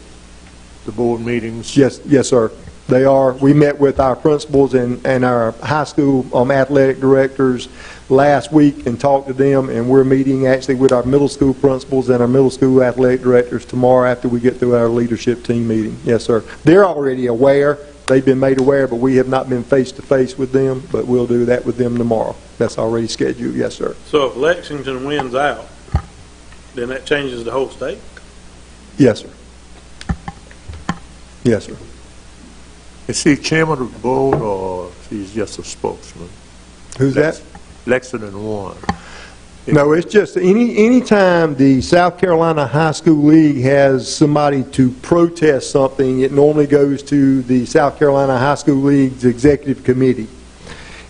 the board meetings? Yes, sir. They are. We met with our principals and our high school athletic directors last week and talked to them, and we're meeting actually with our middle school principals and our middle school athletic directors tomorrow after we get through our leadership team meeting. Yes, sir. They're already aware. They've been made aware, but we have not been face-to-face with them, but we'll do that with them tomorrow. That's already scheduled. Yes, sir. So if Lexington wins out, then that changes the whole state? Yes, sir. Yes, sir. Is he chairman of the board, or he's just a spokesman? Who's that? Lexington 1. No, it's just any time the South Carolina High School League has somebody to protest something, it normally goes to the South Carolina High School League's executive committee.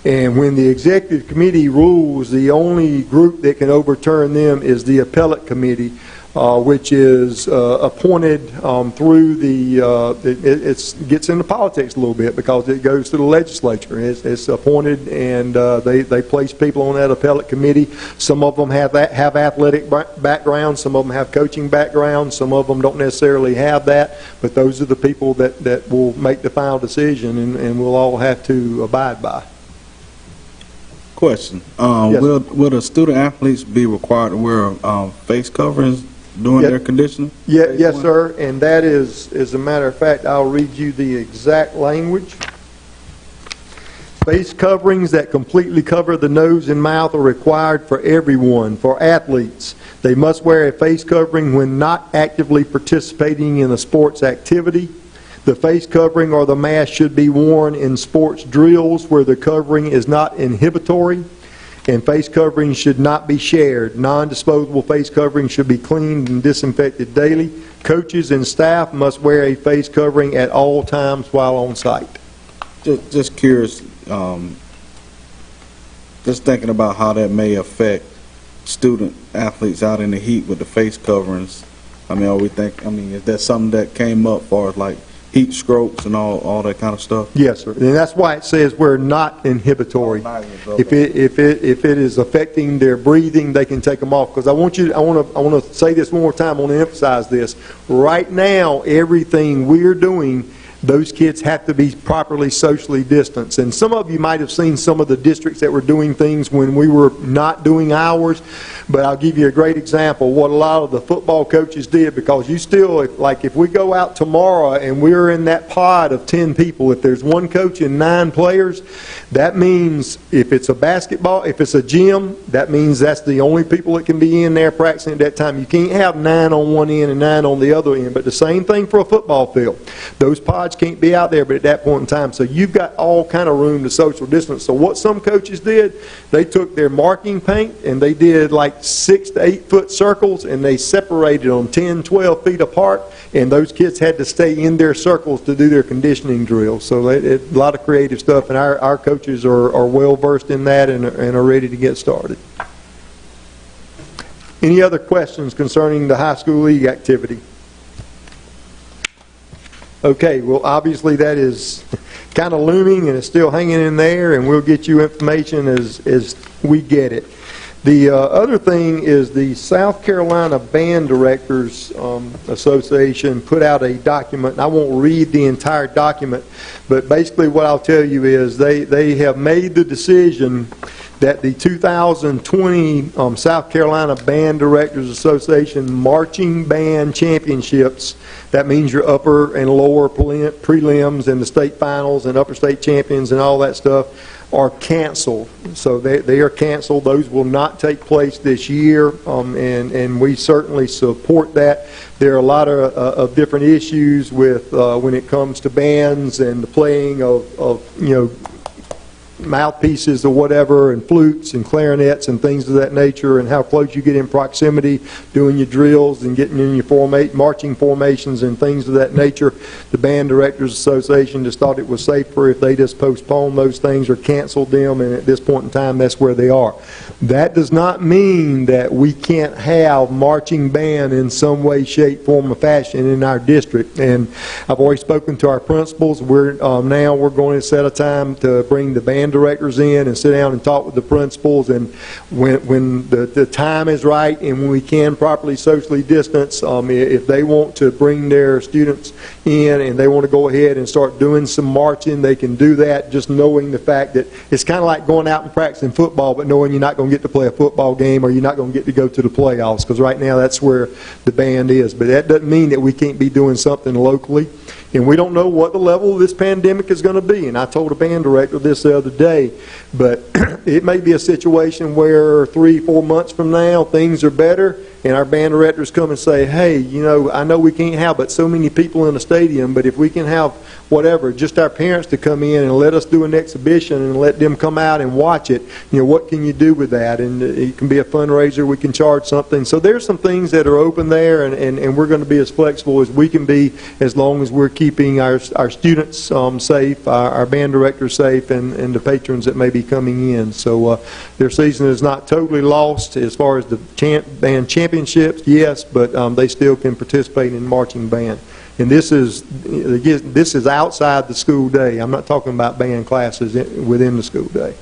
And when the executive committee rules, the only group that can overturn them is the appellate committee, which is appointed through the, it gets into politics a little bit because it goes to the legislature. It's appointed, and they place people on that appellate committee. Some of them have athletic backgrounds, some of them have coaching backgrounds, some of them don't necessarily have that, but those are the people that will make the final decision, and we'll all have to abide by. Question. Yes. Will the student athletes be required to wear face coverings during their conditioning? Yes, sir, and that is, as a matter of fact, I'll read you the exact language. Face coverings that completely cover the nose and mouth are required for everyone. For athletes, they must wear a face covering when not actively participating in a sports activity. The face covering or the mask should be worn in sports drills where the covering is not inhibitory, and face coverings should not be shared. Non-disposable face coverings should be cleaned and disinfected daily. Coaches and staff must wear a face covering at all times while on site. Just curious, just thinking about how that may affect student athletes out in the heat with the face coverings. I mean, is that something that came up as far as like heat strokes and all that kind of stuff? Yes, sir. And that's why it says we're not inhibitory. If it is affecting their breathing, they can take them off. Because I want to say this one more time. I want to emphasize this. Right now, everything we're doing, those kids have to be properly socially distanced. And some of you might have seen some of the districts that were doing things when we were not doing ours. But I'll give you a great example. What a lot of the football coaches did, because you still, if we go out tomorrow and we're in that pod of 10 people, if there's one coach and 9 players, that means if it's a gym, that means that's the only people that can be in there practicing at that time. You can't have 9 on one end and 9 on the other end. But the same thing for a football field. Those pods can't be out there but at that point in time. So you've got all kind of room to social distance. So what some coaches did, they took their marking paint and they did like 6 to 8 foot circles, and they separated them 10, 12 feet apart, and those kids had to stay in their circles to do their conditioning drills. So a lot of creative stuff, and our coaches are well versed in that and are ready to get started. Any other questions concerning the high school league activity? Okay, well, obviously that is kind of looming and it's still hanging in there, and we'll get you information as we get it. The other thing is the South Carolina Band Directors Association put out a document. I won't read the entire document, but basically what I'll tell you is they have made the decision that the 2020 South Carolina Band Directors Association Marching Band Championships, that means your upper and lower prelims and the state finals and upper state champions and all that stuff, are canceled. So they are canceled. Those will not take place this year, and we certainly support that. There are a lot of different issues with when it comes to bands and the playing of mouthpieces or whatever, and flutes and clarinets and things of that nature, and how close you get in proximity doing your drills and getting in your marching formations and things of that nature. The Band Directors Association just thought it was safer if they just postponed those things or canceled them, and at this point in time, that's where they are. That does not mean that we can't have marching band in some way, shape, form, or fashion in our district, and I've already spoken to our principals. We're going to set a time to bring the band directors in and sit down and talk with the principals, and when the time is right and when we can properly socially distance, if they want to bring their students in and they want to go ahead and start doing some marching, they can do that, just knowing the fact that it's kind of like going out and practicing football, but knowing you're not going to get to play a football game or you're not going to get to go to the playoffs, because right now that's where the band is. But that doesn't mean that we can't be doing something locally. And we don't know what the level of this pandemic is going to be. And I told a band director this the other day, but it may be a situation where 3-4 months from now things are better, and our band directors come and say, hey, I know we can't have but so many people in the stadium, but if we can have whatever, just our parents to come in and let us do an exhibition and let them come out and watch it, what can you do with that? And it can be a fundraiser, we can charge something. So there's some things that are open there, and we're going to be as flexible as we can be, as long as we're keeping our students safe, our band directors safe, and the patrons that may be coming in. So their season is not totally lost as far as the band championships, yes, but they still can participate in marching band. And this is outside the school day. I'm not talking about band classes within the school day.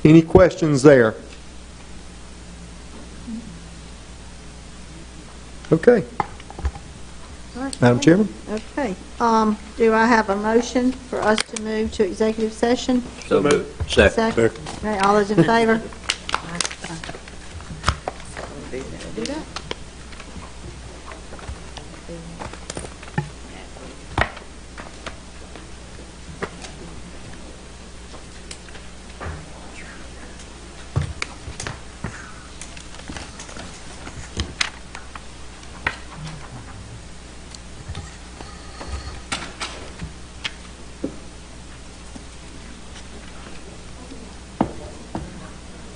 Any questions there? Okay. Madam Chairman? Okay. Do I have a motion for us to move to executive session? So moved. Second. Okay, all those in favor? Do that.